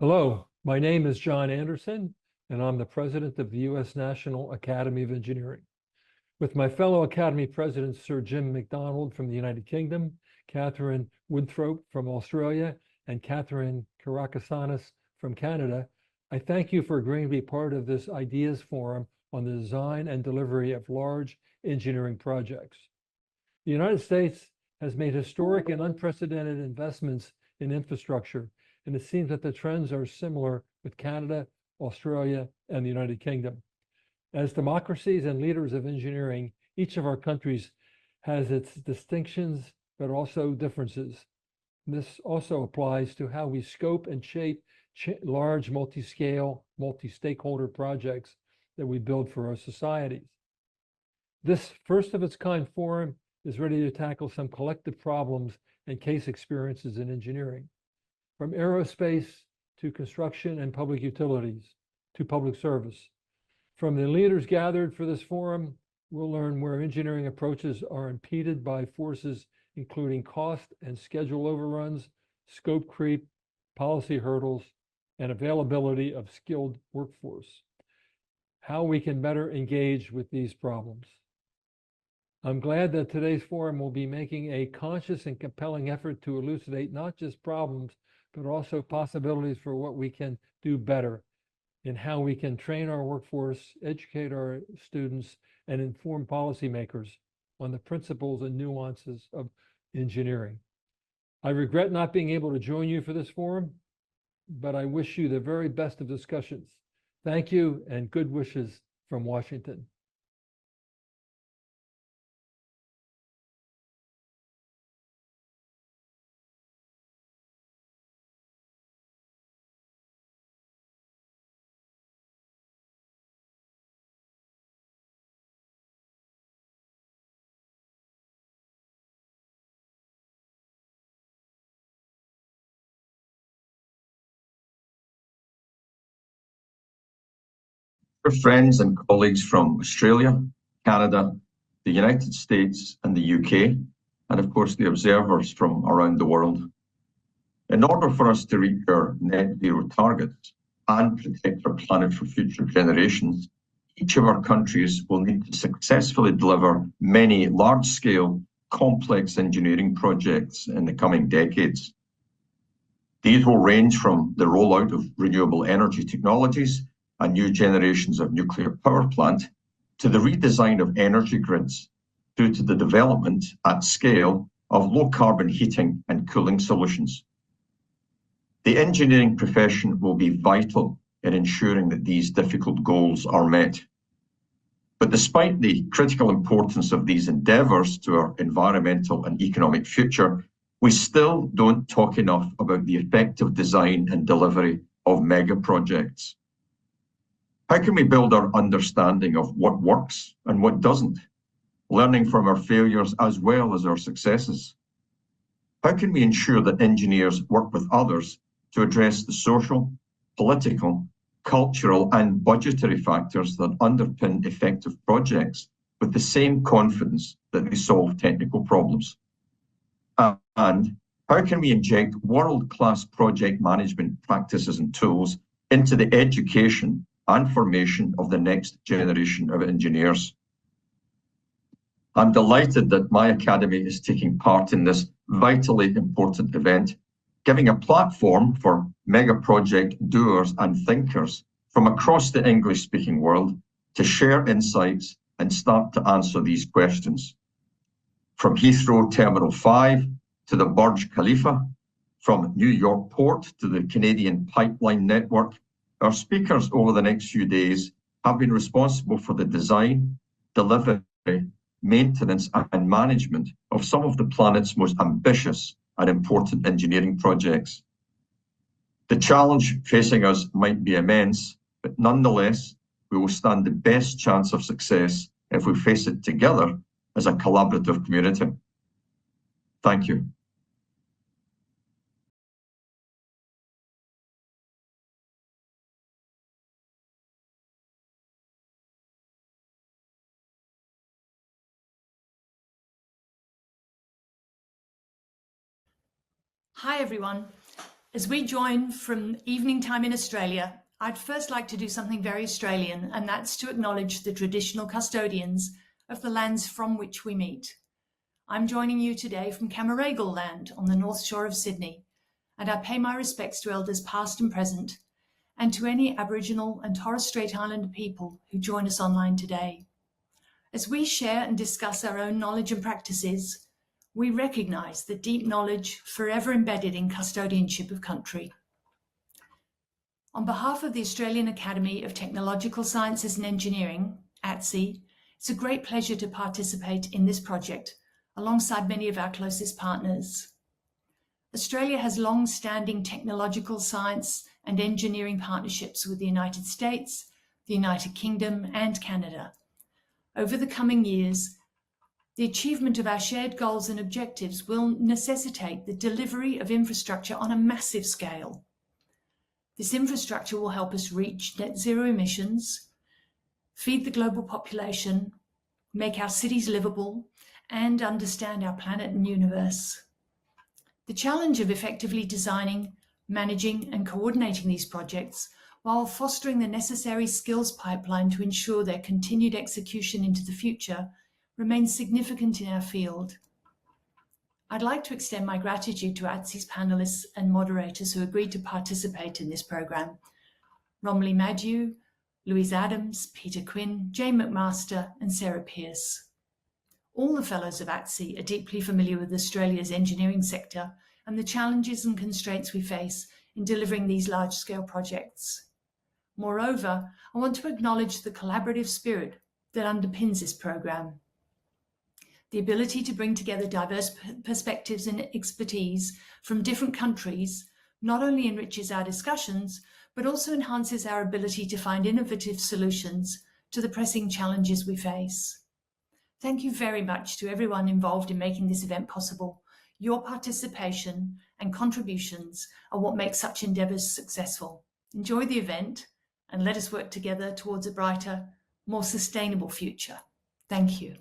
Hello, my name is John Anderson, and I'm the president of the U.S. National Academy of Engineering. With my fellow Academy presidents, Sir Jim MacDonald from the United Kingdom, Catherine Woodthrope from Australia, and Catherine Karakasanis from Canada, I thank you for agreeing to be part of this Ideas Forum on the design and delivery of large engineering projects. The United States has made historic and unprecedented investments in infrastructure, and it seems that the trends are similar with Canada, Australia, and the United Kingdom. As democracies and leaders of engineering, each of our countries has its distinctions, but also differences. This also applies to how we scope and shape large multi-scale, multi-stakeholder projects that we build for our societies. This first of its kind forum is ready to tackle some collective problems and case experiences in engineering, from aerospace to construction and public utilities to public service. From the leaders gathered for this forum, we'll learn where engineering approaches are impeded by forces including cost and schedule overruns, scope creep, policy hurdles, and availability of skilled workforce. How we can better engage with these problems. I'm glad that today's forum will be making a conscious and compelling effort to elucidate not just problems, but also possibilities for what we can do better in how we can train our workforce, educate our students, and inform policymakers on the principles and nuances of engineering. I regret not being able to join you for this forum, but I wish you the very best of discussions. Thank you and good wishes from Washington. Friends and colleagues from Australia, Canada, the United States, and the UK, and of course the observers from around the world. In order for us to reach our net zero targets and protect our planet for future generations, each of our countries will need to successfully deliver many large-scale, complex engineering projects in the coming decades. These will range from the rollout of renewable energy technologies and new generations of nuclear power plant, to the redesign of energy grids, through to the development at scale of low carbon heating and cooling solutions. The engineering profession will be vital in ensuring that these difficult goals are met. But despite the critical importance of these endeavours to our environmental and economic future, we still don't talk enough about the effective design and delivery of mega projects. How can we build our understanding of what works and what doesn't, learning from our failures as well as our successes? How can we ensure that engineers work with others to address the social, political, cultural, and budgetary factors that underpin effective projects with the same confidence that they solve technical problems? And how can we inject world-class project management practices and tools into the education and formation of the next generation of engineers? I'm delighted that my Academy is taking part in this vitally important event, giving a platform for mega project doers and thinkers from across the English-speaking world to share insights and start to answer these questions. From Heathrow Terminal 5 to the Burj Khalifa, from New York Port to the Canadian Pipeline Network, our speakers over the next few days have been responsible for the design, delivery, maintenance, and management of some of the planet's most ambitious and important engineering projects. The challenge facing us might be immense, but nonetheless, we will stand the best chance of success if we face it together as a collaborative community. Thank you. Hi everyone. As we join from evening time in Australia, I'd first like to do something very Australian, and that's to acknowledge the traditional custodians of the lands from which we meet. I'm joining you today from Camaragal land on the North Shore of Sydney, and I pay my respects to elders past and present, and to any Aboriginal and Torres Strait Islander people who join us online today. As we share and discuss our own knowledge and practices, we recognise the deep knowledge forever embedded in custodianship of country. On behalf of the Australian Academy of Technological Sciences and Engineering, ATSE, it's a great pleasure to participate in this project alongside many of our closest partners. Australia has long-standing technological science and engineering partnerships with the United States, the United Kingdom, and Canada. Over the coming years, the achievement of our shared goals and objectives will necessitate the delivery of infrastructure on a massive scale. This infrastructure will help us reach net zero emissions, feed the global population, make our cities livable, and understand our planet and universe. The challenge of effectively designing, managing, and coordinating these projects while fostering the necessary skills pipeline to ensure their continued execution into the future remains significant in our field. I'd like to extend my gratitude to ATSE's panelists and moderators who agreed to participate in this program. Romilly Maddew, Louise Adams, Peter Quinn, Jane McMaster, and Sarah Pearce. All the fellows of ATSE are deeply familiar with Australia's engineering sector and the challenges and constraints we face in delivering these large-scale projects. Moreover, I want to acknowledge the collaborative spirit that underpins this program. The ability to bring together diverse perspectives and expertise from different countries not only enriches our discussions, but also enhances our ability to find innovative solutions to the pressing challenges we face. Thank you very much to everyone involved in making this event possible. Your participation and contributions are what makes such endeavours successful. Enjoy the event and let us work together towards a brighter, more sustainable future. Thank you.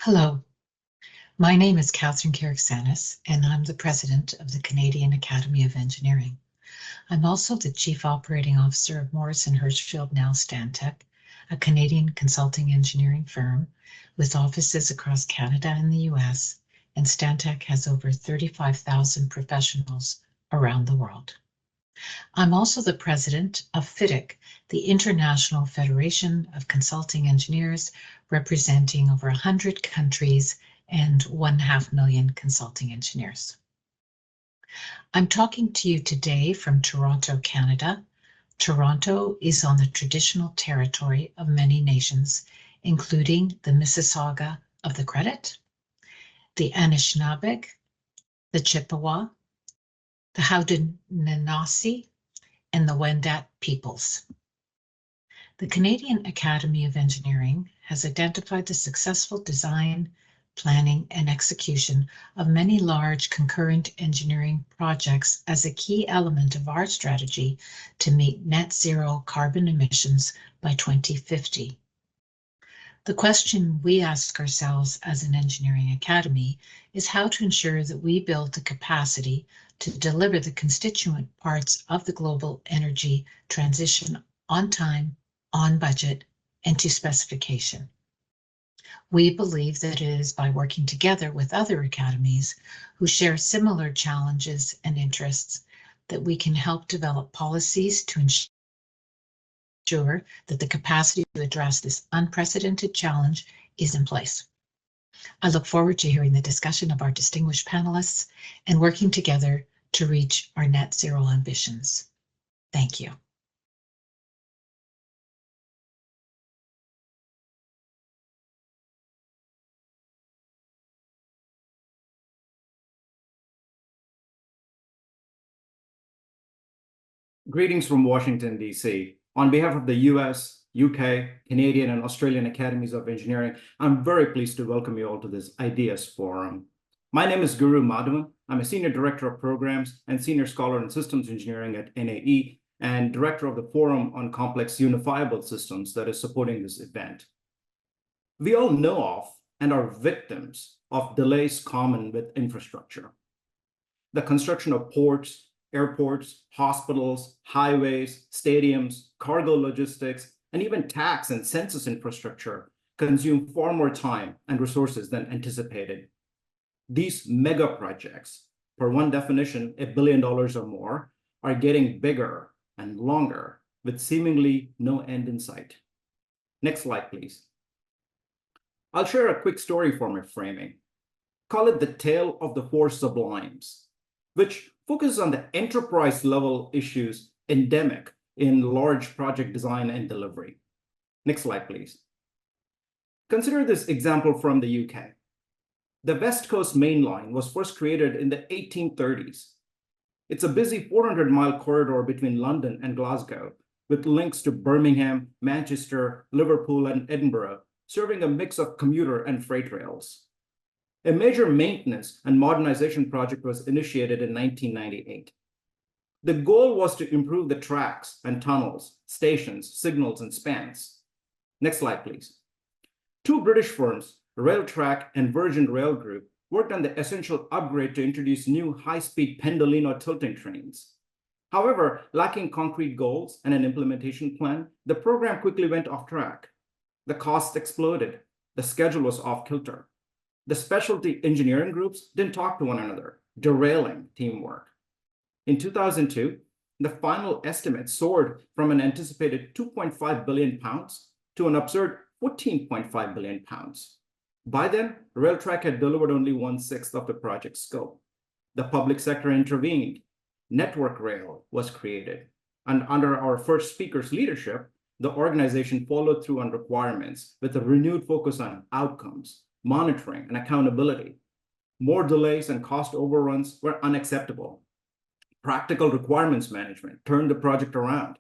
Hello, my name is Catherine Carrick-Sanis, and I'm the president of the Canadian Academy of Engineering. I'm also the Chief Operating Officer of Morrison Hershfield, now Stantec, a Canadian consulting engineering firm with offices across Canada and the US, and Stantec has over 35,000 professionals around the world. I'm also the president of FIDIC, the International Federation of Consulting Engineers, representing over 100 countries and 1.5 million consulting engineers. I'm talking to you today from Toronto, Canada. Toronto is on the traditional territory of many nations, including the Mississauga of the Credit, the Anishinaabe, the Chippewa, the Haudenosaunee, and the Wendat peoples. The Canadian Academy of Engineering has identified the successful design, planning, and execution of many large concurrent engineering projects as a key element of our strategy to meet net zero carbon emissions by 2050. The question we ask ourselves as an engineering academy is how to ensure that we build the capacity to deliver the constituent parts of the global energy transition on time, on budget, and to specification. We believe that it is by working together with other academies who share similar challenges and interests that we can help develop policies to ensure that the capacity to address this unprecedented challenge is in place. I look forward to hearing the discussion of our distinguished panelists and working together to reach our net zero ambitions. Thank you. Greetings from Washington, D.C. On behalf of the US, UK, Canadian, and Australian Academies of Engineering, I'm very pleased to welcome you all to this IDEAS Forum. My name is Guru Madhavan. I'm a Senior Director of Programs and Senior Scholar in Systems Engineering at NAE and Director of the Forum on Complex Unifiable Systems that is supporting this event. We all know of and are victims of delays common with infrastructure. The construction of ports, airports, hospitals, highways, stadiums, cargo logistics, and even tax and census infrastructure consume far more time and resources than anticipated. These mega projects, per one definition, $1 billion or more, are getting bigger and longer with seemingly no end in sight. Next slide, please. I'll share a quick story for my framing. Call it the tale of the four sublimes, which focuses on the enterprise level issues endemic in large project design and delivery. Next slide, please. Consider this example from the UK. The West Coast Main Line was first created in the 1830s. It's a busy 400-mile corridor between London and Glasgow, with links to Birmingham, Manchester, Liverpool, and Edinburgh, serving a mix of commuter and freight rails. A major maintenance and modernization project was initiated in 1998. The goal was to improve the tracks and tunnels, stations, signals, and spans. Next slide, please. Two British firms, Railtrack and Virgin Rail Group, worked on the essential upgrade to introduce new high-speed Pendolino tilting trains. However, lacking concrete goals and an implementation plan, the program quickly went off track. The costs exploded. The schedule was off kilter. The specialty engineering groups didn't talk to one another, derailing teamwork. In 2002, the final estimate soared from an anticipated 2.5 billion pounds to an absurd 14.5 billion pounds. By then, Railtrack had delivered only 1/6 of the project's scope. The public sector intervened. Network Rail was created. And under our first speaker's leadership, the organization followed through on requirements with a renewed focus on outcomes, monitoring, and accountability. More delays and cost overruns were unacceptable. Practical requirements management turned the project around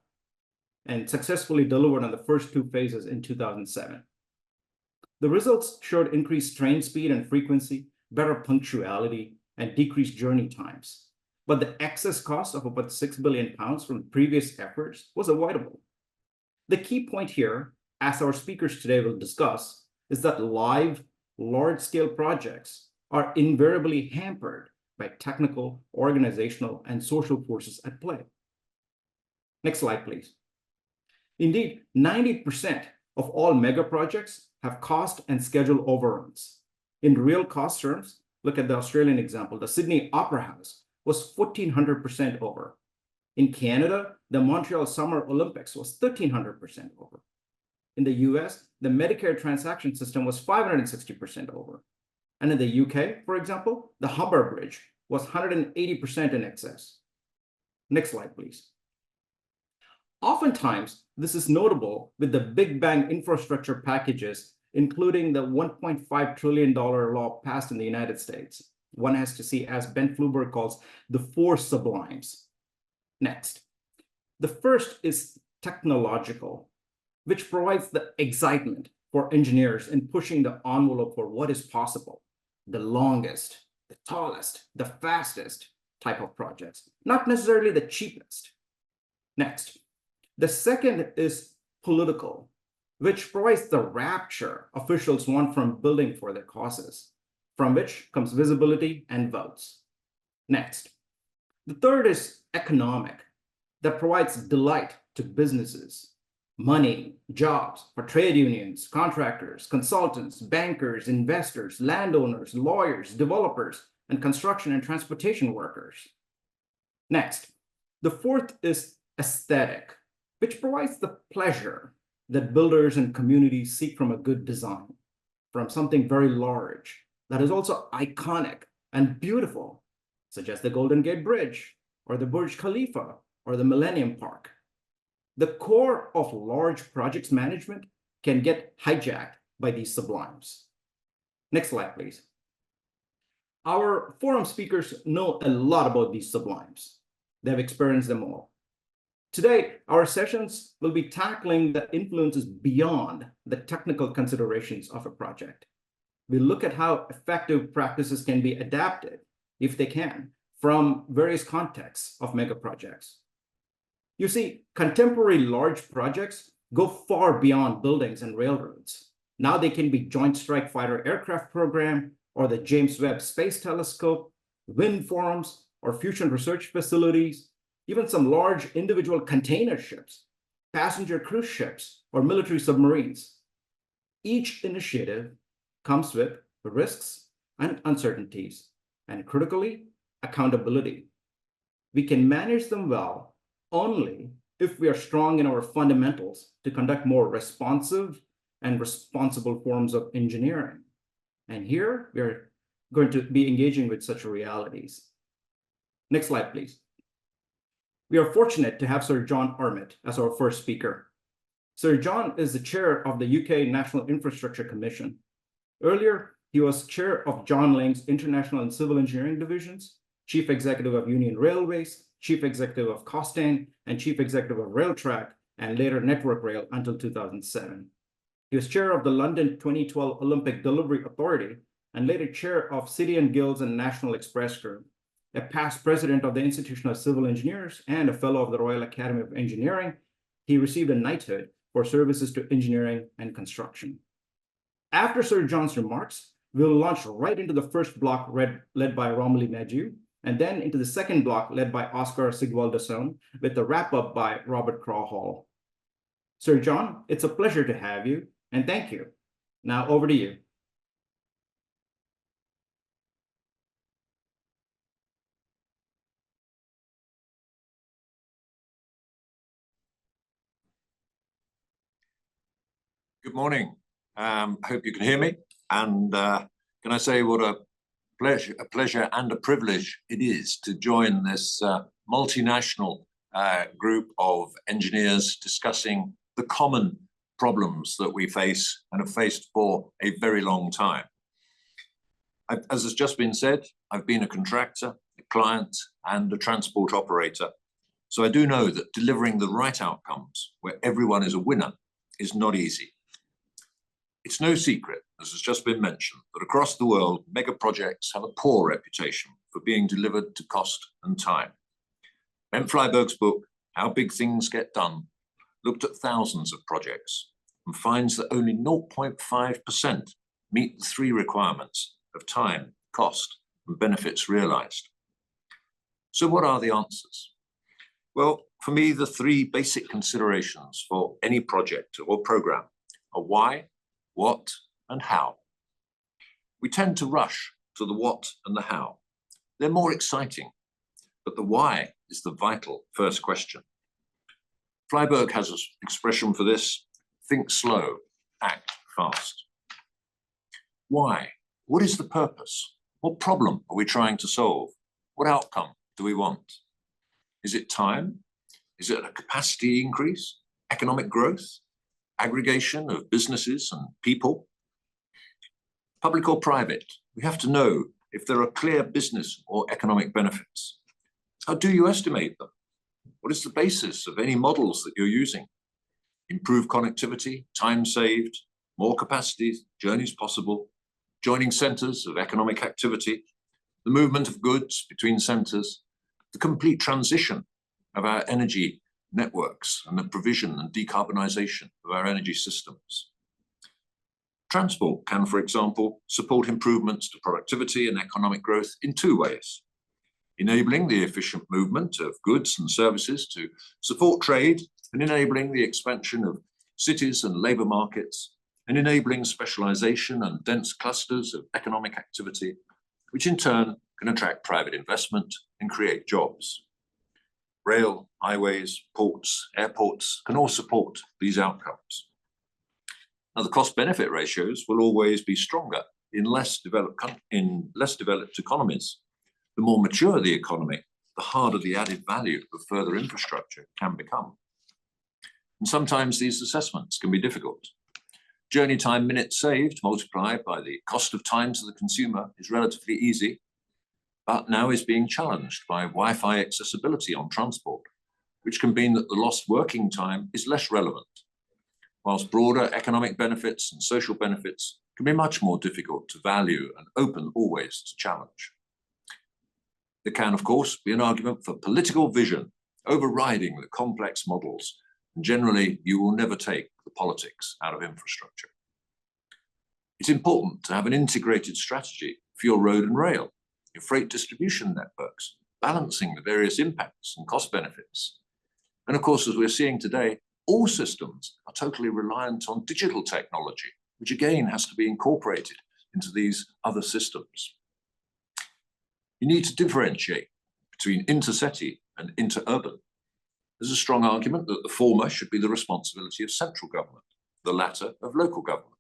and successfully delivered on the first two phases in 2007. The results showed increased train speed and frequency, better punctuality, and decreased journey times. But the excess cost of about 6 billion pounds from previous efforts was avoidable. The key point here, as our speakers today will discuss, is that live, large-scale projects are invariably hampered by technical, organizational, and social forces at play. Next slide, please. Indeed, 90% of all mega projects have cost and schedule overruns. In real cost terms, look at the Australian example. The Sydney Opera House was 1,400% over. In Canada, the Montreal Summer Olympics was 1,300% over. In the US, the Medicare transaction system was 560% over. And in the UK, for example, the Humber Bridge was 180% in excess. Next slide, please. Oftentimes, this is notable with the Big Bang infrastructure packages, including the $1.5 trillion law passed in the United States. One has to see, as Ben Fluberg calls, the four sublimes. Next, the first is technological, which provides the excitement for engineers in pushing the envelope for what is possible, the longest, the tallest, the fastest type of projects, not necessarily the cheapest. Next, the second is political, which provides the rapture officials want from building for their causes, from which comes visibility and votes. Next, the third is economic, that provides delight to businesses, money, jobs for trade unions, contractors, consultants, bankers, investors, landowners, lawyers, developers, and construction and transportation workers. Next, the fourth is aesthetic, which provides the pleasure that builders and communities seek from a good design, from something very large that is also iconic and beautiful, such as the Golden Gate Bridge, or the Burj Khalifa, or the Millennium Park. The core of large projects management can get hijacked by these sublimes. Next slide, please. Our forum speakers know a lot about these sublimes. They've experienced them all. Today, our sessions will be tackling the influences beyond the technical considerations of a project. We look at how effective practices can be adapted, if they can, from various contexts of megaprojects. You see, contemporary large projects go far beyond buildings and railroads. Now they can be Joint Strike Fighter aircraft program, or the James Webb Space Telescope, wind farms, or fusion research facilities, even some large individual container ships, passenger cruise ships, or military submarines. Each initiative comes with risks and uncertainties, and critically, accountability. We can manage them well only if we are strong in our fundamentals to conduct more responsive and responsible forms of engineering. And here we are going to be engaging with such realities. Next slide, please. We are fortunate to have Sir John Armitt as our first speaker. Sir John is the chair of the UK National Infrastructure Commission. Earlier, he was chair of John Laing's International and Civil Engineering Divisions, chief executive of Union Railways, chief executive of Costain, and chief executive of Railtrack, and later Network Rail until 2007. He was chair of the London 2012 Olympic Delivery Authority, and later chair of City and Guilds and National Express Group, a past president of the Institution of Civil Engineers and a fellow of the Royal Academy of Engineering. He received a knighthood for services to engineering and construction. After Sir John's remarks, we'll launch right into the first block led by Romilly Madiu, and then into the second block led by Oscar Sigvaldason, with the wrap-up by Robert Crawhall. Sir John, it's a pleasure to have you, and thank you. Now over to you. Good morning. Hope you can hear me. And can I say what a pleasure and a privilege it is to join this multinational group of engineers discussing the common problems that we face and have faced for a very long time. As has just been said, I've been a contractor, a client, and a transport operator. So I do know that delivering the right outcomes where everyone is a winner is not easy. It's no secret, as has just been mentioned, that across the world, mega projects have a poor reputation for being delivered to cost and time. Ben Flyberg's book, How Big Things Get Done, looked at thousands of projects and finds that only 0.5% meet the three requirements of time, cost, and benefits realized. So what are the answers? Well, for me, the three basic considerations for any project or program are why, what, and how. We tend to rush to the what and the how. They're more exciting, but the why is the vital first question. Flyberg has an expression for this: think slow, act fast. Why? What is the purpose? What problem are we trying to solve? What outcome do we want? Is it time? Is it a capacity increase? Economic growth? Aggregation of businesses and people? Public or private? We have to know if there are clear business or economic benefits. How do you estimate them? What is the basis of any models that you're using? Improved connectivity, time saved, more capacity, journeys possible, joining centres of economic activity, the movement of goods between centres, the complete transition of our energy networks and the provision and decarbonisation of our energy systems. Transport can, for example, support improvements to productivity and economic growth in two ways: enabling the efficient movement of goods and services to support trade, and enabling the expansion of cities and labour markets, and enabling specialisation and dense clusters of economic activity, which in turn can attract private investment and create jobs. Rail, highways, ports, airports can all support these outcomes. Now, the cost-benefit ratios will always be stronger in less developed economies. The more mature the economy, the harder the added value of further infrastructure can become. And sometimes these assessments can be difficult. Journey time minutes saved multiplied by the cost of time to the consumer is relatively easy, but now is being challenged by Wi-Fi accessibility on transport, which can mean that the lost working time is less relevant, whilst broader economic benefits and social benefits can be much more difficult to value and open always to challenge. There can, of course, be an argument for political vision overriding the complex models, and generally you will never take the politics out of infrastructure. It's important to have an integrated strategy for your road and rail, your freight distribution networks, balancing the various impacts and cost benefits. And of course, as we're seeing today, all systems are totally reliant on digital technology, which again has to be incorporated into these other systems. You need to differentiate between intercity and interurban. There's a strong argument that the former should be the responsibility of central government, the latter of local government.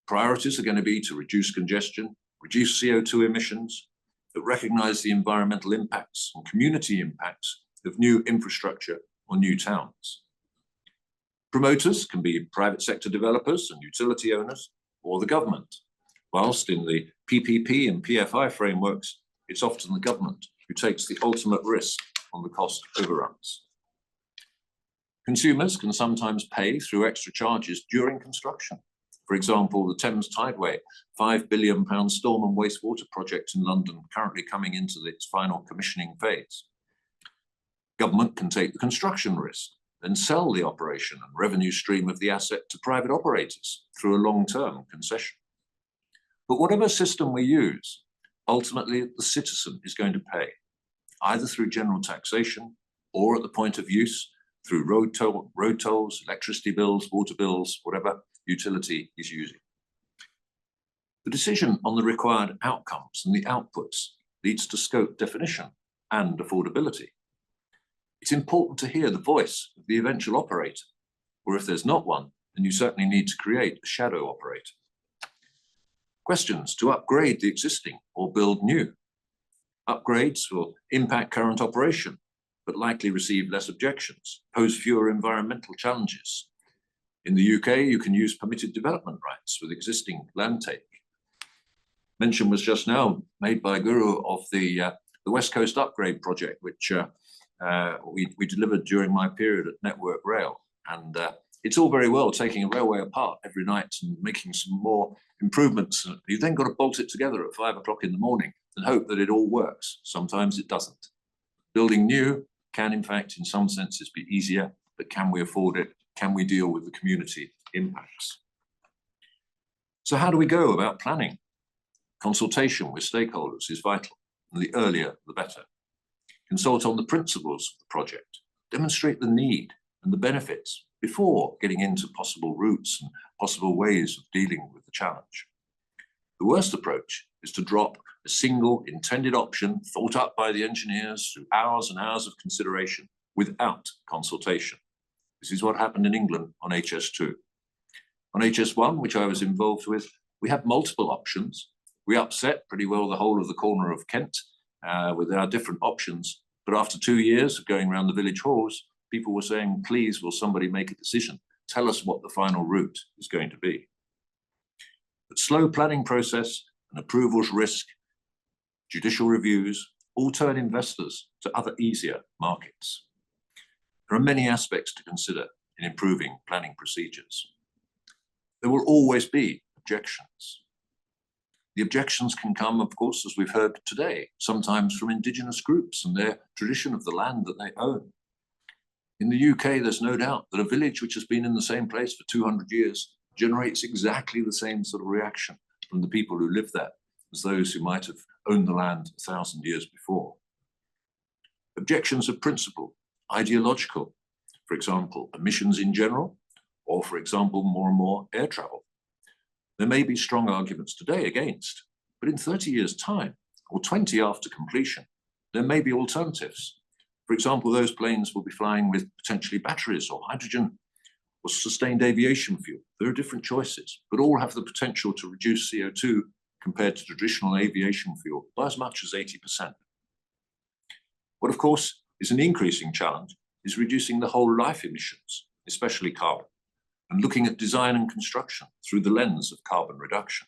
Priorities are going to be to reduce congestion, reduce CO2 emissions, that recognize the environmental impacts and community impacts of new infrastructure or new towns. Promoters can be private sector developers and utility owners, or the government, whilst in the PPP and PFI frameworks, it's often the government who takes the ultimate risk on the cost overruns. Consumers can sometimes pay through extra charges during construction. For example, the Thames Tideway £5 billion storm and wastewater project in London currently coming into its final commissioning phase. Government can take the construction risk, then sell the operation and revenue stream of the asset to private operators through a long-term concession. But whatever system we use, ultimately the citizen is going to pay, either through general taxation or at the point of use through road tolls, electricity bills, water bills, whatever utility is using. The decision on the required outcomes and the outputs leads to scope definition and affordability. It's important to hear the voice of the eventual operator, or if there's not one, then you certainly need to create a shadow operator. Questions to upgrade the existing or build new. Upgrades will impact current operation, but likely receive less objections, pose fewer environmental challenges. In the UK, you can use permitted development rights with existing land take. Mention was just now made by Guru of the West Coast Upgrade project, which we delivered during my period at Network Rail. And it's all very well taking a railway apart every night and making some more improvements. You've then got to bolt it together at 5 o'clock in the morning and hope that it all works. Sometimes it doesn't. Building new can, in fact, in some senses be easier, but can we afford it? Can we deal with the community impacts? So how do we go about planning? Consultation with stakeholders is vital, and the earlier, the better. Consult on the principles of the project, demonstrate the need and the benefits before getting into possible routes and possible ways of dealing with the challenge. The worst approach is to drop a single intended option thought up by the engineers through hours and hours of consideration without consultation. This is what happened in England on HS2. On HS1, which I was involved with, we had multiple options. We upset pretty well the whole of the corner of Kent with our different options. But after 2 years of going around the village halls, people were saying, please, will somebody make a decision? Tell us what the final route is going to be. But slow planning process and approvals risk, judicial reviews, all turn investors to other easier markets. There are many aspects to consider in improving planning procedures. There will always be objections. The objections can come, of course, as we've heard today, sometimes from indigenous groups and their tradition of the land that they own. In the UK, there's no doubt that a village which has been in the same place for 200 years generates exactly the same sort of reaction from the people who live there as those who might have owned the land 1,000 years before. Objections of principle, ideological, for example, emissions in general, or for example, more and more air travel. There may be strong arguments today against, but in 30 years' time, or 20 after completion, there may be alternatives. For example, those planes will be flying with potentially batteries or hydrogen or sustained aviation fuel. There are different choices, but all have the potential to reduce CO2 compared to traditional aviation fuel by as much as 80%. What, of course, is an increasing challenge is reducing the whole life emissions, especially carbon, and looking at design and construction through the lens of carbon reduction.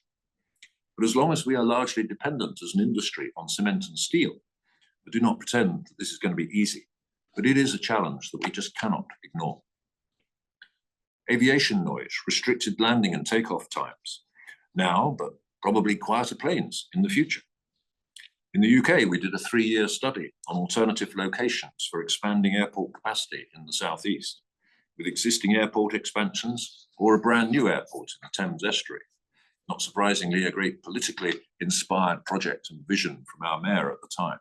But as long as we are largely dependent as an industry on cement and steel, I do not pretend that this is going to be easy, but it is a challenge that we just cannot ignore. Aviation noise, restricted landing and takeoff times, now, but probably quieter planes in the future. In the UK, we did a 3-year study on alternative locations for expanding airport capacity in the southeast, with existing airport expansions or a brand new airport in the Thames estuary. Not surprisingly, a great politically inspired project and vision from our mayor at the time.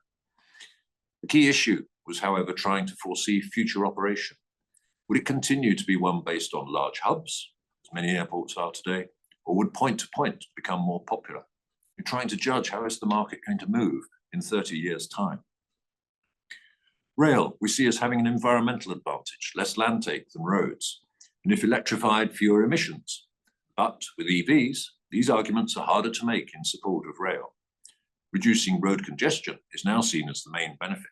The key issue was, however, trying to foresee future operation. Would it continue to be one based on large hubs, as many airports are today, or would point-to-point become more popular? You're trying to judge how is the market going to move in 30 years' time. Rail, we see as having an environmental advantage, less land take than roads, and if electrified, fewer emissions. But with EVs, these arguments are harder to make in support of rail. Reducing road congestion is now seen as the main benefit,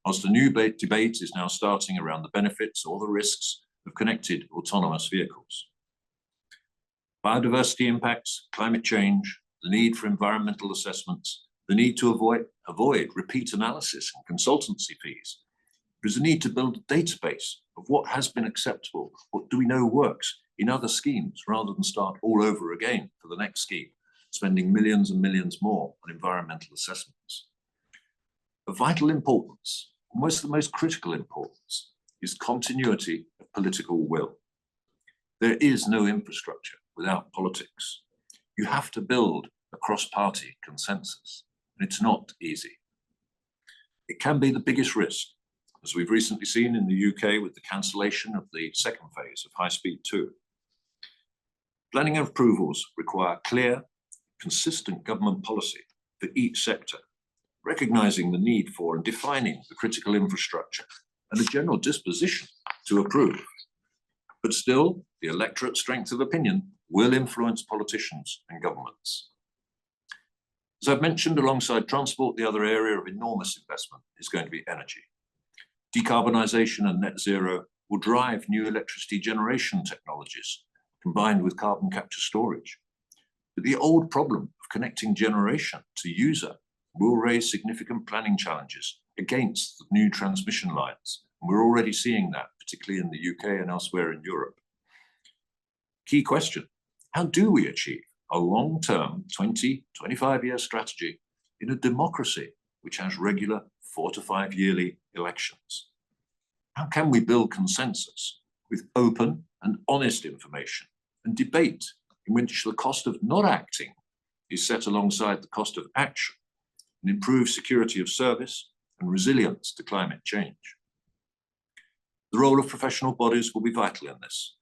whilst a new debate is now starting around the benefits or the risks of connected autonomous vehicles. Biodiversity impacts, climate change, the need for environmental assessments, the need to avoid repeat analysis and consultancy fees. There's a need to build a database of what has been acceptable, what do we know works in other schemes, rather than start all over again for the next scheme, spending millions and millions more on environmental assessments. Of vital importance, almost the most critical importance, is continuity of political will. There is no infrastructure without politics. You have to build a cross-party consensus, and it's not easy. It can be the biggest risk, as we've recently seen in the UK with the cancellation of the second phase of High Speed 2. Planning approvals require clear, consistent government policy for each sector, recognising the need for and defining the critical infrastructure and a general disposition to approve. But still, the electorate's strength of opinion will influence politicians and governments. As I've mentioned, alongside transport, the other area of enormous investment is going to be energy. Decarbonisation and net zero will drive new electricity generation technologies, combined with carbon capture storage. But the old problem of connecting generation to user will raise significant planning challenges against the new transmission lines. And we're already seeing that, particularly in the UK and elsewhere in Europe. Key question: how do we achieve a long-term 20-25-year strategy in a democracy which has regular 4 to 5 yearly elections? How can we build consensus with open and honest information and debate in which the cost of not acting is set alongside the cost of action and improve security of service and resilience to climate change? The role of professional bodies will be vital in this.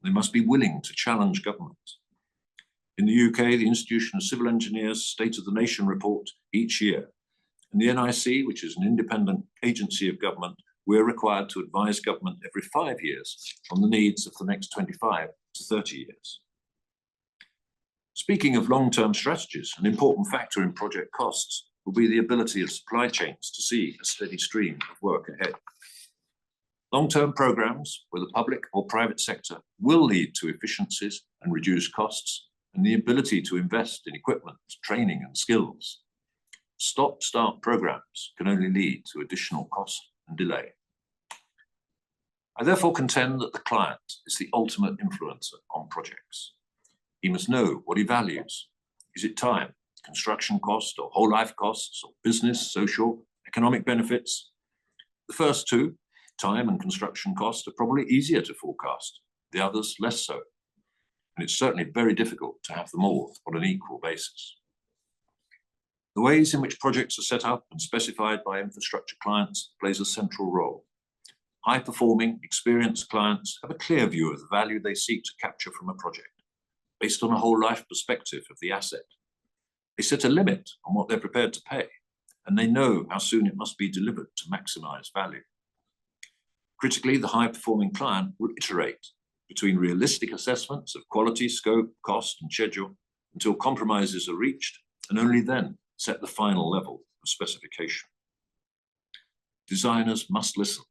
They must be willing to challenge government. In the UK, the Institution of Civil Engineers State of the Nation report each year. And the NIC, which is an independent agency of government, we're required to advise government every 5 years on the needs of the next 25 to 30 years. Speaking of long-term strategies, an important factor in project costs will be the ability of supply chains to see a steady stream of work ahead. Long-term programs, whether public or private sector, will lead to efficiencies and reduced costs, and the ability to invest in equipment, training and skills. Stop-start programs can only lead to additional cost and delay. I therefore contend that the client is the ultimate influencer on projects. He must know what he values. Is it time, construction cost, or whole life costs, or business, social, economic benefits? The first two, time and construction cost, are probably easier to forecast, the others less so. And it's certainly very difficult to have them all on an equal basis. The ways in which projects are set up and specified by infrastructure clients plays a central role. High-performing, experienced clients have a clear view of the value they seek to capture from a project, based on a whole life perspective of the asset. They set a limit on what they're prepared to pay, and they know how soon it must be delivered to maximize value. Critically, the high-performing client will iterate between realistic assessments of quality, scope, cost, and schedule until compromises are reached, and only then set the final level of specification. Designers must listen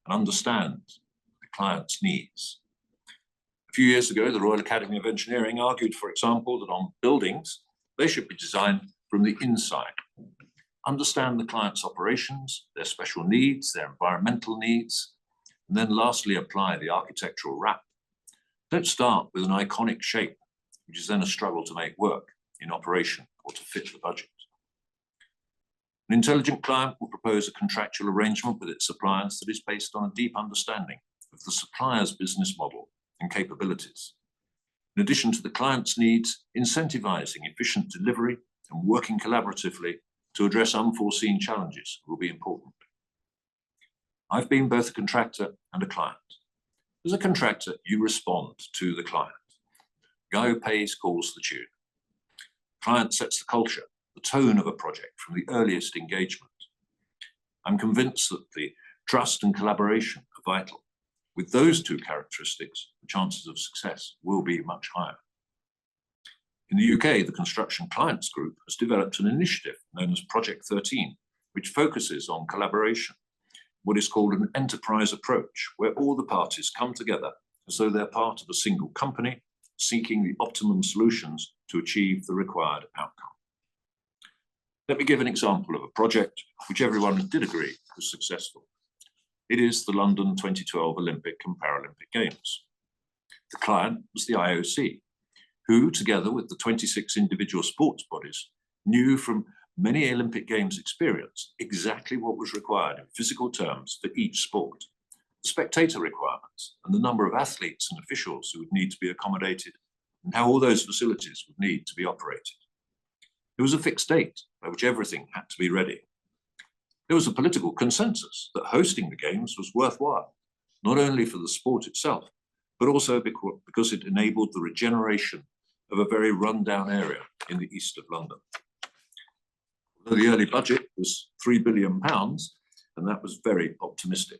and understand the client's needs. A few years ago, the Royal Academy of Engineering argued, for example, that on buildings, they should be designed from the inside. Understand the client's operations, their special needs, their environmental needs, and then lastly apply the architectural wrap. Don't start with an iconic shape. which is then a struggle to make work in operation or to fit the budget. An intelligent client will propose a contractual arrangement with its suppliers that is based on a deep understanding of the supplier's business model and capabilities. In addition to the client's needs, incentivizing efficient delivery and working collaboratively to address unforeseen challenges will be important. I've been both a contractor and a client. As a contractor, you respond to the client. The guy who pays calls the tune. The client sets the culture, the tone of a project from the earliest engagement. I'm convinced that the trust and collaboration are vital. With those two characteristics, the chances of success will be much higher. In the UK, the Construction Clients Group has developed an initiative known as Project 13, which focuses on collaboration, what is called an enterprise approach, where all the parties come together as though they're part of a single company, seeking the optimum solutions to achieve the required outcome. Let me give an example of a project which everyone did agree was successful. It is the London 2012 Olympic and Paralympic Games. The client was the IOC, who, together with the 26 individual sports bodies, knew from many Olympic Games experience exactly what was required in physical terms for each sport, the spectator requirements and the number of athletes and officials who would need to be accommodated, and how all those facilities would need to be operated. There was a fixed date by which everything had to be ready. There was a political consensus that hosting the Games was worthwhile, not only for the sport itself, but also because it enabled the regeneration of a very run-down area in the east of London. Although the early budget was £3 billion, and that was very optimistic.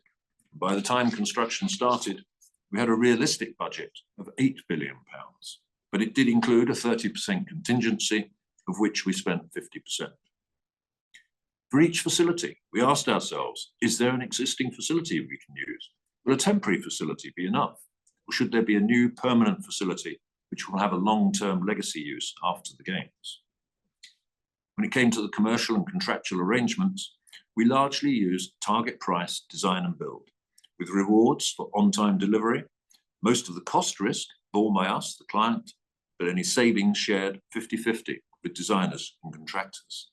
By the time construction started, we had a realistic budget of £8 billion, but it did include a 30% contingency, of which we spent 50%. For each facility, we asked ourselves, is there an existing facility we can use? Will a temporary facility be enough? Or should there be a new permanent facility which will have a long-term legacy use after the Games? When it came to the commercial and contractual arrangements, we largely used target price, design and build, with rewards for on-time delivery, most of the cost risk borne by us, the client, but any savings shared 50-50 with designers and contractors.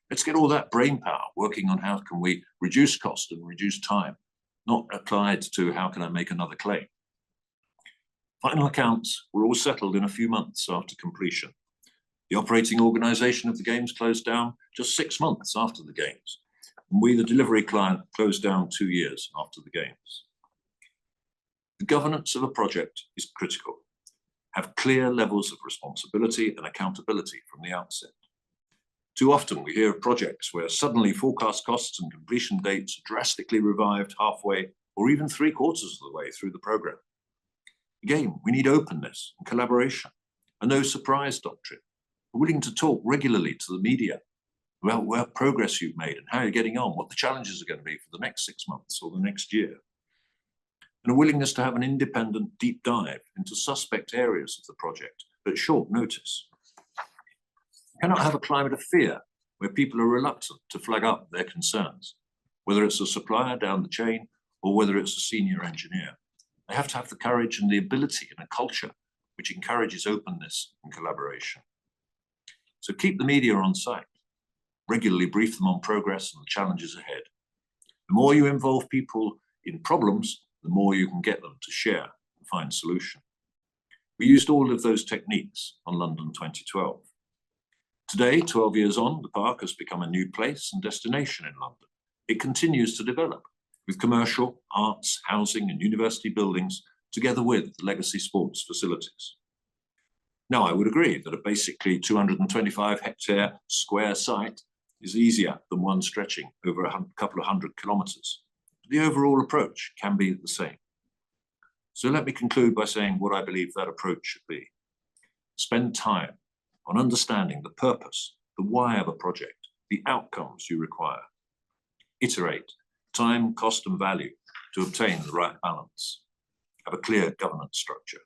Let's get all that brain power working on how can we reduce cost and reduce time, not applied to how can I make another claim. Final accounts were all settled in a few months after completion. The operating organisation of the Games closed down just 6 months after the Games, and we, the delivery client, closed down 2 years after the Games. The governance of a project is critical. Have clear levels of responsibility and accountability from the outset. Too often we hear of projects where suddenly forecast costs and completion dates are drastically revived halfway or even 3/4 of the way through the programme. Again, we need openness and collaboration, a no surprise doctrine. We're willing to talk regularly to the media about where progress you've made and how you're getting on, what the challenges are going to be for the next 6 months or the next year. And a willingness to have an independent deep dive into suspect areas of the project at short notice. We cannot have a climate of fear where people are reluctant to flag up their concerns, whether it's a supplier down the chain or whether it's a senior engineer. They have to have the courage and the ability and a culture which encourages openness and collaboration. So keep the media on site, regularly brief them on progress and the challenges ahead. The more you involve people in problems, the more you can get them to share and find solution. We used all of those techniques on London 2012. Today, 12 years on, the park has become a new place and destination in London. It continues to develop with commercial, arts, housing and university buildings, together with the legacy sports facilities. Now, I would agree that a basically 225-hectare square site is easier than one stretching over a couple of 100 kilometres. The overall approach can be the same. So let me conclude by saying what I believe that approach should be. Spend time on understanding the purpose, the why of a project, the outcomes you require. Iterate time, cost and value to obtain the right balance. Have a clear governance structure.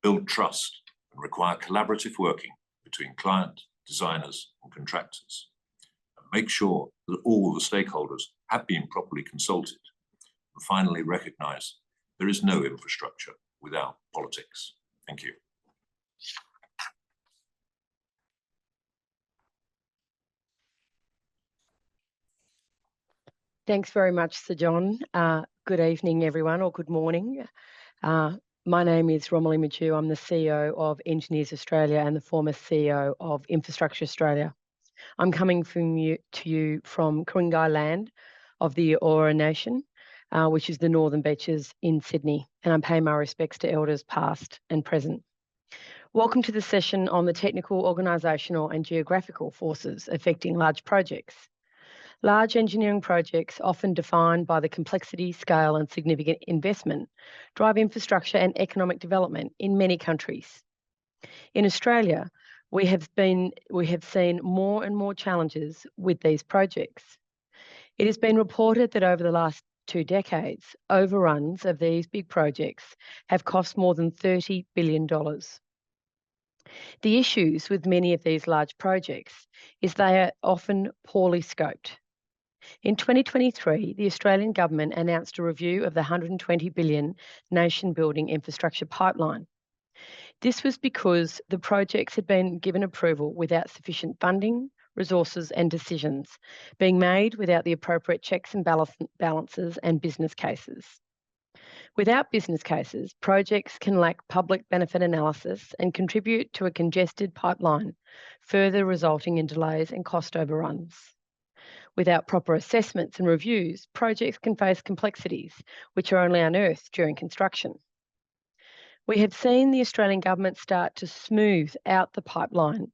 Build trust and require collaborative working between client, designers and contractors. And make sure that all the stakeholders have been properly consulted. And finally, recognise there is no infrastructure without politics. Thank you. Thanks very much, Sir John. Good evening, everyone, or good morning. My name is Romilly Madew. I'm the CEO of Engineers Australia and the former CEO of Infrastructure Australia. I'm coming to you from Ku-ring-gai land of the Eora Nation, which is the Northern Beaches in Sydney, and I pay my respects to elders past and present. Welcome to the session on the technical, organisational and geographical forces affecting large projects. Large engineering projects, often defined by the complexity, scale and significant investment, drive infrastructure and economic development in many countries. In Australia, we have seen more and more challenges with these projects. It has been reported that over the last 2 decades, overruns of these big projects have cost more than $30 billion. The issues with many of these large projects is they are often poorly scoped. In 2023, the Australian government announced a review of the $120 billion nation-building infrastructure pipeline. This was because the projects had been given approval without sufficient funding, resources and decisions being made without the appropriate checks and balances and business cases. Without business cases, projects can lack public benefit analysis and contribute to a congested pipeline, further resulting in delays and cost overruns. Without proper assessments and reviews, projects can face complexities which are only unearthed during construction. We have seen the Australian government start to smooth out the pipeline,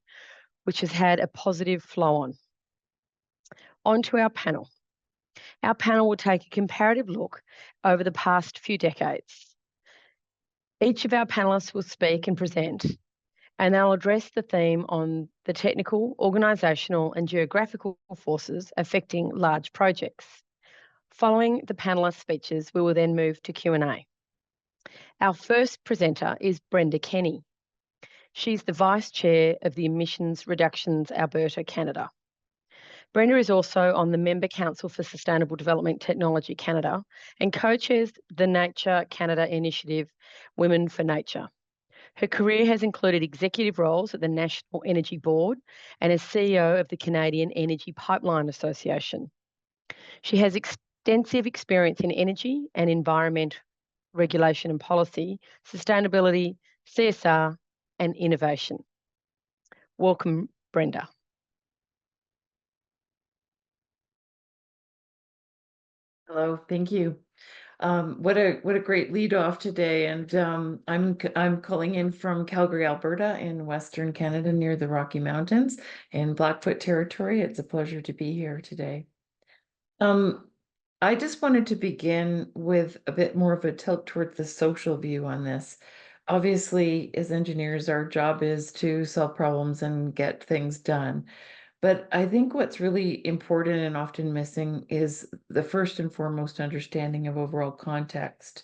which has had a positive flow on. On to our panel. Our panel will take a comparative look over the past few decades. Each of our panellists will speak and present, and they'll address the theme on the technical, organisational and geographical forces affecting large projects. Following the panellists' speeches, we will then move to Q&A. Our first presenter is Brenda Kenny. She's the Vice Chair of the Emissions Reductions Alberta, Canada. Brenda is also on the Member Council for Sustainable Development Technology Canada and co-chairs the Nature Canada initiative Women for Nature. Her career has included executive roles at the National Energy Board and as CEO of the Canadian Energy Pipeline Association. She has extensive experience in energy and environment regulation and policy, sustainability, CSR, and innovation. Welcome, Brenda. Hello, thank you. What a great lead off today, and I'm calling in from Calgary, Alberta, in Western Canada, near the Rocky Mountains in Blackfoot territory. It's a pleasure to be here today. I just wanted to begin with a bit more of a tilt towards the social view on this. Obviously, as engineers, our job is to solve problems and get things done. But I think what's really important and often missing is the first and foremost understanding of overall context.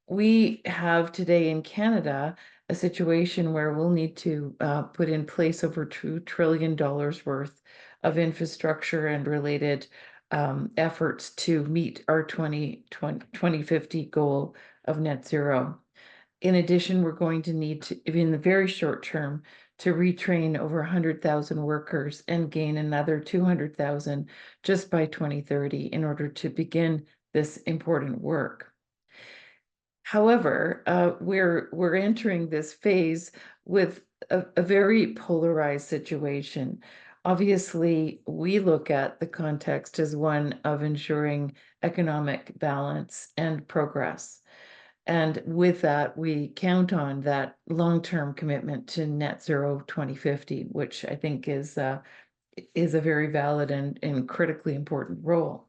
We have today in Canada a situation where we'll need to put in place over $2 trillion worth of infrastructure and related efforts to meet our 2050 goal of net zero. In addition, we're going to need to, in the very short term, to retrain over 100,000 workers and gain another 200,000 just by 2030 in order to begin this important work. However, we're entering this phase with a very polarized situation. Obviously, we look at the context as one of ensuring economic balance and progress. And with that, we count on that long-term commitment to net zero 2050, which I think is a very valid and critically important role.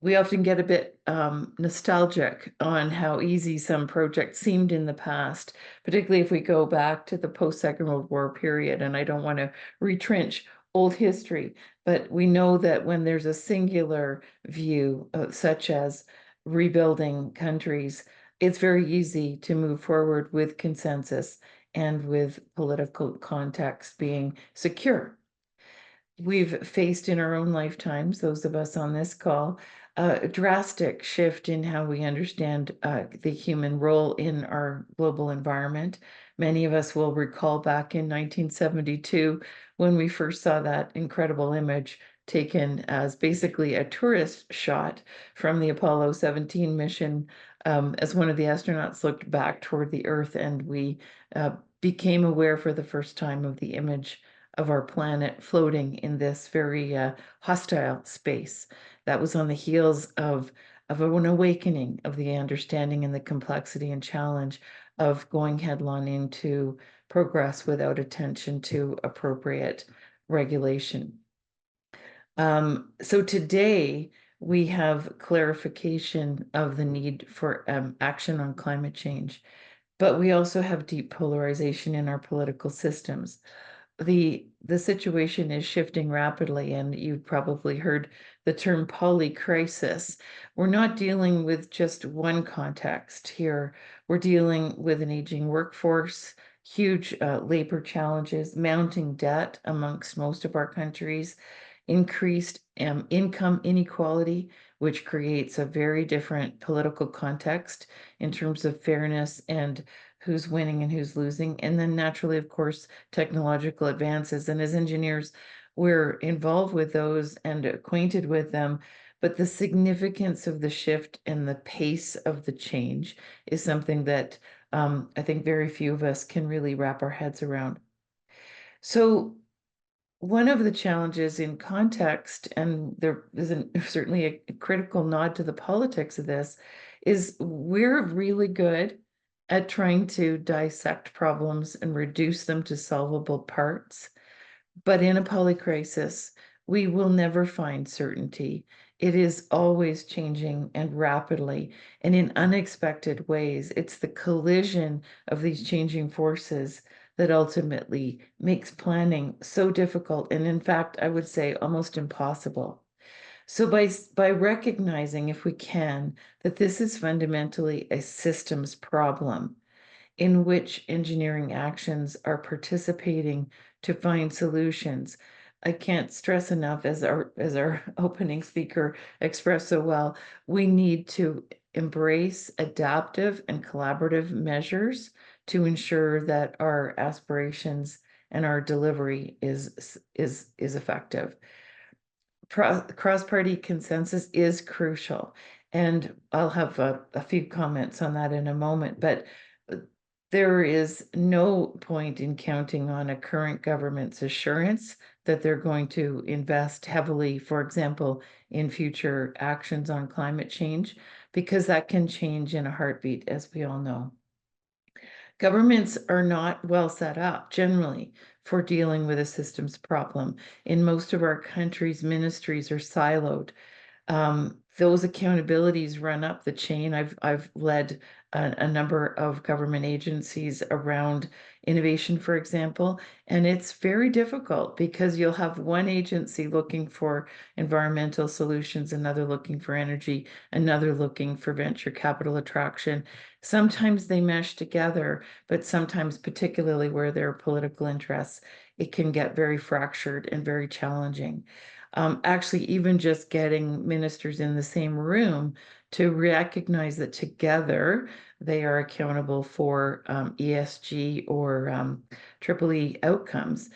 We often get a bit nostalgic on how easy some projects seemed in the past, particularly if we go back to the post-Second World War period. And I don't want to retrench old history, but we know that when there's a singular view, such as rebuilding countries, it's very easy to move forward with consensus and with political context being secure. We've faced in our own lifetimes, those of us on this call, a drastic shift in how we understand the human role in our global environment. Many of us will recall back in 1972 when we first saw that incredible image taken as basically a tourist shot from the Apollo 17 mission, as one of the astronauts looked back toward the Earth, and we became aware for the first time of the image of our planet floating in this very hostile space. That was on the heels of an awakening of the understanding and the complexity and challenge of going headlong into progress without attention to appropriate regulation. So today we have clarification of the need for action on climate change, but we also have deep polarization in our political systems. The situation is shifting rapidly, and you've probably heard the term polycrisis. We're not dealing with just one context here. We're dealing with an aging workforce, huge labor challenges, mounting debt amongst most of our countries, increased income inequality, which creates a very different political context in terms of fairness and who's winning and who's losing. And then naturally, of course, technological advances. And as engineers, we're involved with those and acquainted with them. But the significance of the shift and the pace of the change is something that I think very few of us can really wrap our heads around. So one of the challenges in context, and there is certainly a critical nod to the politics of this, is we're really good at trying to dissect problems and reduce them to solvable parts. But in a polycrisis, we will never find certainty. It is always changing and rapidly and in unexpected ways. It's the collision of these changing forces that ultimately makes planning so difficult, and in fact, I would say almost impossible. So by recognizing, if we can, that this is fundamentally a systems problem in which engineering actions are participating to find solutions, I can't stress enough, as our opening speaker expressed so well, we need to embrace adaptive and collaborative measures to ensure that our aspirations and our delivery is effective. Cross-party consensus is crucial, and I'll have a few comments on that in a moment, but there is no point in counting on a current government's assurance that they're going to invest heavily, for example, in future actions on climate change, because that can change in a heartbeat, as we all know. Governments are not well set up generally for dealing with a systems problem. In most of our countries, ministries are siloed. Those accountabilities run up the chain. I've led a number of government agencies around innovation, for example, and it's very difficult because you'll have one agency looking for environmental solutions, another looking for energy, another looking for venture capital attraction. Sometimes they mesh together, but sometimes, particularly where there are political interests, it can get very fractured and very challenging. Actually, even just getting ministers in the same room to recognize that together they are accountable for ESG or EEE outcomes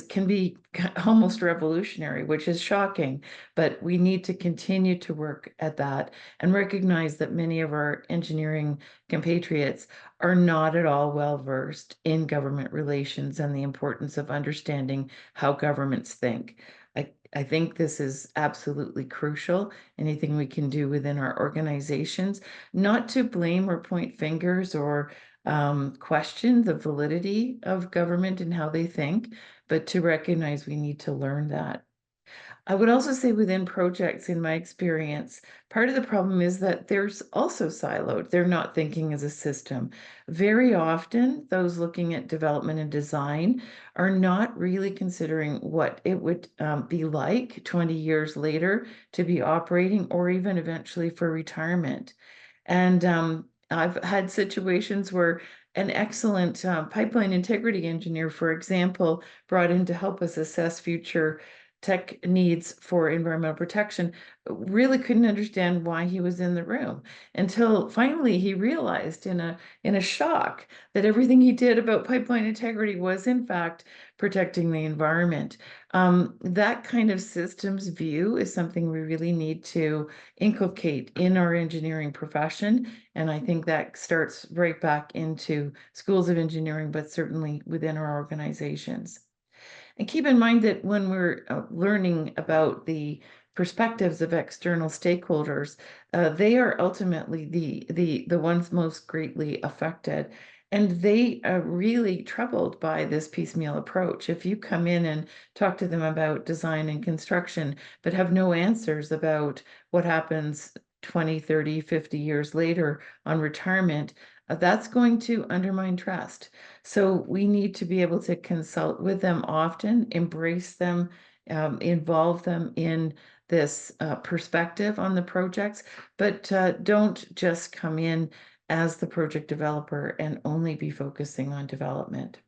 can be almost revolutionary, which is shocking. But we need to continue to work at that and recognize that many of our engineering compatriots are not at all well versed in government relations and the importance of understanding how governments think. I think this is absolutely crucial. Anything we can do within our organizations, not to blame or point fingers or question the validity of government and how they think, but to recognize we need to learn that. I would also say within projects, in my experience, part of the problem is that there's also siloed. They're not thinking as a system. Very often, those looking at development and design are not really considering what it would be like 20 years later to be operating, or even eventually for retirement. And I've had situations where an excellent pipeline integrity engineer, for example, brought in to help us assess future tech needs for environmental protection, really couldn't understand why he was in the room until finally he realized in a shock that everything he did about pipeline integrity was in fact protecting the environment. That kind of systems view is something we really need to inculcate in our engineering profession. And I think that starts right back into schools of engineering, but certainly within our organizations. And keep in mind that when we're learning about the perspectives of external stakeholders, they are ultimately the ones most greatly affected. And they are really troubled by this piecemeal approach. If you come in and talk to them about design and construction, but have no answers about what happens 20, 30, 50 years later on retirement, that's going to undermine trust. So we need to be able to consult with them often, embrace them, involve them in this perspective on the projects, but don't just come in as the project developer and only be focusing on development.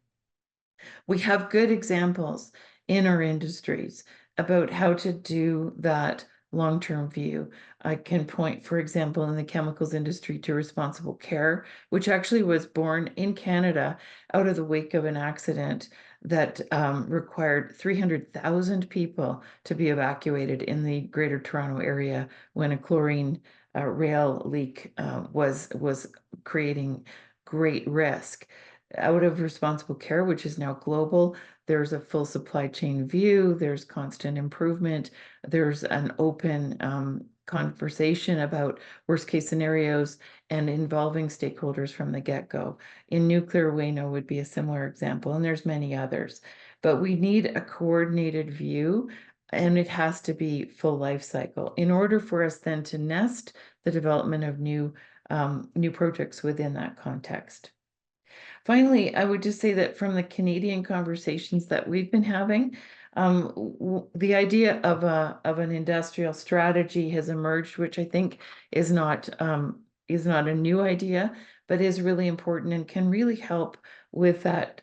We have good examples in our industries about how to do that long-term view. I can point, for example, in the chemicals industry to Responsible Care, which actually was born in Canada out of the wake of an accident that required 300,000 people to be evacuated in the Greater Toronto area when a chlorine rail leak was creating great risk. Out of Responsible Care, which is now global, there's a full supply chain view, there's constant improvement, there's an open conversation about worst case scenarios and involving stakeholders from the get-go. In nuclear, Wayno would be a similar example, and there's many others. But we need a coordinated view, and it has to be full life cycle in order for us then to nest the development of new projects within that context. Finally, I would just say that from the Canadian conversations that we've been having, the idea of an industrial strategy has emerged, which I think is not a new idea, but is really important and can really help with that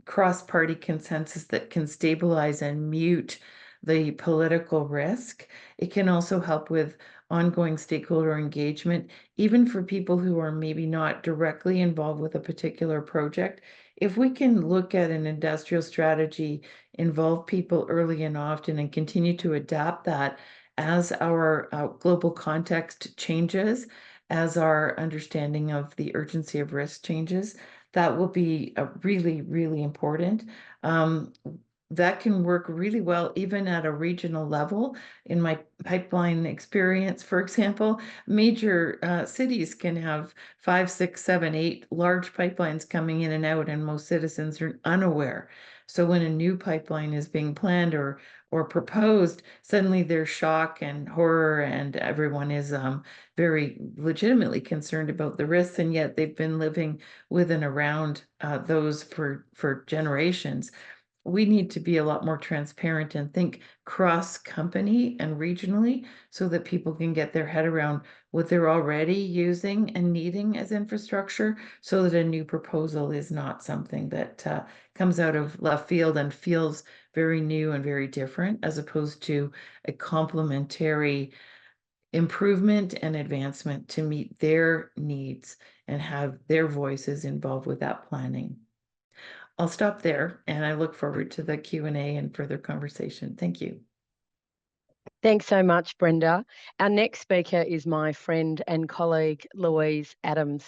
cross-party consensus that can stabilize and mute the political risk. It can also help with ongoing stakeholder engagement, even for people who are maybe not directly involved with a particular project. If we can look at an industrial strategy, involve people early and often, and continue to adapt that as our global context changes, as our understanding of the urgency of risk changes, that will be really, really important. That can work really well even at a regional level. In my pipeline experience, for example, major cities can have 5, 6, 7, 8 large pipelines coming in and out, and most citizens are unaware. So when a new pipeline is being planned or proposed, suddenly there's shock and horror, and everyone is very legitimately concerned about the risks, and yet they've been living with and around those for generations. We need to be a lot more transparent and think cross-company and regionally so that people can get their head around what they're already using and needing as infrastructure, so that a new proposal is not something that comes out of left field and feels very new and very different, as opposed to a complementary improvement and advancement to meet their needs and have their voices involved with that planning. I'll stop there, and I look forward to the Q&A and further conversation. Thank you. Thanks so much, Brenda. Our next speaker is my friend and colleague, Louise Adams.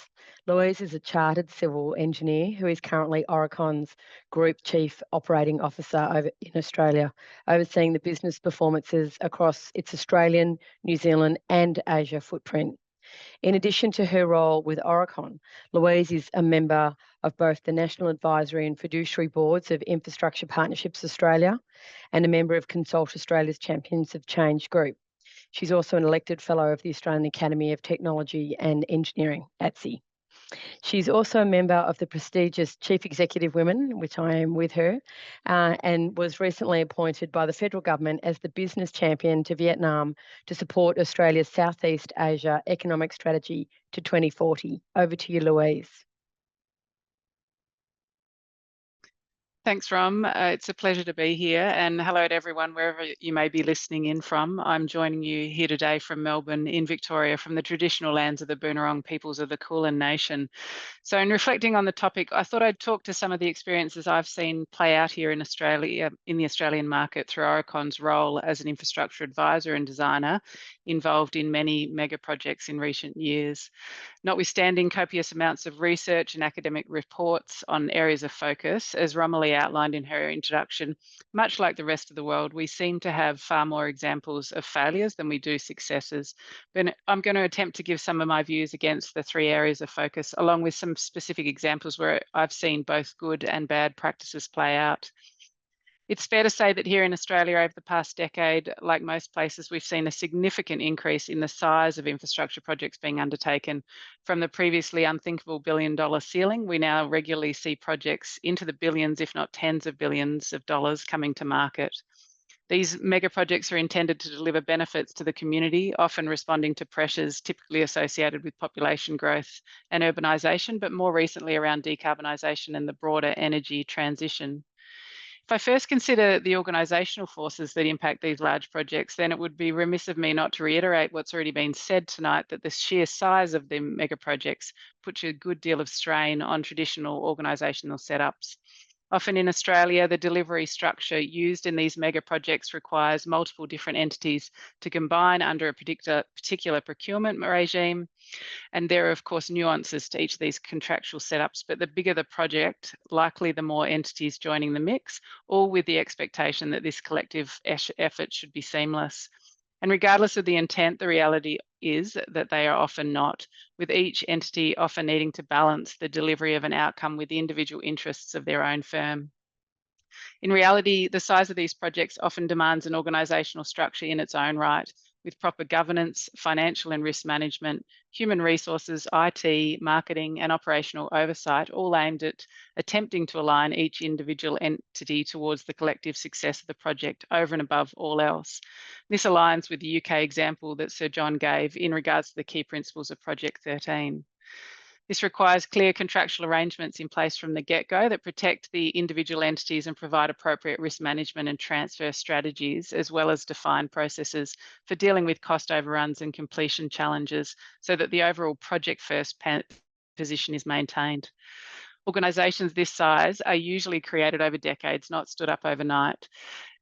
Louise is a chartered civil engineer who is currently Aurecon's Group Chief Operating Officer in Australia, overseeing the business performances across its Australian, New Zealand and Asia footprint. In addition to her role with Aurecon, Louise is a member of both the National Advisory and Fiduciary Boards of Infrastructure Partnerships Australia and a member of Consult Australia's Champions of Change group. She's also an elected fellow of the Australian Academy of Technology and Engineering, ATSE. She's also a member of the prestigious Chief Executive Women, which I am with her, and was recently appointed by the federal government as the business champion to Vietnam to support Australia's Southeast Asia economic strategy to 2040. Over to you, Louise. Thanks, Rom. It's a pleasure to be here, and hello to everyone wherever you may be listening in from. I'm joining you here today from Melbourne in Victoria, from the traditional lands of the Boonwurrung peoples of the Kulin Nation. So in reflecting on the topic, I thought I'd talk to some of the experiences I've seen play out here in Australia, in the Australian market, through Oricon's role as an infrastructure advisor and designer involved in many mega projects in recent years. Notwithstanding copious amounts of research and academic reports on areas of focus, as Romilly outlined in her introduction, much like the rest of the world, we seem to have far more examples of failures than we do successes. But I'm going to attempt to give some of my views against the three areas of focus, along with some specific examples where I've seen both good and bad practices play out. It's fair to say that here in Australia over the past decade, like most places, we've seen a significant increase in the size of infrastructure projects being undertaken. From the previously unthinkable billion-dollar ceiling, we now regularly see projects into the billions, if not tens of billions of dollars coming to market. These mega projects are intended to deliver benefits to the community, often responding to pressures typically associated with population growth and urbanisation, but more recently around decarbonisation and the broader energy transition. If I first consider the organisational forces that impact these large projects, then it would be remiss of me not to reiterate what's already been said tonight, that the sheer size of the mega projects puts a good deal of strain on traditional organisational setups. Often in Australia, the delivery structure used in these mega projects requires multiple different entities to combine under a particular procurement regime. And there are, of course, nuances to each of these contractual setups, but the bigger the project, likely the more entities joining the mix, all with the expectation that this collective effort should be seamless. And regardless of the intent, the reality is that they are often not, with each entity often needing to balance the delivery of an outcome with the individual interests of their own firm. In reality, the size of these projects often demands an organisational structure in its own right, with proper governance, financial and risk management, human resources, IT, marketing, and operational oversight, all aimed at attempting to align each individual entity towards the collective success of the project over and above all else. This aligns with the UK example that Sir John gave in regards to the key principles of Project 13. This requires clear contractual arrangements in place from the get-go that protect the individual entities and provide appropriate risk management and transfer strategies, as well as defined processes for dealing with cost overruns and completion challenges, so that the overall project first position is maintained. Organisations this size are usually created over decades, not stood up overnight.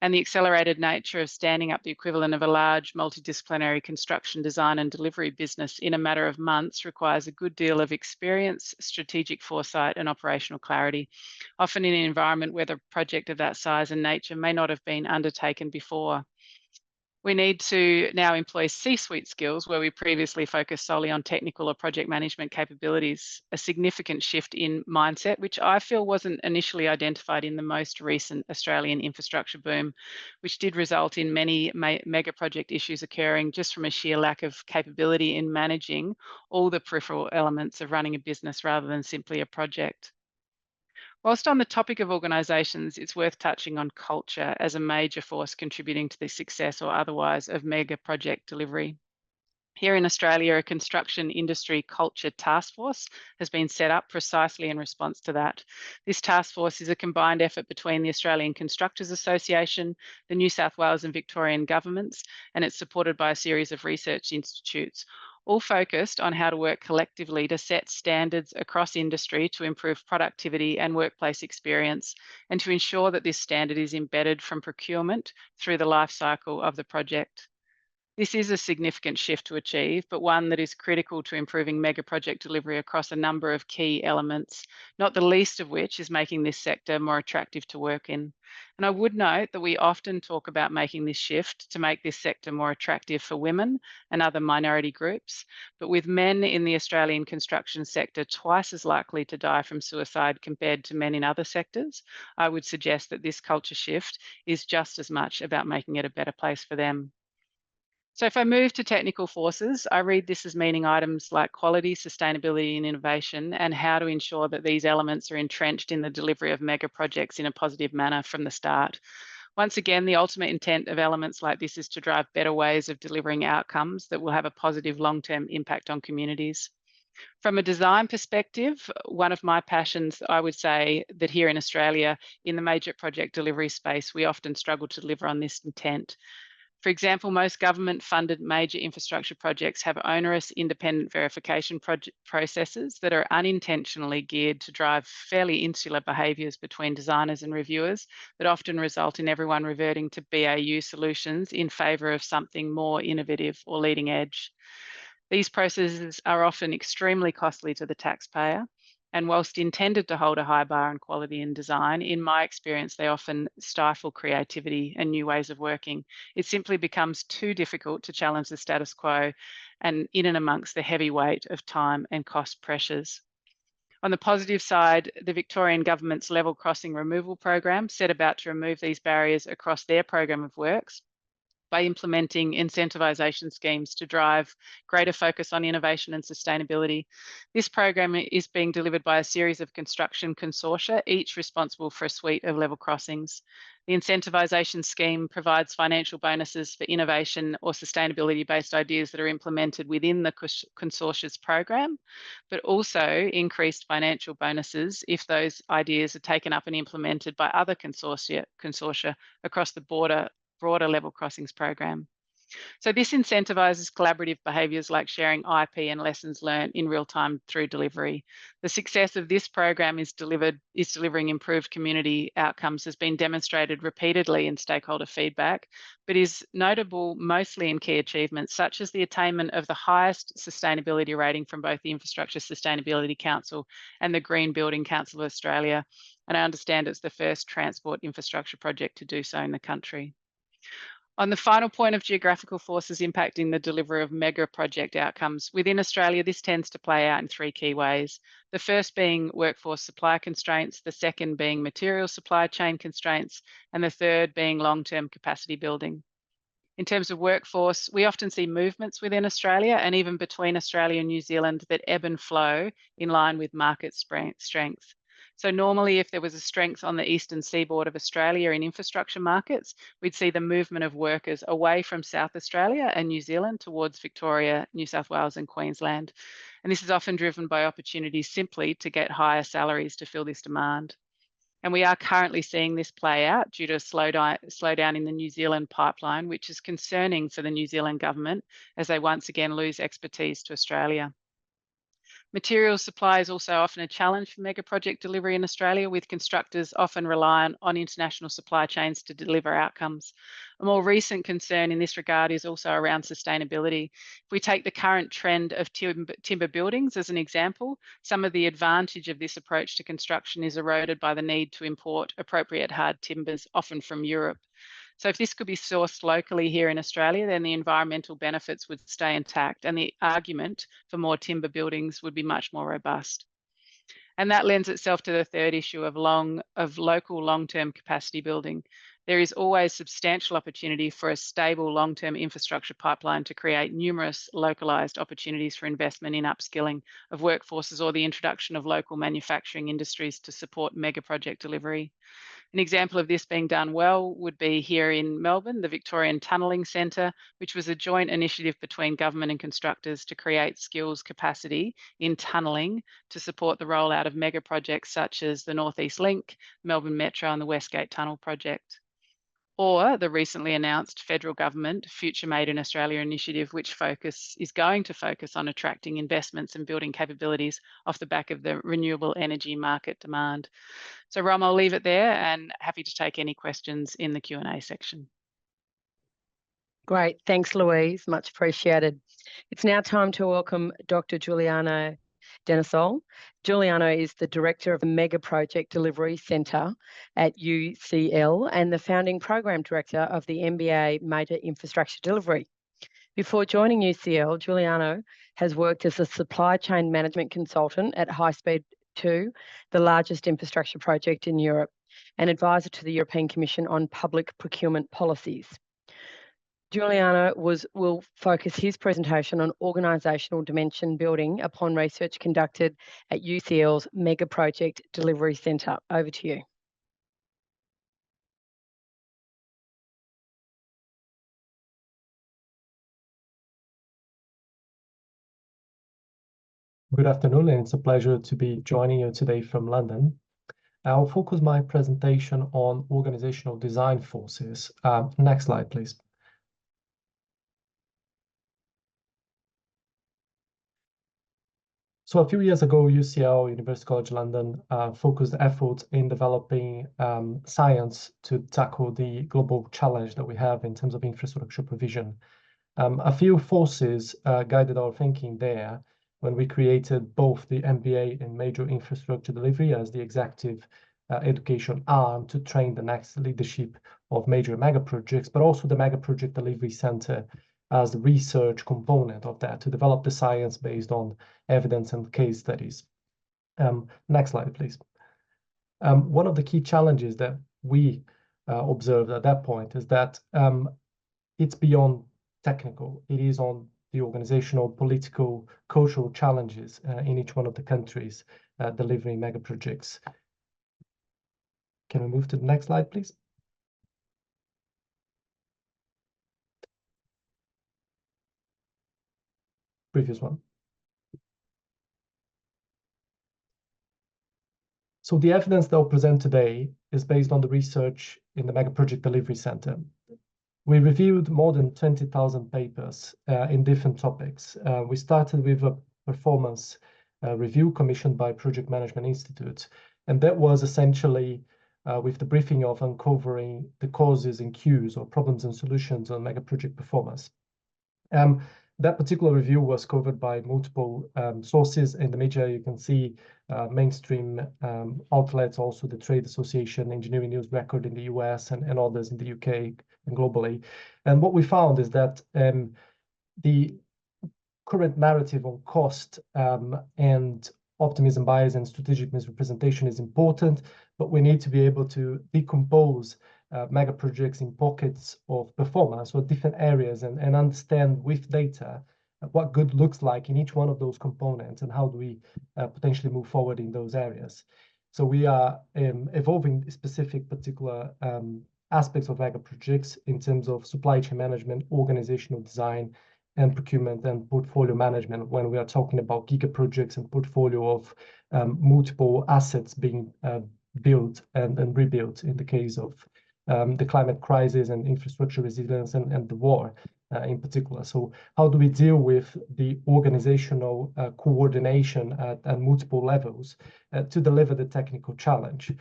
And the accelerated nature of standing up the equivalent of a large multidisciplinary construction, design and delivery business in a matter of months requires a good deal of experience, strategic foresight and operational clarity, often in an environment where the project of that size and nature may not have been undertaken before. We need to now employ C-suite skills where we previously focused solely on technical or project management capabilities, a significant shift in mindset, which I feel wasn't initially identified in the most recent Australian infrastructure boom, which did result in many mega project issues occurring just from a sheer lack of capability in managing all the peripheral elements of running a business rather than simply a project. Whilst on the topic of organisations, it's worth touching on culture as a major force contributing to the success or otherwise of mega project delivery. Here in Australia, a construction industry culture task force has been set up precisely in response to that. This task force is a combined effort between the Australian Constructors Association, the New South Wales and Victorian governments, and it's supported by a series of research institutes, all focused on how to work collectively to set standards across industry to improve productivity and workplace experience, and to ensure that this standard is embedded from procurement through the life cycle of the project. This is a significant shift to achieve, but one that is critical to improving mega project delivery across a number of key elements, not the least of which is making this sector more attractive to work in. And I would note that we often talk about making this shift to make this sector more attractive for women and other minority groups, but with men in the Australian construction sector twice as likely to die from suicide compared to men in other sectors, I would suggest that this culture shift is just as much about making it a better place for them. So if I move to technical forces, I read this as meaning items like quality, sustainability and innovation, and how to ensure that these elements are entrenched in the delivery of mega projects in a positive manner from the start. Once again, the ultimate intent of elements like this is to drive better ways of delivering outcomes that will have a positive long-term impact on communities. From a design perspective, one of my passions, I would say that here in Australia, in the major project delivery space, we often struggle to deliver on this intent. For example, most government-funded major infrastructure projects have onerous independent verification processes that are unintentionally geared to drive fairly insular behaviours between designers and reviewers that often result in everyone reverting to BAU solutions in favour of something more innovative or leading edge. These processes are often extremely costly to the taxpayer, and whilst intended to hold a high bar on quality and design, in my experience, they often stifle creativity and new ways of working. It simply becomes too difficult to challenge the status quo and in and amongst the heavy weight of time and cost pressures. On the positive side, the Victorian government's level crossing removal program set about to remove these barriers across their program of works by implementing incentivisation schemes to drive greater focus on innovation and sustainability. This program is being delivered by a series of construction consortia, each responsible for a suite of level crossings. The incentivisation scheme provides financial bonuses for innovation or sustainability-based ideas that are implemented within the consortia's program, but also increased financial bonuses if those ideas are taken up and implemented by other consortia across the broader level crossings program. So this incentivises collaborative behaviours like sharing IP and lessons learned in real time through delivery. The success of this program is delivering improved community outcomes has been demonstrated repeatedly in stakeholder feedback, but is notable mostly in key achievements such as the attainment of the highest sustainability rating from both the Infrastructure Sustainability Council and the Green Building Council of Australia. And I understand it's the first transport infrastructure project to do so in the country. On the final point of geographical forces impacting the delivery of mega project outcomes, within Australia, this tends to play out in three key ways. The first being workforce supply constraints, the second being material supply chain constraints, and the third being long-term capacity building. In terms of workforce, we often see movements within Australia and even between Australia and New Zealand that ebb and flow in line with market strength. So normally if there was a strength on the eastern seaboard of Australia in infrastructure markets, we'd see the movement of workers away from South Australia and New Zealand towards Victoria, New South Wales and Queensland. And this is often driven by opportunities simply to get higher salaries to fill this demand. And we are currently seeing this play out due to a slowdown in the New Zealand pipeline, which is concerning for the New Zealand government as they once again lose expertise to Australia. Material supply is also often a challenge for mega project delivery in Australia, with constructors often reliant on international supply chains to deliver outcomes. A more recent concern in this regard is also around sustainability. If we take the current trend of timber buildings as an example, some of the advantage of this approach to construction is eroded by the need to import appropriate hard timbers, often from Europe. So if this could be sourced locally here in Australia, then the environmental benefits would stay intact and the argument for more timber buildings would be much more robust. And that lends itself to the third issue of local long-term capacity building. There is always substantial opportunity for a stable long-term infrastructure pipeline to create numerous localised opportunities for investment in upskilling of workforces or the introduction of local manufacturing industries to support mega project delivery. An example of this being done well would be here in Melbourne, the Victorian Tunnelling Centre, which was a joint initiative between government and constructors to create skills capacity in tunnelling to support the rollout of mega projects such as the North East Link, Melbourne Metro and the Westgate Tunnel project. Or the recently announced federal government Future Made in Australia initiative, which is going to focus on attracting investments and building capabilities off the back of the renewable energy market demand. So Rom, I'll leave it there and happy to take any questions in the Q&A section. Great, thanks Louise, much appreciated. It's now time to welcome Dr Juliano Denicol. Juliano is the Director of the Megaproject Delivery Centre at UCL and the Founding Program Director of the MBA Major Infrastructure Delivery. Before joining UCL, Juliano has worked as a supply chain management consultant at High Speed 2, the largest infrastructure project in Europe, and advisor to the European Commission on public procurement policies. Juliano will focus his presentation on organisational dimension building upon research conducted at UCL's Mega Project Delivery Centre. Over to you. Good afternoon, and it's a pleasure to be joining you today from London. I'll focus my presentation on organizational design forces. Next slide, please. So a few years ago, UCL, University College London, focused efforts in developing science to tackle the global challenge that we have in terms of infrastructure provision. A few forces guided our thinking there when we created both the MBA in Major Infrastructure Delivery as the executive education arm to train the next leadership of major megaprojects, but also the Megaproject Delivery Center as the research component of that to develop the science based on evidence and case studies. Next slide, please. One of the key challenges that we observed at that point is that it's beyond technical. It is on the organizational, political, cultural challenges in each one of the countries delivering mega projects. Can we move to the next slide, please? Previous one. So the evidence that I'll present today is based on the research in the Megaproject Delivery Center. We reviewed more than 20,000 papers in different topics. We started with a performance review commissioned by Project Management Institute, and that was essentially with the briefing of uncovering the causes and cues or problems and solutions on mega project performance. That particular review was covered by multiple sources in the media. You can see mainstream outlets, also the Trade Association, Engineering News Record in the US and others in the UK and globally. And what we found is that the current narrative on cost and optimism bias and strategic misrepresentation is important, but we need to be able to decompose mega projects in pockets of performance or different areas and understand with data what good looks like in each one of those components and how do we potentially move forward in those areas. So we are evolving specific particular aspects of mega projects in terms of supply chain management, organizational design, and procurement and portfolio management when we are talking about giga projects and portfolio of multiple assets being built and rebuilt in the case of the climate crisis and infrastructure resilience and the war in particular. So how do we deal with the organizational coordination at multiple levels to deliver the technical challenge?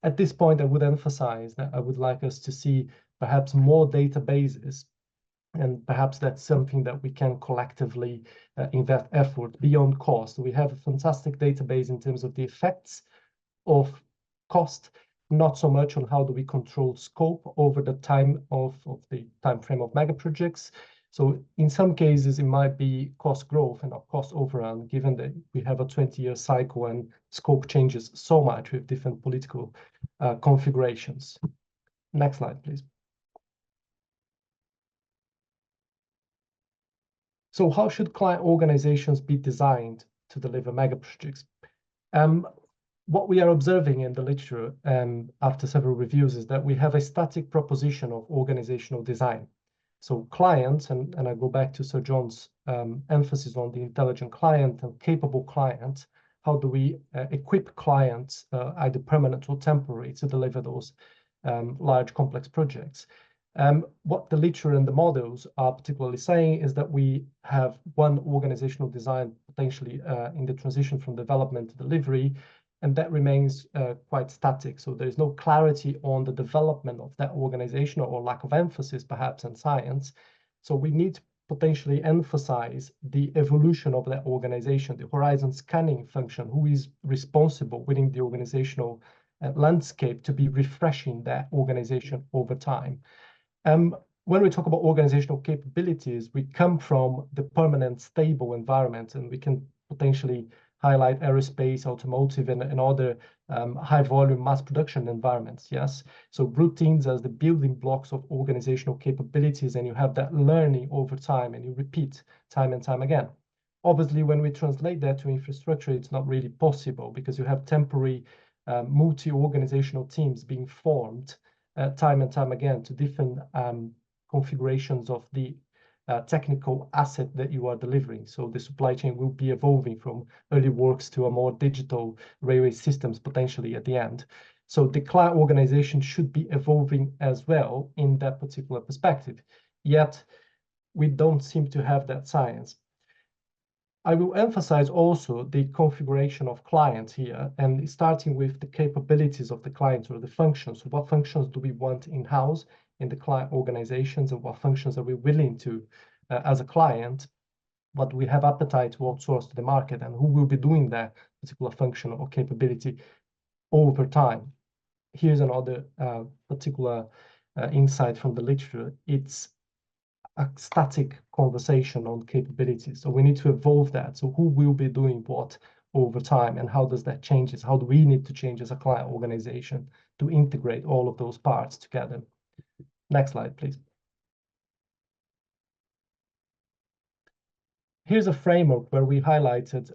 At this point, I would emphasize that I would like us to see perhaps more databases, and perhaps that's something that we can collectively invest effort beyond cost. We have a fantastic database in terms of the effects of cost, not so much on how do we control scope over the time of the time frame of mega projects. So in some cases, it might be cost growth and not cost overrun, given that we have a 20-year cycle and scope changes so much with different political configurations. Next slide, please. So how should client organizations be designed to deliver mega projects? What we are observing in the literature after several reviews is that we have a static proposition of organizational design. So clients, and I go back to Sir John's emphasis on the intelligent client and capable client, how do we equip clients, either permanent or temporary, to deliver those large complex projects? What the literature and the models are particularly saying is that we have one organizational design potentially in the transition from development to delivery, and that remains quite static. So there is no clarity on the development of that organization or lack of emphasis perhaps in science. So we need to potentially emphasize the evolution of that organization, the horizon scanning function, who is responsible within the organizational landscape to be refreshing that organization over time. When we talk about organizational capabilities, we come from the permanent, stable environment, and we can potentially highlight aerospace, automotive, and other high volume mass production environments, yes? So routines as the building blocks of organizational capabilities, and you have that learning over time, and you repeat time and time again. Obviously, when we translate that to infrastructure, it's not really possible because you have temporary multi-organizational teams being formed time and time again to different configurations of the technical asset that you are delivering. So the supply chain will be evolving from early works to a more digital railway systems potentially at the end. So the client organization should be evolving as well in that particular perspective. Yet we don't seem to have that science. I will emphasize also the configuration of clients here, and starting with the capabilities of the clients or the functions. So what functions do we want in-house in the client organizations, and what functions are we willing to, as a client, what we have appetite to outsource to the market, and who will be doing that particular function or capability over time. Here's another particular insight from the literature. It's a static conversation on capabilities. So we need to evolve that. So who will be doing what over time, and how does that change? How do we need to change as a client organization to integrate all of those parts together? Next slide, please. Here's a framework where we highlighted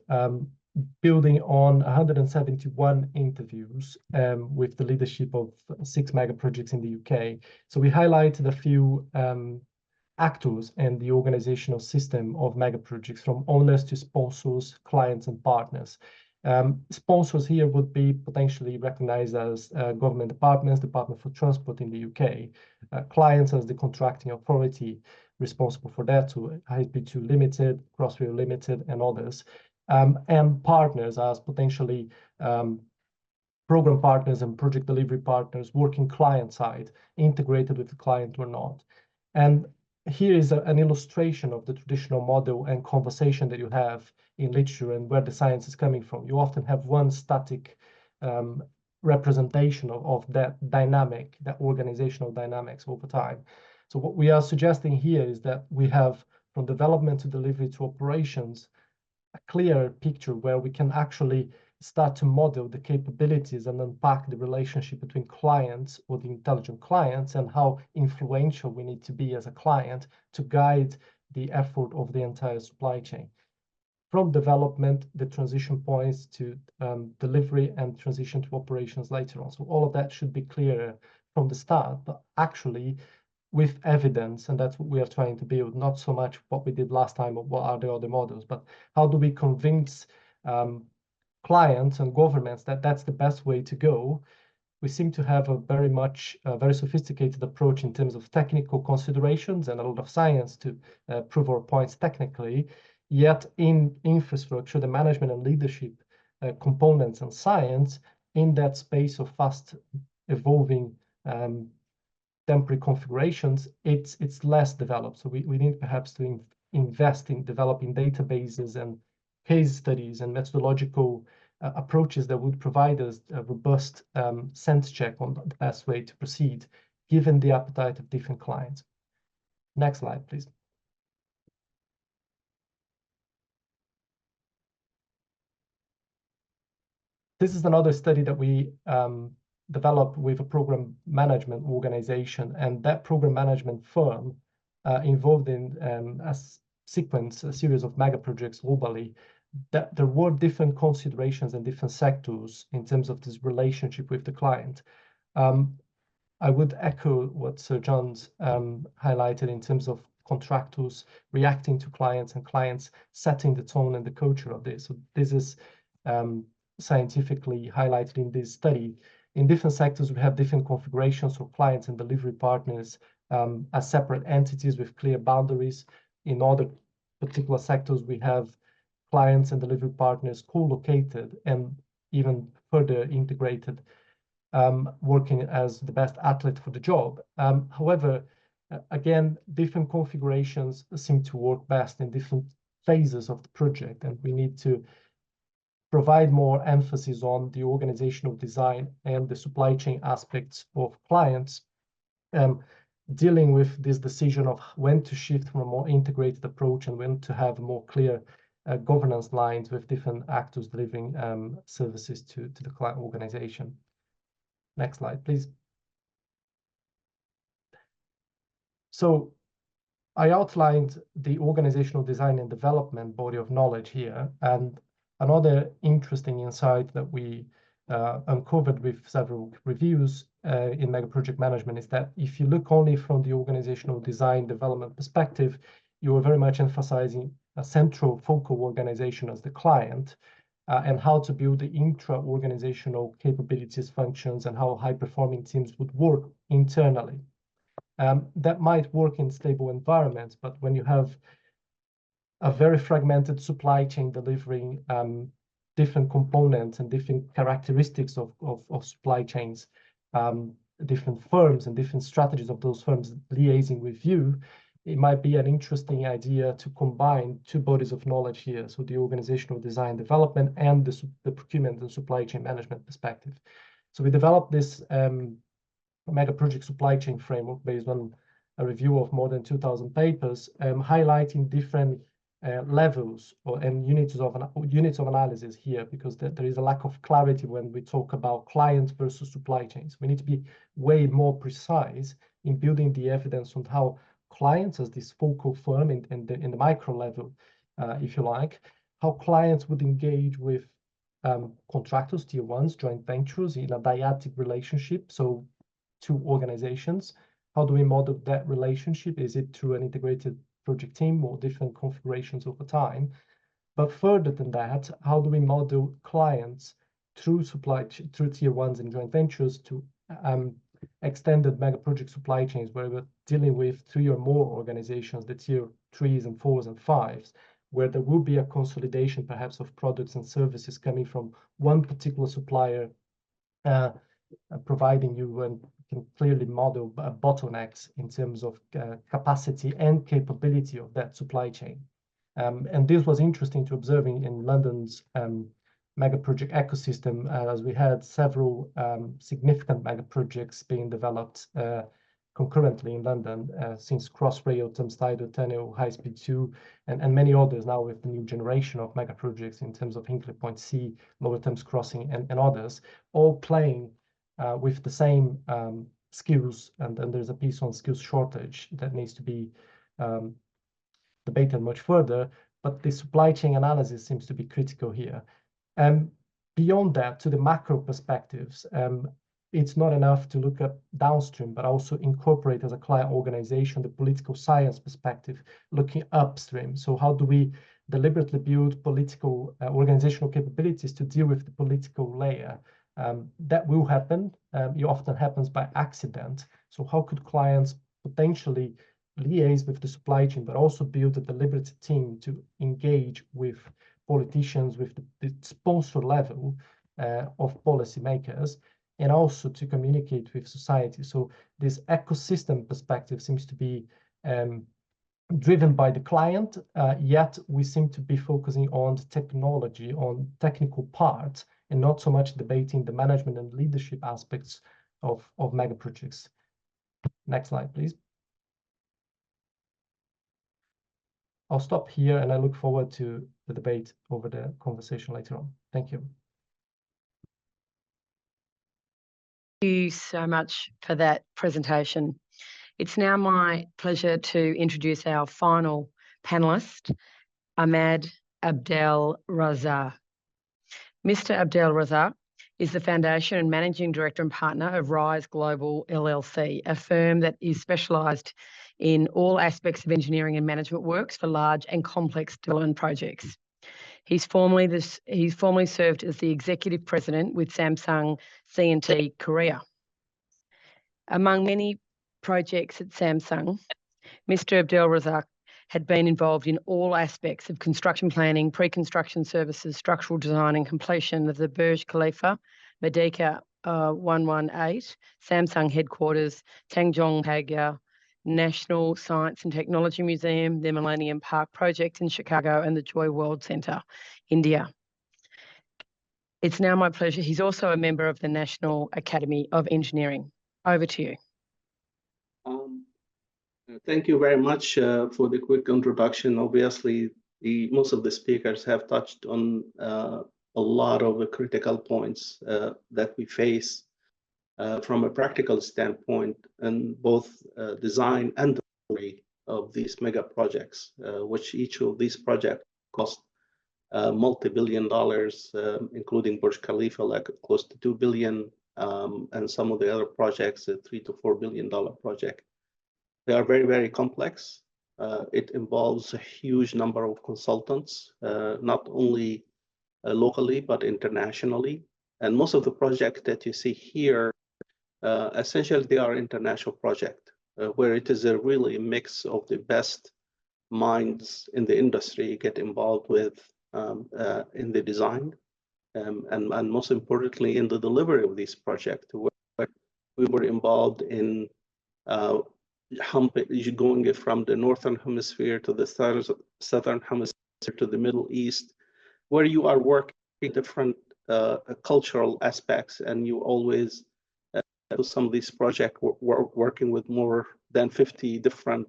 building on 171 interviews with the leadership of 6 megaprojects in the UK. So we highlighted a few actors and the organizational system of megaprojects, from owners to sponsors, clients, and partners. Sponsors here would be potentially recognized as government departments, Department for Transport in the UK, clients as the contracting authority responsible for that, to HP2 Limited, Crossrail Limited, and others, and partners as potentially program partners and project delivery partners working client side, integrated with the client or not. And here is an illustration of the traditional model and conversation that you have in literature and where the science is coming from. You often have one static representation of that dynamic, that organizational dynamics over time. So what we are suggesting here is that we have, from development to delivery to operations, a clear picture where we can actually start to model the capabilities and unpack the relationship between clients, or the intelligent clients, and how influential we need to be as a client to guide the effort of the entire supply chain. From development, the transition points to delivery, and transition to operations later on. So all of that should be clearer from the start, but actually with evidence, and that's what we are trying to build, not so much what we did last time or what are the other models, but how do we convince clients and governments that that's the best way to go. We seem to have a very sophisticated approach in terms of technical considerations and a lot of science to prove our points technically. Yet in infrastructure, the management and leadership components and science, in that space of fast evolving temporary configurations, it's less developed. So we need perhaps to invest in developing databases and case studies and methodological approaches that would provide us a robust sense check on the best way to proceed, given the appetite of different clients. Next slide, please. This is another study that we developed with a program management organization, and that program management firm involved in a series of mega projects globally, that there were different considerations and different sectors in terms of this relationship with the client. I would echo what Sir John's highlighted in terms of contractors reacting to clients, and clients setting the tone and the culture of this. So this is scientifically highlighted in this study. In different sectors, we have different configurations for clients and delivery partners as separate entities with clear boundaries. In other particular sectors, we have clients and delivery partners co-located and even further integrated, working as the best athlete for the job. However, again, different configurations seem to work best in different phases of the project, and we need to provide more emphasis on the organizational design and the supply chain aspects of clients, dealing with this decision of when to shift from a more integrated approach and when to have more clear governance lines with different actors delivering services to the client organization. Next slide, please. So I outlined the organizational design and development body of knowledge here, and another interesting insight that we uncovered with several reviews in mega project management is that if you look only from the organizational design development perspective, you were very much emphasizing a central focal organization as the client, and how to build the intra-organizational capabilities, functions, and how high-performing teams would work internally. That might work in stable environments, but when you have a very fragmented supply chain delivering different components and different characteristics of supply chains, different firms and different strategies of those firms liaising with you, it might be an interesting idea to combine two bodies of knowledge here. So the organizational design development and the procurement and supply chain management perspective. So we developed this mega project supply chain framework based on a review of more than 2,000 papers, highlighting different levels and units of analysis here, because there is a lack of clarity when we talk about clients versus supply chains. We need to be way more precise in building the evidence on how clients, as this focal firm in the micro level, if you like, how clients would engage with contractors, tier ones, joint ventures in a dyadic relationship. So two organizations, how do we model that relationship? Is it through an integrated project team or different configurations over time? But further than that, how do we model clients through through tier ones and joint ventures to extended mega project supply chains, where we're dealing with 3 or more organizations, the tier 3s and 4s and 5s, where there will be a consolidation perhaps of products and services coming from one particular supplier, providing you and can clearly model bottlenecks in terms of capacity and capability of that supply chain. And this was interesting to observing in London's mega project ecosystem, as we had several significant mega projects being developed concurrently in London, since Crossrail, Thames Tidal Tunnel, High Speed 2, and many others now with the new generation of mega projects in terms of Hinkley Point C, Lower Thames Crossing, and others, all playing with the same skills. And there's a piece on skills shortage that needs to be debated much further, but the supply chain analysis seems to be critical here. Beyond that, to the macro perspectives, it's not enough to look at downstream, but also incorporate as a client organization the political science perspective, looking upstream. So how do we deliberately build political organizational capabilities to deal with the political layer? That will happen. It often happens by accident. So how could clients potentially liaise with the supply chain, but also build a deliberate team to engage with politicians, with the sponsor level of policymakers, and also to communicate with society? So this ecosystem perspective seems to be driven by the client, yet we seem to be focusing on the technology, on technical parts, and not so much debating the management and leadership aspects of mega projects. Next slide, please. I'll stop here, and I look forward to the debate over the conversation later on. Thank you. Thank you so much for that presentation. It's now my pleasure to introduce our final panelist, Ahmad Abdel Razak. Mr. Abdel Razak is the foundation and managing director and partner of Rise Global LLC, a firm that is specialised in all aspects of engineering and management works for large and complex development projects. He's formerly served as the executive president with Samsung C&T Korea. Among many projects at Samsung, Mr. Abdel Razak had been involved in all aspects of construction planning, pre-construction services, structural design and completion of the Burj Khalifa, Merdeka 118, Samsung headquarters, Tanjong Pagar, National Science and Technology Museum, the Millennium Park project in Chicago, and the Joy World Centre, India. It's now my pleasure. He's also a member of the National Academy of Engineering. Over to you. Thank you very much for the quick introduction. Obviously, most of the speakers have touched on a lot of the critical points that we face from a practical standpoint in both design and delivery of these mega projects, which each of these projects cost multi-billion dollars, including Burj Khalifa, like close to $2 billion, and some of the other projects, a $3 to $4 billion project. They are very, very complex. It involves a huge number of consultants, not only locally, but internationally. And most of the projects that you see here, essentially they are international projects, where it is a really mix of the best minds in the industry get involved with in the design, and most importantly in the delivery of these projects, where we were involved in going from the northern hemisphere to the southern hemisphere to the Middle East, where you are working different cultural aspects, and you always do some of these projects working with more than 50 different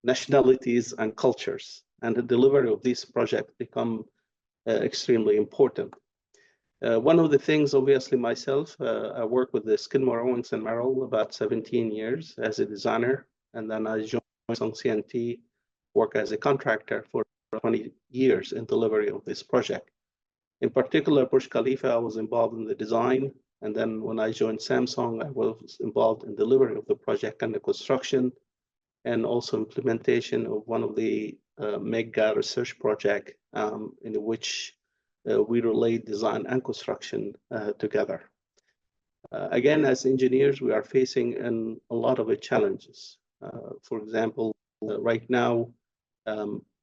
nationalities and cultures, and the delivery of these projects become extremely important. One of the things, obviously, myself, I work with the Skidmore, Owings & Merrill about 17 years as a designer, and then I joined CNT, work as a contractor for 20 years in delivery of this project. In particular, Burj Khalifa, I was involved in the design, and then when I joined Samsung, I was involved in delivery of the project and the construction, and also implementation of one of the mega research project in which we relate design and construction together. Again, as engineers, we are facing a lot of challenges. For example, right now,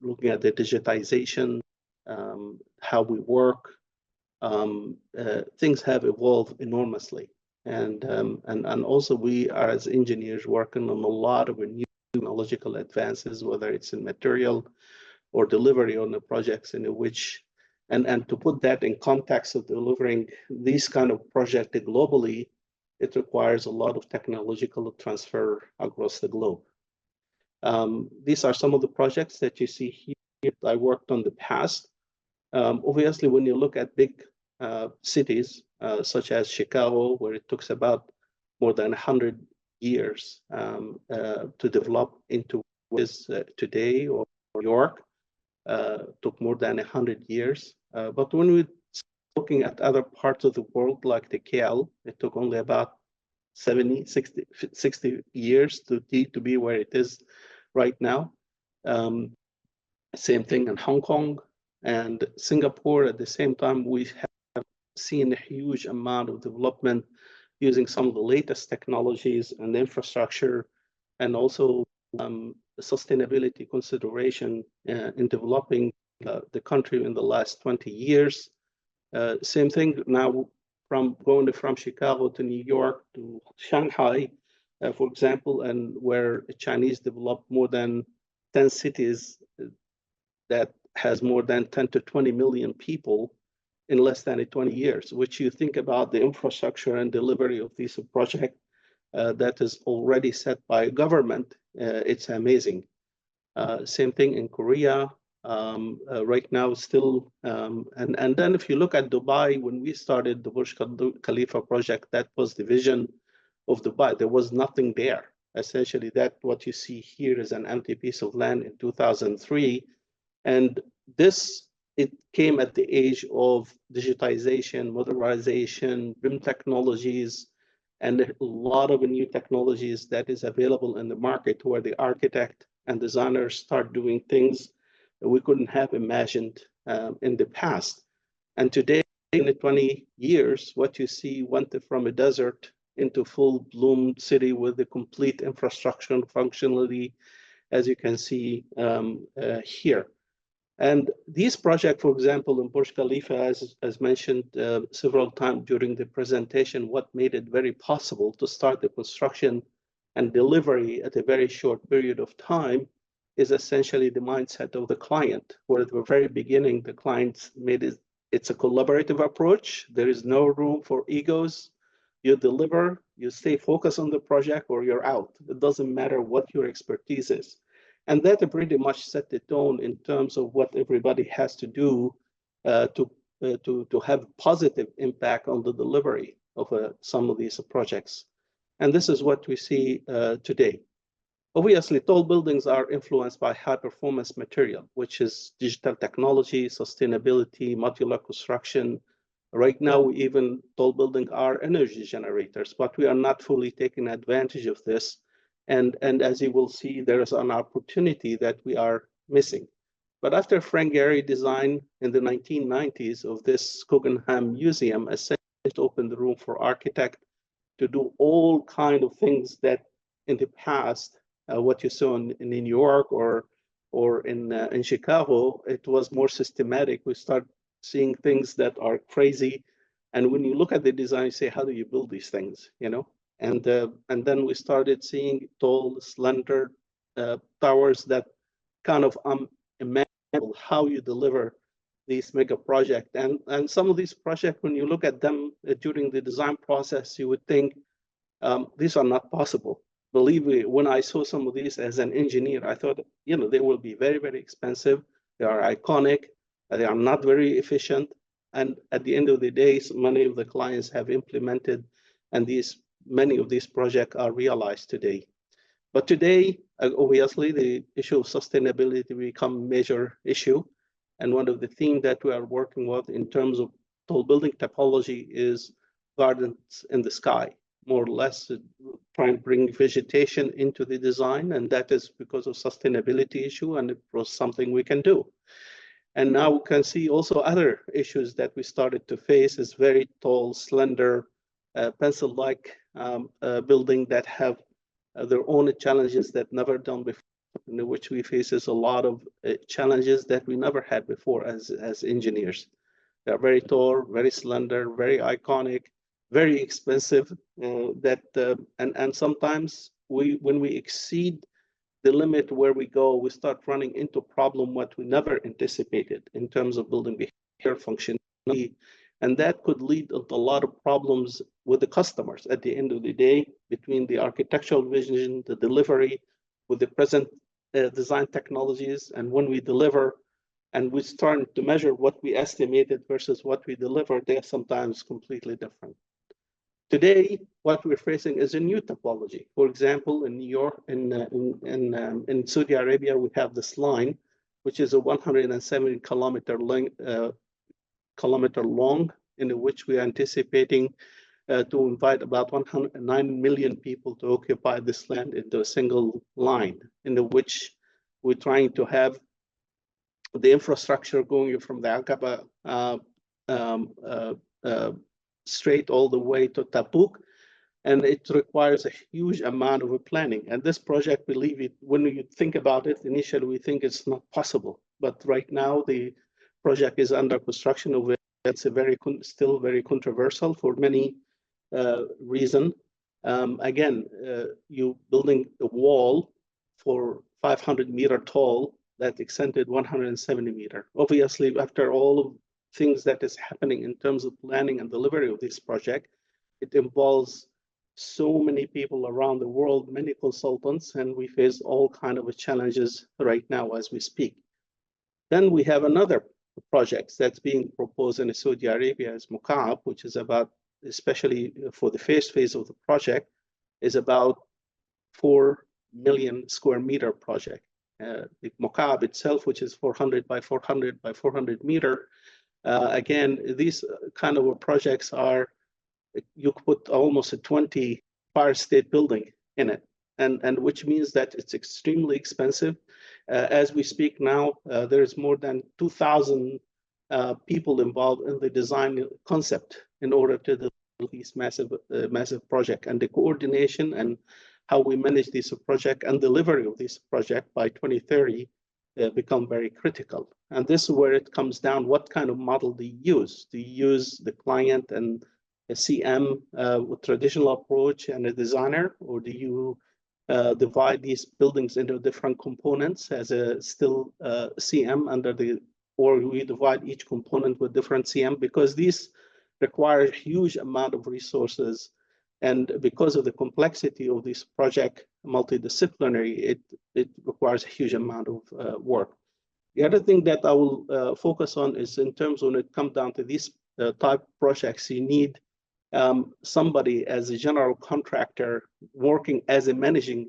looking at the digitization, how we work, things have evolved enormously. And also we are, as engineers, working on a lot of new technological advances, whether it's in material or delivery on the projects in which, and to put that in context of delivering these kind of projects globally, it requires a lot of technological transfer across the globe. These are some of the projects that you see here I worked on the past. Obviously, when you look at big cities, such as Chicago, where it took about more than 100 years to develop into what is today, or New York, took more than 100 years. But when we're looking at other parts of the world, like the KL, it took only about 60 years to be where it is right now. Same thing in Hong Kong and Singapore. At the same time, we have seen a huge amount of development using some of the latest technologies and infrastructure, and also sustainability consideration in developing the country in the last 20 years. Same thing now, from Chicago to New York to Shanghai, for example, and where the Chinese developed more than 10 cities that has more than 10 to 20 million people in less than 20 years, which you think about the infrastructure and delivery of this project that is already set by government, it's amazing. Same thing in Korea, right now still, and then if you look at Dubai, when we started the Burj Khalifa project, that was the vision of Dubai. There was nothing there. Essentially, that what you see here is an empty piece of land in 2003. And this, it came at the age of digitization, modernization, BIM technologies, and a lot of new technologies that is available in the market, where the architect and designers start doing things that we couldn't have imagined in the past. And today, in the 20 years, what you see went from a desert into full-bloom city with the complete infrastructure and functionality, as you can see here. And these projects, for example, in Burj Khalifa, as mentioned several times during the presentation, what made it very possible to start the construction and delivery at a very short period of time is essentially the mindset of the client, where at the very beginning, the clients made it, it's a collaborative approach. There is no room for egos. You deliver, you stay focused on the project, or you're out. It doesn't matter what your expertise is. And that pretty much set the tone in terms of what everybody has to do to have positive impact on the delivery of some of these projects. And this is what we see today. Obviously, tall buildings are influenced by high-performance material, which is digital technology, sustainability, modular construction. Right now, even tall buildings are energy generators, but we are not fully taking advantage of this. And as you will see, there is an opportunity that we are missing. But after Frank Gehry designed in the 1990s of this Guggenheim Museum, essentially opened the room for architects to do all kind of things that in the past, what you saw in New York or in Chicago, it was more systematic. We start seeing things that are crazy, and when you look at the design, you say, how do you build these things? You know, and then we started seeing tall, slender towers that kind of imagine how you deliver these mega projects. And some of these projects, when you look at them during the design process, you would think these are not possible. Believe me, when I saw some of these as an engineer, I thought, you know, they will be very, very expensive. They are iconic. They are not very efficient. And at the end of the day, many of the clients have implemented, and many of these projects are realized today. But today, obviously, the issue of sustainability become a major issue. And one of the things that we are working with in terms of tall building typology is gardens in the sky, more or less trying to bring vegetation into the design. And that is because of sustainability issue, and it was something we can do. And now we can see also other issues that we started to face is very tall, slender, pencil-like building that have their own challenges that never done before, in which we faces a lot of challenges that we never had before as engineers. They're very tall, very slender, very iconic, very expensive. And sometimes when we exceed the limit where we go, we start running into a problem what we never anticipated in terms of building behavior, functionality, and that could lead to a lot of problems with the customers at the end of the day, between the architectural vision, the delivery, with the present design technologies. And when we deliver and we start to measure what we estimated versus what we delivered, they're sometimes completely different. Today, what we're facing is a new topology. For example, in New York, in Saudi Arabia, we have this line, which is a 170 kilometer long, in which we are anticipating to invite about 109 million people to occupy this land into a single line, in which we're trying to have the infrastructure going from the Aqaba straight all the way to Tabuk, and it requires a huge amount of planning. And this project, believe it, when you think about it, initially we think it's not possible, but right now the project is under construction. It's still very controversial for many reasons. Again, you building a wall for 500 meter tall that extended 170 meter. Obviously, after all of things that is happening in terms of planning and delivery of this project, it involves so many people around the world, many consultants, and we face all kind of challenges right now as we speak. Then we have another project that's being proposed in Saudi Arabia is Mukab, which is about, especially for the first phase of the project, is about 4 million square meter project. The Mukab itself, which is 400 by 400 by 400 meter, again, these kind of projects are, you put almost a 20 fire state building in it, and which means that it's extremely expensive. As we speak now, there's more than 2,000 people involved in the design concept in order to deliver these massive project, and the coordination and how we manage this project and delivery of this project by 2030 become very critical. And this is where it comes down, what kind of model do you use? Do you use the client and a CM with traditional approach and a designer, or do you divide these buildings into different components as a still CM under the, or we divide each component with different CM, because these require a huge amount of resources. And because of the complexity of this project, multidisciplinary, it requires a huge amount of work. The other thing that I will focus on is in terms when it comes down to these type of projects, you need somebody as a general contractor working as a managing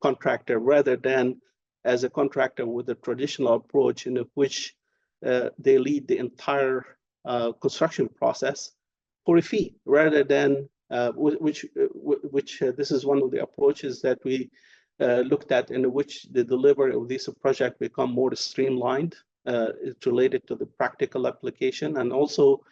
contractor rather than as a contractor with a traditional approach in which they lead the entire construction process for a fee rather than which this is one of the approaches that we looked at, in which the delivery of this project become more streamlined. It's related to the practical application, and also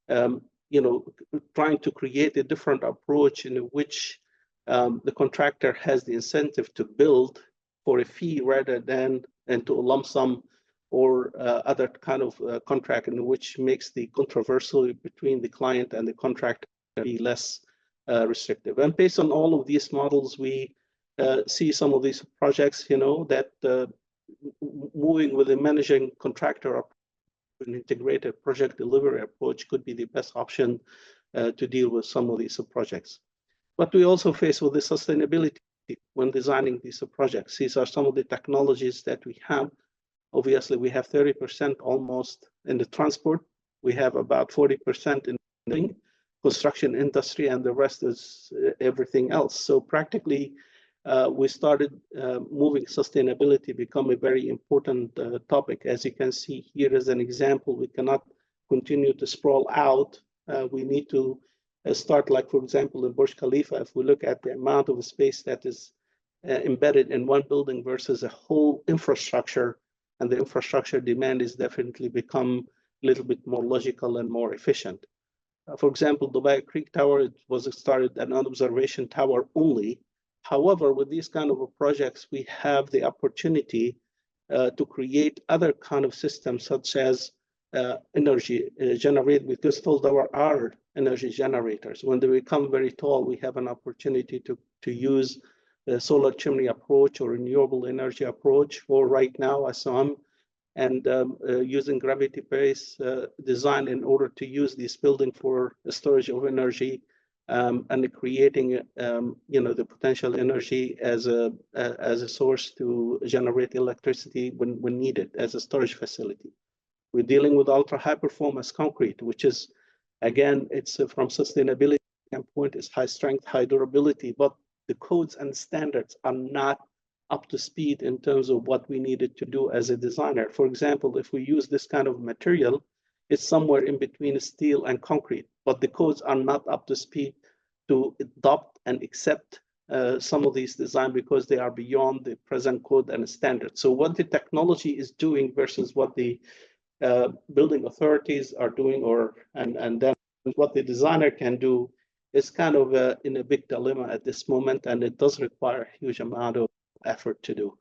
trying to create a different approach in which the contractor has the incentive to build for a fee rather than into a lump sum or other kind of contract, in which makes the controversy between the client and the contractor be less restrictive. And based on all of these models, we see some of these projects, that moving with a managing contractor, an integrated project delivery approach could be the best option to deal with some of these projects. But we also face with the sustainability when designing these projects. These are some of the technologies that we have. Obviously, we have 30% almost in the transport. We have about 40% in the construction industry, and the rest is everything else. So practically, we started moving sustainability become a very important topic. As you can see here as an example, we cannot continue to sprawl out. We need to start, like, for example, in Burj Khalifa, if we look at the amount of space that is embedded in one building versus a whole infrastructure, and the infrastructure demand is definitely become a little bit more logical and more efficient. For example, Dubai Creek Tower, it was started an observation tower only. However, with these kind of projects, we have the opportunity to create other kind of systems, such as energy generated with crystal are energy generators. When they become very tall, we have an opportunity to use the solar chimney approach or renewable energy approach, or right now Assam, and using gravity-based design in order to use this building for storage of energy, and creating the potential energy as a source to generate electricity when needed as a storage facility. We're dealing with ultra high performance concrete, which is, again, it's from sustainability standpoint, it's high strength, high durability, but the codes and standards are not up to speed in terms of what we needed to do as a designer. For example, if we use this kind of material, it's somewhere in between steel and concrete, but the codes are not up to speed to adopt and accept some of these designs because they are beyond the present code and standards. So what the technology is doing versus what the building authorities are doing, and then what the designer can do, is kind of in a big dilemma at this moment, and it does require a huge amount of effort to do.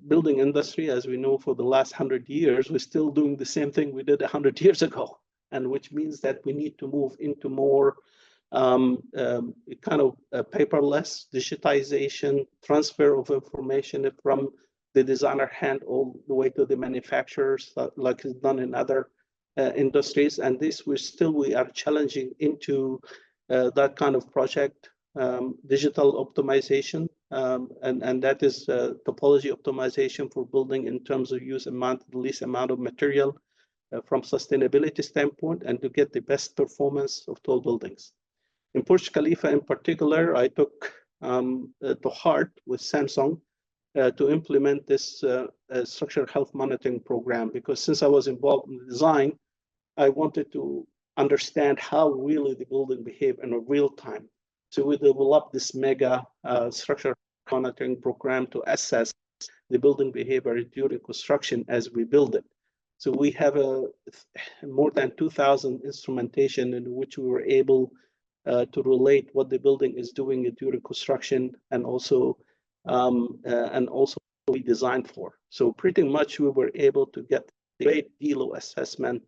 Building industry, as we know, for the last 100 years, we're still doing the same thing we did 100 years ago, and which means that we need to move into more kind of paperless digitization, transfer of information from the designer hand all the way to the manufacturers, like is done in other industries. And this we are challenging into that kind of project, digital optimization, and that is topology optimization for building in terms of the least amount of material from sustainability standpoint, and to get the best performance of tall buildings. In Burj Khalifa in particular, I took to heart with Samsung to implement this structural health monitoring program, because since I was involved in the design, I wanted to understand how really the building behave in a real time. So we developed this mega structural monitoring program to assess the building behavior during construction as we build it. So we have more than 2,000 instrumentation in which we were able to relate what the building is doing during construction, and also we designed for. So pretty much we were able to get a great deal of assessment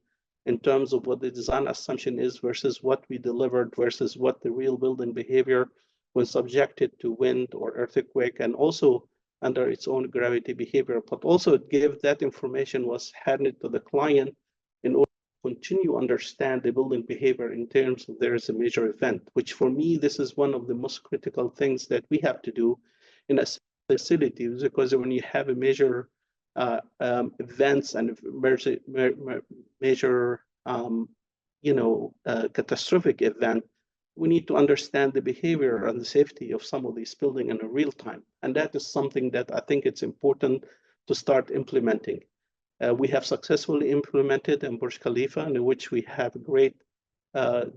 in terms of what the design assumption is versus what we delivered versus what the real building behavior when subjected to wind or earthquake, and also under its own gravity behavior. But also it gave that information was handed to the client in order to continue to understand the building behavior in terms of there is a major event, which for me, this is one of the most critical things that we have to do in a facility, because when you have a major events and major catastrophic event, we need to understand the behavior and the safety of some of these buildings in a real time. And that is something that I think it's important to start implementing. We have successfully implemented in Burj Khalifa, in which we have great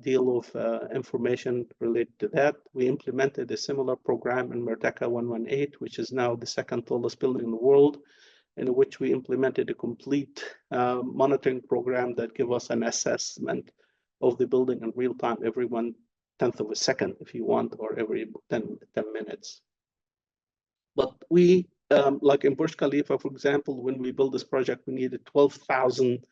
deal of information related to that. We implemented a similar program in Merdeka 118, which is now the second tallest building in the world, in which we implemented a complete monitoring program that give us an assessment of the building in real time every 1/10 of a second, if you want, or every 10 minutes. But we, like in Burj Khalifa, for example, when we built this project, we needed 12,000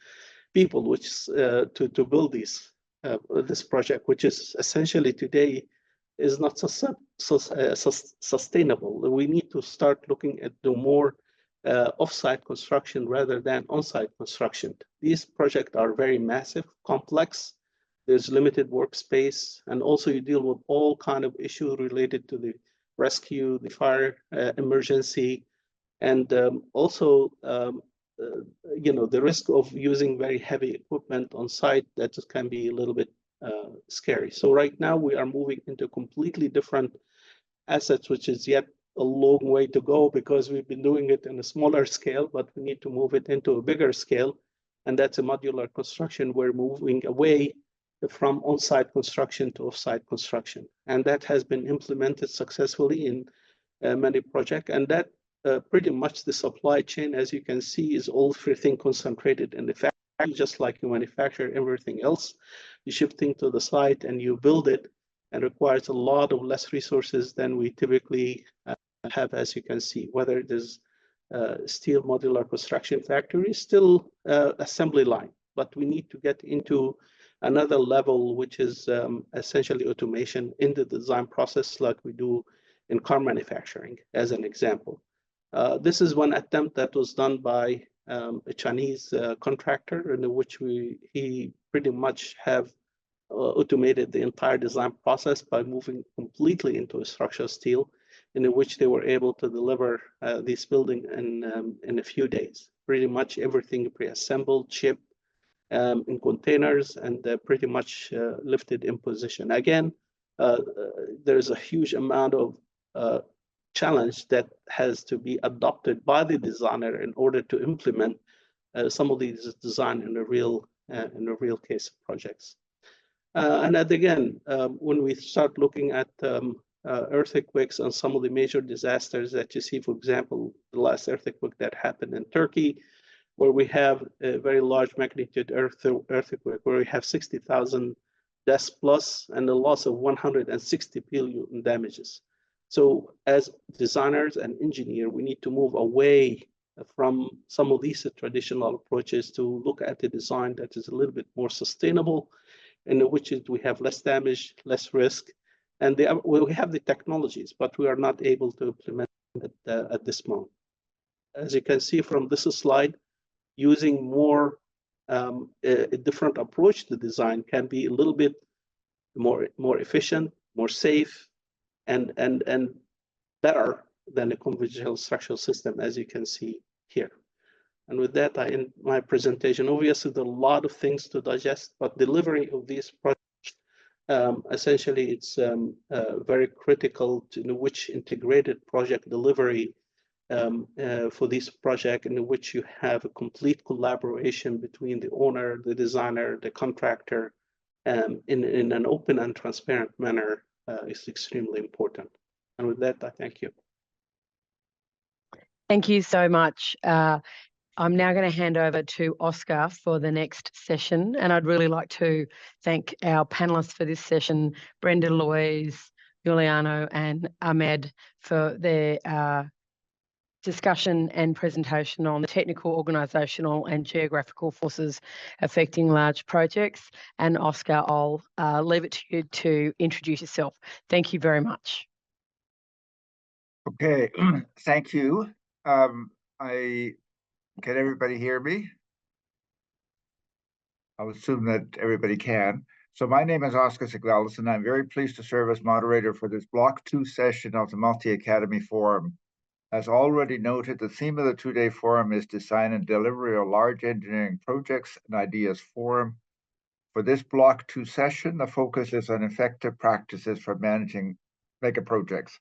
people, which to build this project, which is essentially today is not sustainable. We need to start looking at the more off-site construction rather than on-site construction. These projects are very massive, complex. There's limited workspace, and also you deal with all kind of issues related to the rescue, the fire emergency, and also the risk of using very heavy equipment on site that can be a little bit scary. So right now we are moving into completely different assets, which is yet a long way to go because we've been doing it in a smaller scale, but we need to move it into a bigger scale. And that's a modular construction. We're moving away from on-site construction to off-site construction. And that has been implemented successfully in many projects. And that pretty much the supply chain, as you can see, is all everything concentrated in the factory, just like you manufacture everything else. You ship things to the site and you build it, and requires a lot of less resources than we typically have, as you can see, whether it is steel modular construction factory, still assembly line. But we need to get into another level, which is essentially automation in the design process like we do in car manufacturing, as an example. This is one attempt that was done by a Chinese contractor, in which he pretty much have automated the entire design process by moving completely into a structural steel, in which they were able to deliver this building in a few days. Pretty much everything pre-assembled, shipped in containers, and pretty much lifted in position. Again, there's a huge amount of challenge that has to be adopted by the designer in order to implement some of these design in a real case projects. And again, when we start looking at earthquakes and some of the major disasters that you see, for example, the last earthquake that happened in Turkey, where we have a very large magnitude earthquake, where we have 60,000 deaths plus and a loss of 160 billion in damages. So as designers and engineers, we need to move away from some of these traditional approaches to look at the design that is a little bit more sustainable, in which we have less damage, less risk, and we have the technologies, but we are not able to implement it at this moment. As you can see from this slide, using more a different approach to design can be a little bit more efficient, more safe, and better than a conventional structural system, as you can see here. And with that, I end my presentation. Obviously, there are a lot of things to digest, but delivery of these projects, essentially, it's very critical to know which integrated project delivery for this project, in which you have a complete collaboration between the owner, the designer, the contractor, in an open and transparent manner is extremely important. And with that, I thank you. Thank you so much. I'm now going to hand over to Oscar for the next session, and I'd really like to thank our panelists for this session, Brenda, Louise, Juliano and Ahmed, for their discussion and presentation on the technical, organisational and geographical forces affecting large projects. And Oscar, I'll leave it to you to introduce yourself. Thank you very much. Okay, thank you. Can everybody hear me? I'll assume that everybody can. So my name is Oscar Siglalis, and I'm very pleased to serve as moderator for this Block 2 session of the Multi-Academy Forum. As already noted, the theme of the two-day forum is Design and Delivery of Large Engineering Projects and Ideas Forum. For this Block 2 session, the focus is on effective practices for managing megaprojects.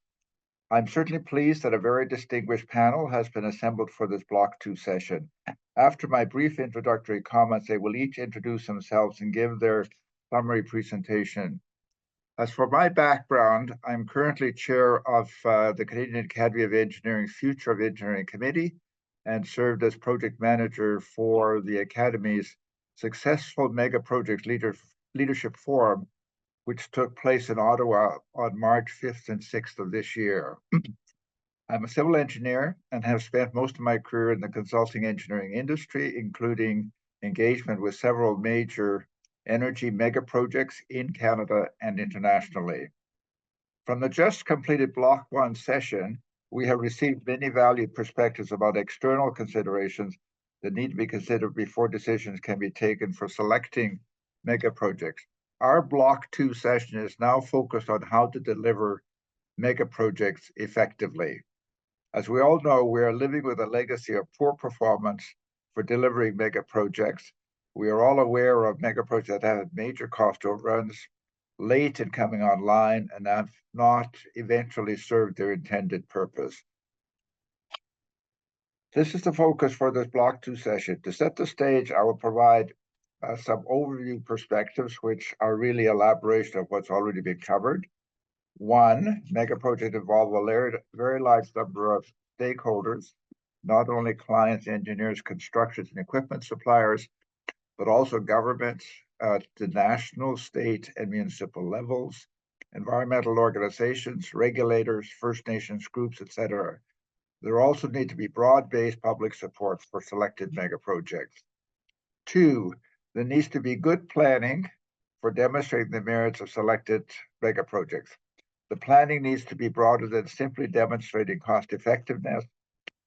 I'm certainly pleased that a very distinguished panel has been assembled for this Block 2 session. After my brief introductory comments, they will each introduce themselves and give their summary presentation. As for my background, I'm currently chair of the Canadian Academy of Engineering's Future of Engineering Committee and served as project manager for the Academy's successful Megaprojects Leadership Forum, which took place in Ottawa on March 5th and 6th of this year. I'm a civil engineer and have spent most of my career in the consulting engineering industry, including engagement with several major energy megaprojects in Canada and internationally. From the just completed Block 1 session, we have received many valued perspectives about external considerations that need to be considered before decisions can be taken for selecting megaprojects. Our Block 2 session is now focused on how to deliver megaprojects effectively. As we all know, we are living with a legacy of poor performance for delivering megaprojects. We are all aware of megaprojects that have major cost overruns, late in coming online, and have not eventually served their intended purpose. This is the focus for this Block 2 session. To set the stage, I will provide some overview perspectives, which are really elaboration of what's already been covered. One, megaprojects involve a very large number of stakeholders, not only clients, engineers, construction and equipment suppliers, but also governments at the national, state, and municipal levels, environmental organizations, regulators, First Nations groups, etc. There also need to be broad-based public support for selected megaprojects. Two, there needs to be good planning for demonstrating the merits of selected megaprojects. The planning needs to be broader than simply demonstrating cost effectiveness,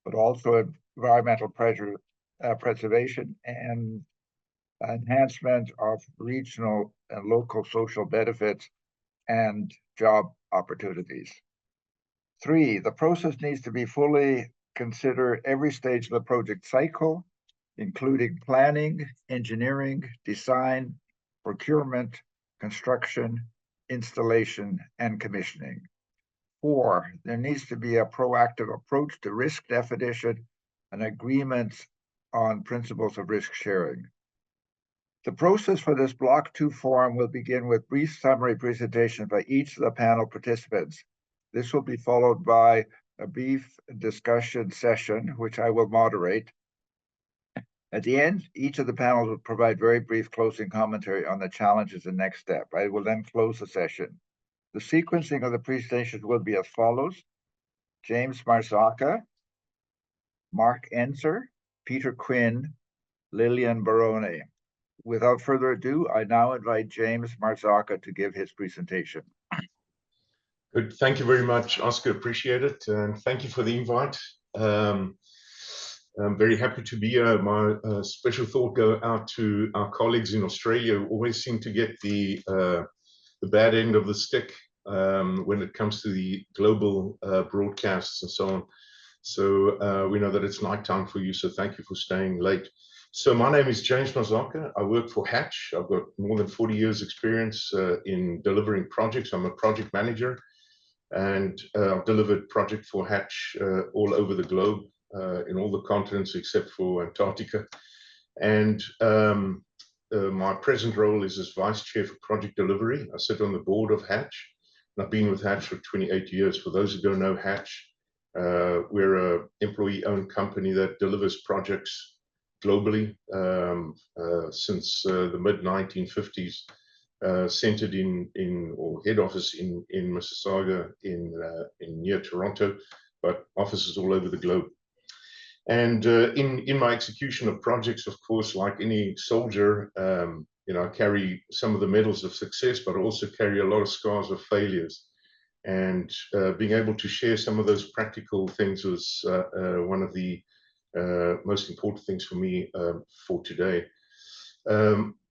but also environmental preservation and enhancement of regional and local social benefits and job opportunities. Three, the process needs to be fully consider every stage of the project cycle, including planning, engineering, design, procurement, construction, installation, and commissioning. Four, there needs to be a proactive approach to risk definition and agreements on principles of risk sharing. The process for this Block 2 forum will begin with brief summary presentations by each of the panel participants. This will be followed by a brief discussion session, which I will moderate. At the end, each of the panels will provide very brief closing commentary on the challenges and next step. I will then close the session. The sequencing of the presentations will be as follows: James Marzocca, Mark Enzer, Peter Quinn, Lillian Barone. Without further ado, I now invite James Marzocca to give his presentation. Good. Thank you very much, Oscar. Appreciate it. And thank you for the invite. I'm very happy to be here. My special thought go out to our colleagues in Australia who always seem to get the bad end of the stick when it comes to the global broadcasts and so on. So we know that it's nighttime for you, so thank you for staying late. So my name is James Marzocca. I work for Hatch. I've got more than 40 years experience in delivering projects. I'm a project manager, and I've delivered projects for Hatch all over the globe, in all the continents except for Antarctica. And my present role is as Vice Chair for Project Delivery. I sit on the board of Hatch, and I've been with Hatch for 28 years. For those who don't know Hatch, we're an employee-owned company that delivers projects globally since the mid-1950s, centered or head office in Mississauga in near Toronto, but offices all over the globe. And in my execution of projects, of course, like any soldier, I carry some of the medals of success, but I also carry a lot of scars of failures. And being able to share some of those practical things was one of the most important things for me for today.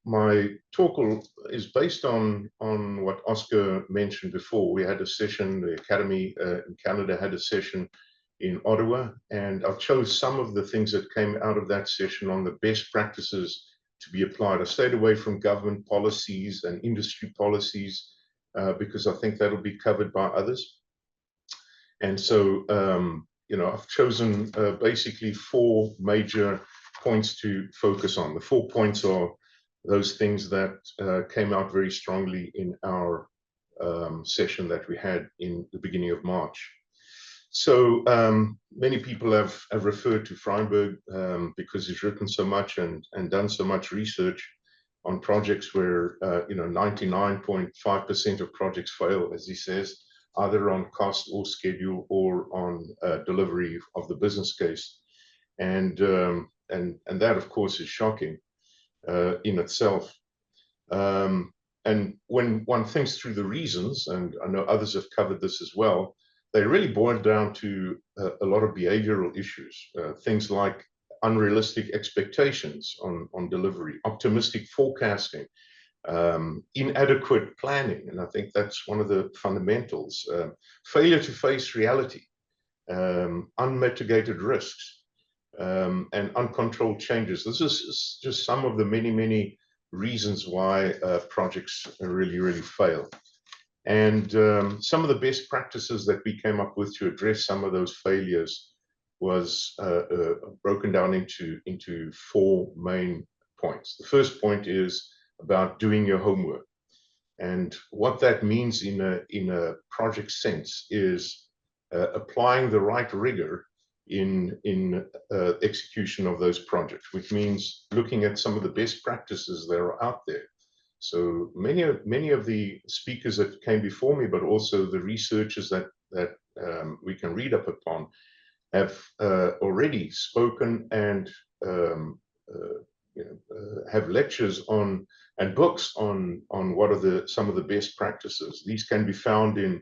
My talk is based on what Oscar mentioned before. We had a session, the Academy in Canada had a session in Ottawa, and I chose some of the things that came out of that session on the best practices to be applied. I stayed away from government policies and industry policies because I think that'll be covered by others. And so, I've chosen basically 4 major points to focus on. The 4 points are those things that came out very strongly in our session that we had in the beginning of March. So many people have referred to Freiburg because he's written so much and done so much research on projects where 99.5% of projects fail, as he says, either on cost or schedule or on delivery of the business case, and that of course is shocking in itself. And when one thinks through the reasons, and I know others have covered this as well, they really boil down to a lot of behavioral issues, things like unrealistic expectations on delivery, optimistic forecasting, inadequate planning, and I think that's one of the fundamentals, failure to face reality, unmitigated risks, and uncontrolled changes. This is just some of the many reasons why projects really fail. And some of the best practices that we came up with to address some of those failures was broken down into 4 main points. The first point is about doing your homework. And what that means in a project sense is applying the right rigor in execution of those projects, which means looking at some of the best practices that are out there. So many of the speakers that came before me, but also the researchers that we can read up upon, have already spoken and have lectures on and books on what are some of the best practices. These can be found in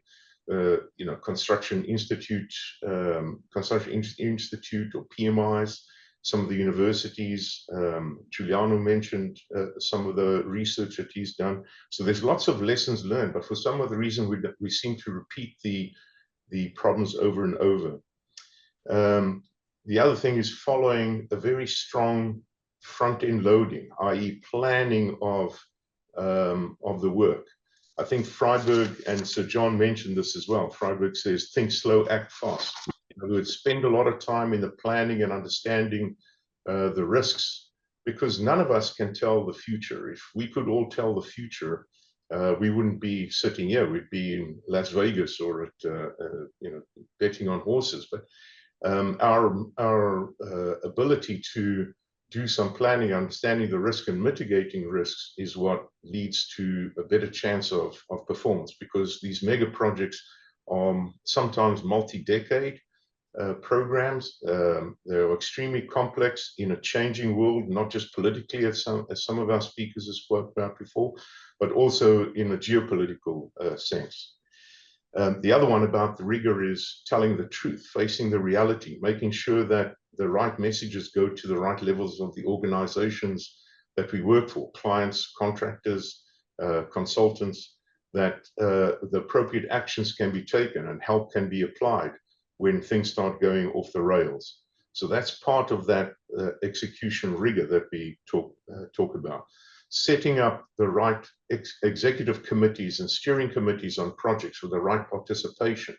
Construction Institute or PMIs, some of the universities. Juliano mentioned some of the research that he's done. So there's lots of lessons learned, but for some of the reason we seem to repeat the problems over and over. The other thing is following a very strong front-end loading, i.e. planning of the work. I think Freiburg and Sir John mentioned this as well. Freiburg says, think slow, act fast. In other words, spend a lot of time in the planning and understanding the risks, because none of us can tell the future. If we could all tell the future, we wouldn't be sitting here. We'd be in Las Vegas or at betting on horses. But our ability to do some planning, understanding the risk and mitigating risks is what leads to a better chance of performance, because these mega projects are sometimes multi-decade programs. They're extremely complex in a changing world, not just politically, as some of our speakers have spoke about before, but also in a geopolitical sense. The other one about the rigor is telling the truth, facing the reality, making sure that the right messages go to the right levels of the organizations that we work for, clients, contractors, consultants, that the appropriate actions can be taken and help can be applied when things start going off the rails. So that's part of that execution rigor that we talk about. Setting up the right executive committees and steering committees on projects with the right participation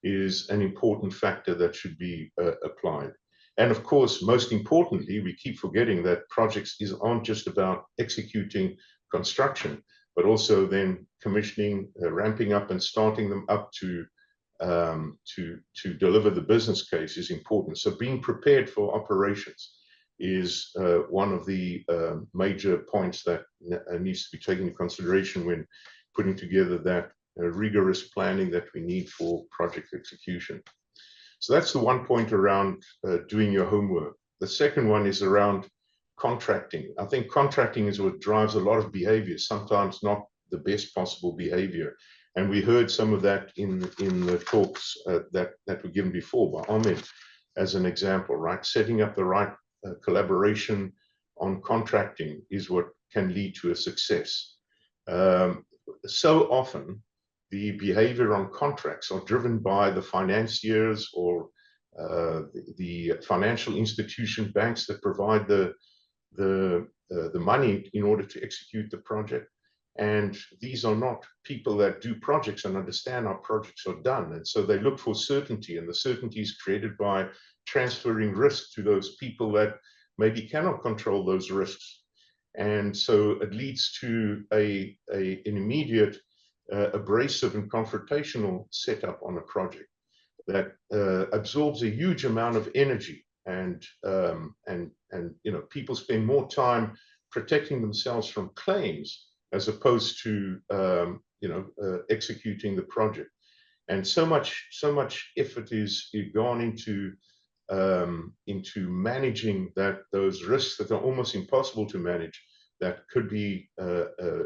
is an important factor that should be applied. And of course, most importantly, we keep forgetting that projects aren't just about executing construction, but also then commissioning, ramping up and starting them up to deliver the business case is important. So being prepared for operations is one of the major points that needs to be taken into consideration when putting together that rigorous planning that we need for project execution. So that's the one point around doing your homework. The second one is around contracting. I think contracting is what drives a lot of behavior, sometimes not the best possible behavior. And we heard some of that in the talks that were given before by Ahmed as an example, right? Setting up the right collaboration on contracting is what can lead to a success. So often, the behavior on contracts are driven by the financiers or the financial institution, banks that provide the money in order to execute the project. And these are not people that do projects and understand how projects are done. And so they look for certainty, and the certainty is created by transferring risk to those people that maybe cannot control those risks. And so it leads to an immediate abrasive and confrontational setup on a project that absorbs a huge amount of energy, and people spend more time protecting themselves from claims as opposed to executing the project. And so much effort is gone into managing those risks that are almost impossible to manage, that could be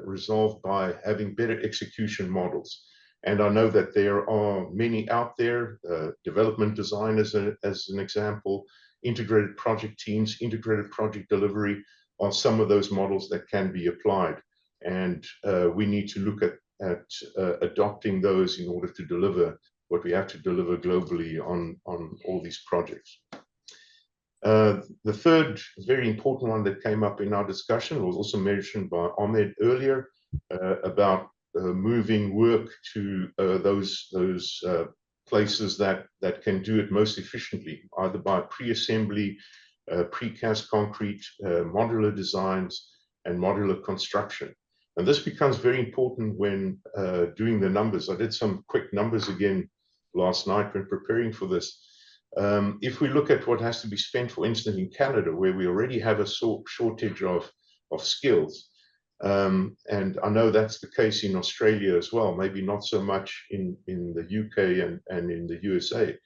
resolved by having better execution models. And I know that there are many out there, development design as an example, integrated project teams, integrated project delivery are some of those models that can be applied. And we need to look at adopting those in order to deliver what we have to deliver globally on all these projects. The third very important one that came up in our discussion was also mentioned by Ahmed earlier, about moving work to those places that can do it most efficiently, either by pre-assembly, precast concrete, modular designs, and modular construction. And this becomes very important when doing the numbers. I did some quick numbers again last night when preparing for this. If we look at what has to be spent, for instance, in Canada, where we already have a shortage of skills, and I know that's the case in Australia as well, maybe not so much in the UK and in the USA.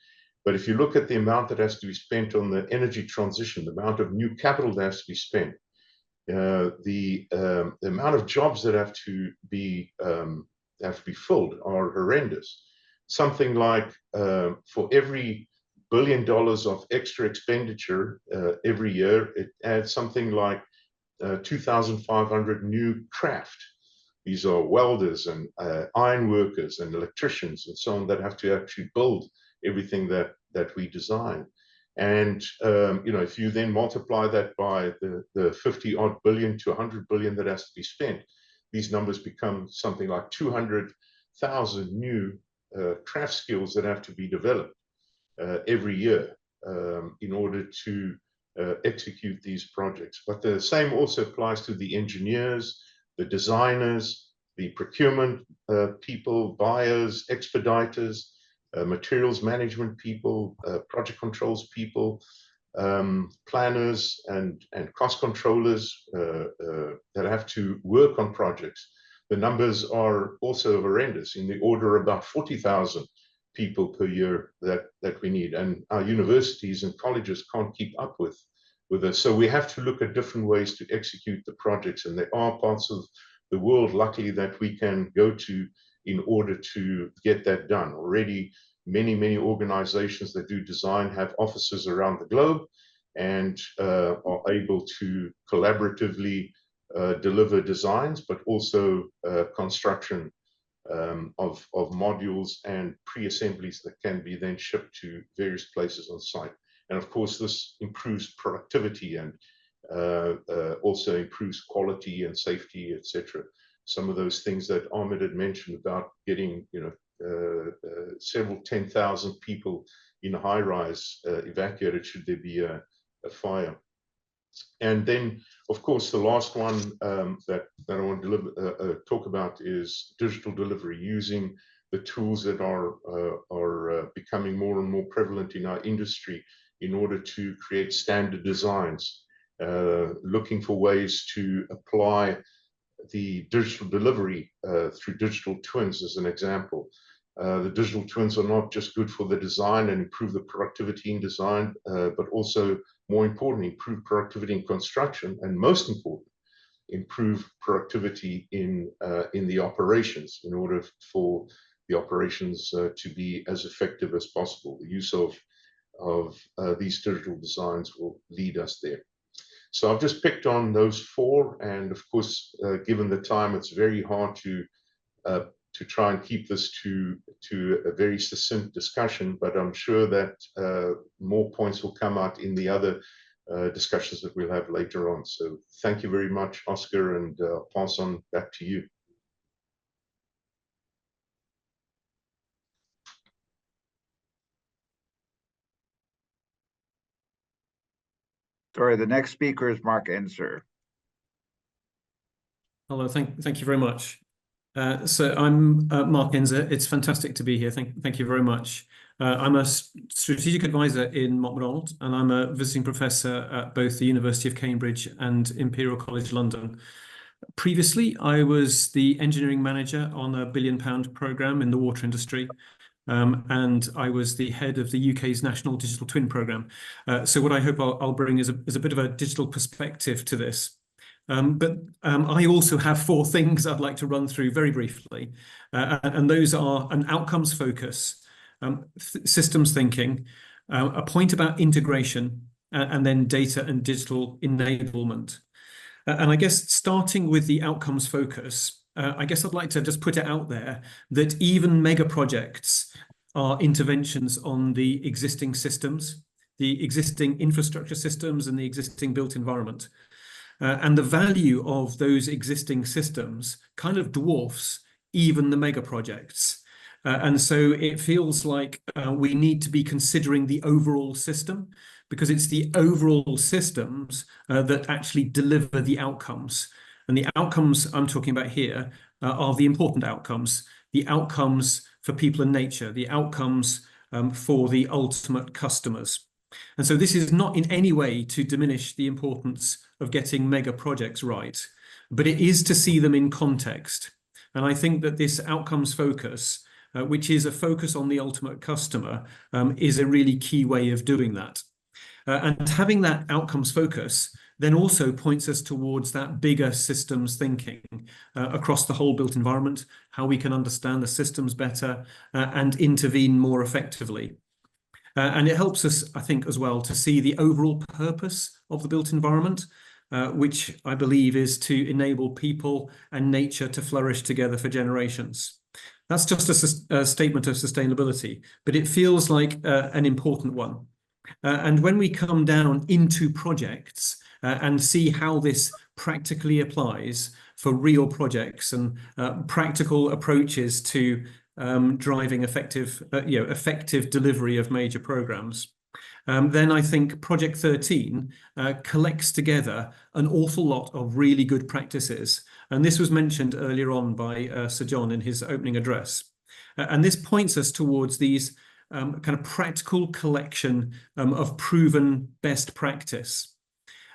But if you look at the amount that has to be spent on the energy transition, the amount of new capital that has to be spent, the amount of jobs that have to be filled are horrendous. Something like for every $1 billion of extra expenditure every year, it adds something like 2,500 new craft. These are welders and iron workers and electricians and so on that have to actually build everything that we design. And if you then multiply that by the 50-odd billion to 100 billion that has to be spent, these numbers become something like 200,000 new craft skills that have to be developed every year in order to execute these projects. But the same also applies to the engineers, the designers, the procurement people, buyers, expediters, materials management people, project controls people, planners and cost controllers that have to work on projects. The numbers are also horrendous, in the order of about 40,000 people per year that we need, and our universities and colleges can't keep up with this. So we have to look at different ways to execute the projects, and there are parts of the world, luckily, that we can go to in order to get that done. Already many organizations that do design have offices around the globe and are able to collaboratively deliver designs, but also construction of modules and pre-assemblies that can be then shipped to various places on site. And of course, this improves productivity and also improves quality and safety, etc. Some of those things that Ahmed had mentioned about getting, several 10,000 people in a high-rise evacuated should there be a fire. And then, of course, the last one that I want to talk about is digital delivery, using the tools that are becoming more and more prevalent in our industry in order to create standard designs, looking for ways to apply the digital delivery through digital twins as an example. The digital twins are not just good for the design and improve the productivity in design, but also, more importantly, improve productivity in construction, and most important, improve productivity in the operations in order for the operations to be as effective as possible. The use of these digital designs will lead us there. So I've just picked on those four, and of course, given the time, it's very hard to try and keep this to a very succinct discussion, but I'm sure that more points will come out in the other discussions that we'll have later on. So thank you very much, Oscar, and I'll pass on back to you. Sorry, the next speaker is Mark Enser. Hello, thank you very much. So I'm Mark Enzer. It's fantastic to be here. Thank you very much. I'm a strategic advisor in Mott MacDonald, and I'm a visiting professor at both the University of Cambridge and Imperial College London. Previously, I was the engineering manager on a £1 billion programme in the water industry, and I was the head of the UK's National Digital Twin programme. So what I hope I'll bring is a bit of a digital perspective to this. But I also have 4 things I'd like to run through very briefly, and those are an outcomes focus, systems thinking, a point about integration, and then data and digital enablement. And I guess starting with the outcomes focus, I guess I'd like to just put it out there that even mega projects are interventions on the existing systems, the existing infrastructure systems and the existing built environment. And the value of those existing systems kind of dwarfs even the mega projects. And so it feels like we need to be considering the overall system, because it's the overall systems that actually deliver the outcomes. And the outcomes I'm talking about here are the important outcomes, the outcomes for people and nature, the outcomes for the ultimate customers. And so this is not in any way to diminish the importance of getting mega projects right, but it is to see them in context. And I think that this outcomes focus, which is a focus on the ultimate customer, is a really key way of doing that. And having that outcomes focus then also points us towards that bigger systems thinking across the whole built environment, how we can understand the systems better and intervene more effectively. And it helps us, I think, as well to see the overall purpose of the built environment, which I believe is to enable people and nature to flourish together for generations. That's just a statement of sustainability, but it feels like an important one. And when we come down into projects and see how this practically applies for real projects and practical approaches to driving effective delivery of major programs, then I think Project 13 collects together an awful lot of really good practices. And this was mentioned earlier on by Sir John in his opening address. And this points us towards these kind of practical collection of proven best practice.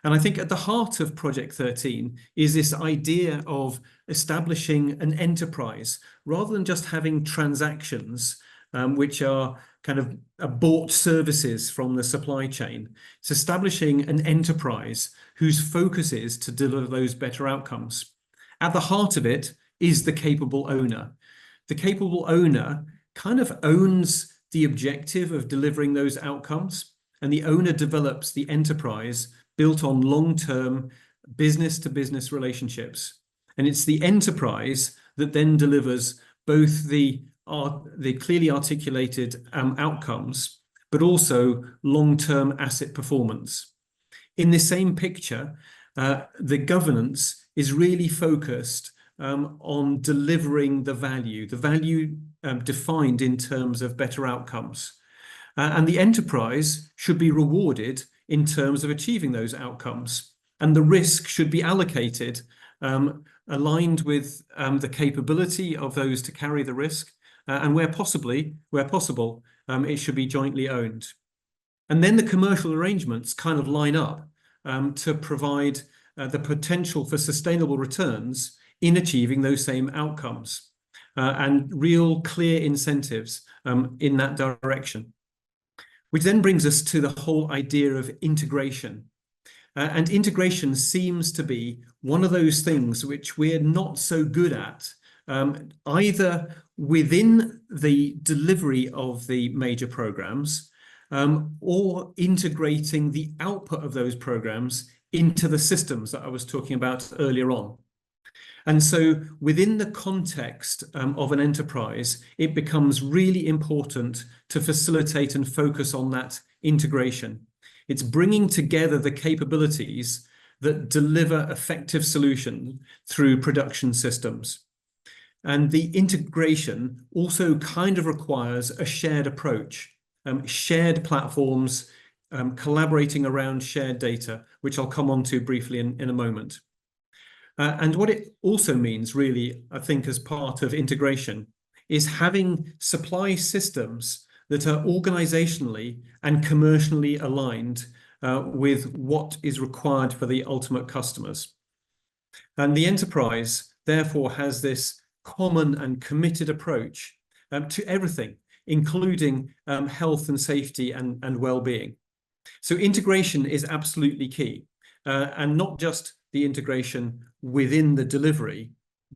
And I think at the heart of Project 13 is this idea of establishing an enterprise rather than just having transactions which are kind of bought services from the supply chain. It's establishing an enterprise whose focus is to deliver those better outcomes. At the heart of it is the capable owner. The capable owner kind of owns the objective of delivering those outcomes, and the owner develops the enterprise built on long-term business-to-business relationships. And it's the enterprise that then delivers both the clearly articulated outcomes, but also long-term asset performance. In the same picture, the governance is really focused on delivering the value defined in terms of better outcomes. And the enterprise should be rewarded in terms of achieving those outcomes. And the risk should be allocated aligned with the capability of those to carry the risk. And where possible, it should be jointly owned. And then the commercial arrangements kind of line up to provide the potential for sustainable returns in achieving those same outcomes and real clear incentives in that direction. Which then brings us to the whole idea of integration. And integration seems to be one of those things which we're not so good at, either within the delivery of the major programs or integrating the output of those programs into the systems that I was talking about earlier on. And so within the context of an enterprise, it becomes really important to facilitate and focus on that integration. It's bringing together the capabilities that deliver effective solutions through production systems. And the integration also kind of requires a shared approach, shared platforms, collaborating around shared data, which I'll come on to briefly in a moment. And what it also means, really, I think, as part of integration, is having supply systems that are organizationally and commercially aligned with what is required for the ultimate customers. And the enterprise, therefore, has this common and committed approach to everything, including health and safety and well-being. So integration is absolutely key, and not just the integration within the delivery,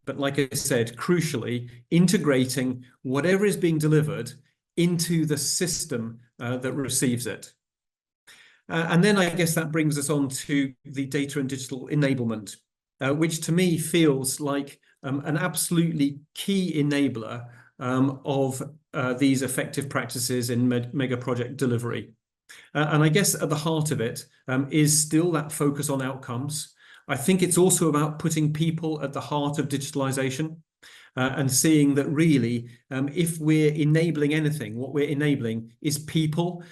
but like I said, crucially, integrating whatever is being delivered into the system that receives it. And then I guess that brings us on to the data and digital enablement, which to me feels like an absolutely key enabler of these effective practices in mega project delivery. And I guess at the heart of it is still that focus on outcomes. I think it's also about putting people at the heart of digitalization and seeing that really, if we're enabling anything, what we're enabling is people,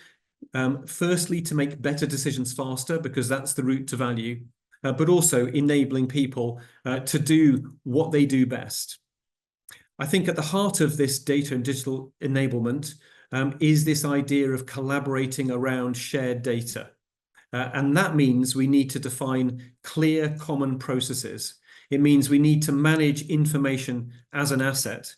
firstly, to make better decisions faster, because that's the route to value, but also enabling people to do what they do best. I think at the heart of this data and digital enablement is this idea of collaborating around shared data. And that means we need to define clear common processes. It means we need to manage information as an asset.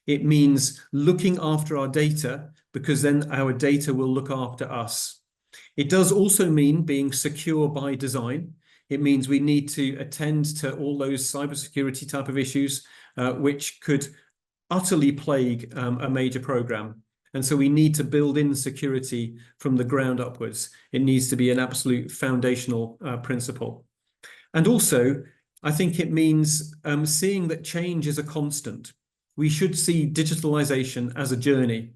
It means looking after our data, because then our data will look after us. It does also mean being secure by design. It means we need to attend to all those cybersecurity type of issues, which could utterly plague a major program. And so we need to build in security from the ground upwards. It needs to be an absolute foundational principle. And also, I think it means seeing that change is a constant. We should see digitalization as a journey.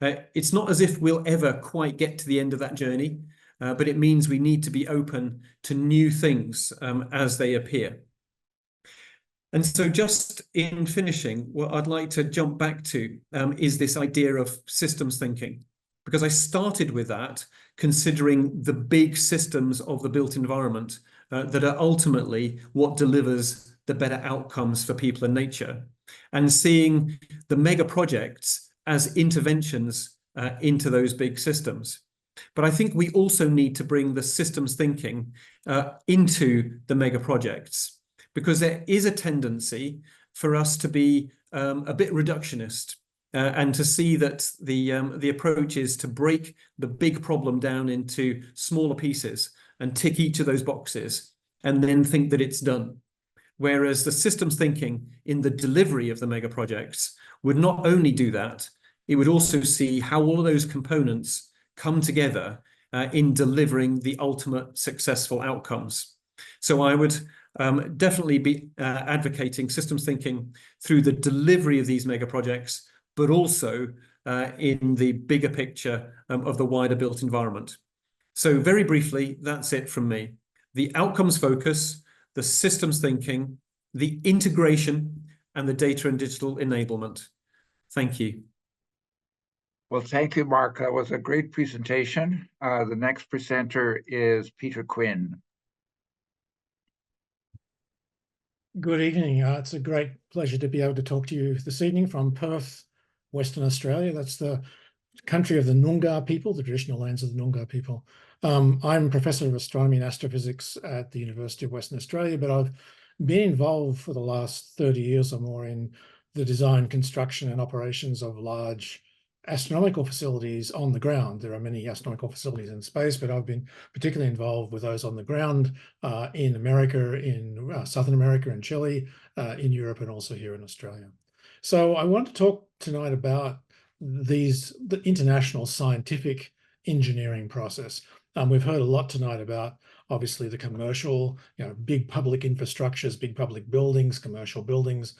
It's not as if we'll ever quite get to the end of that journey, but it means we need to be open to new things as they appear. And so just in finishing, what I'd like to jump back to is this idea of systems thinking, because I started with that, considering the big systems of the built environment that are ultimately what delivers the better outcomes for people and nature, and seeing the mega projects as interventions into those big systems. But I think we also need to bring the systems thinking into the mega projects, because there is a tendency for us to be a bit reductionist and to see that the approach is to break the big problem down into smaller pieces and tick each of those boxes and then think that it's done. Whereas the systems thinking in the delivery of the mega projects would not only do that, it would also see how all of those components come together in delivering the ultimate successful outcomes. So I would definitely be advocating systems thinking through the delivery of these mega projects, but also in the bigger picture of the wider built environment. So very briefly, that's it from me. The outcomes focus, the systems thinking, the integration, and the data and digital enablement. Thank you. Well, thank you, Mark. That was a great presentation. The next presenter is Peter Quinn. Good evening. It's a great pleasure to be able to talk to you this evening from Perth, Western Australia. That's the country of the Noongar people, the traditional lands of the Noongar people. I'm Professor of Astronomy and Astrophysics at the University of Western Australia, but I've been involved for the last 30 years or more in the design, construction, and operations of large astronomical facilities on the ground. There are many astronomical facilities in space, but I've been particularly involved with those on the ground in America, in Southern America and Chile, in Europe, and also here in Australia. So I want to talk tonight about the international scientific engineering process. We've heard a lot tonight about, obviously, the commercial, big public infrastructures, big public buildings, commercial buildings.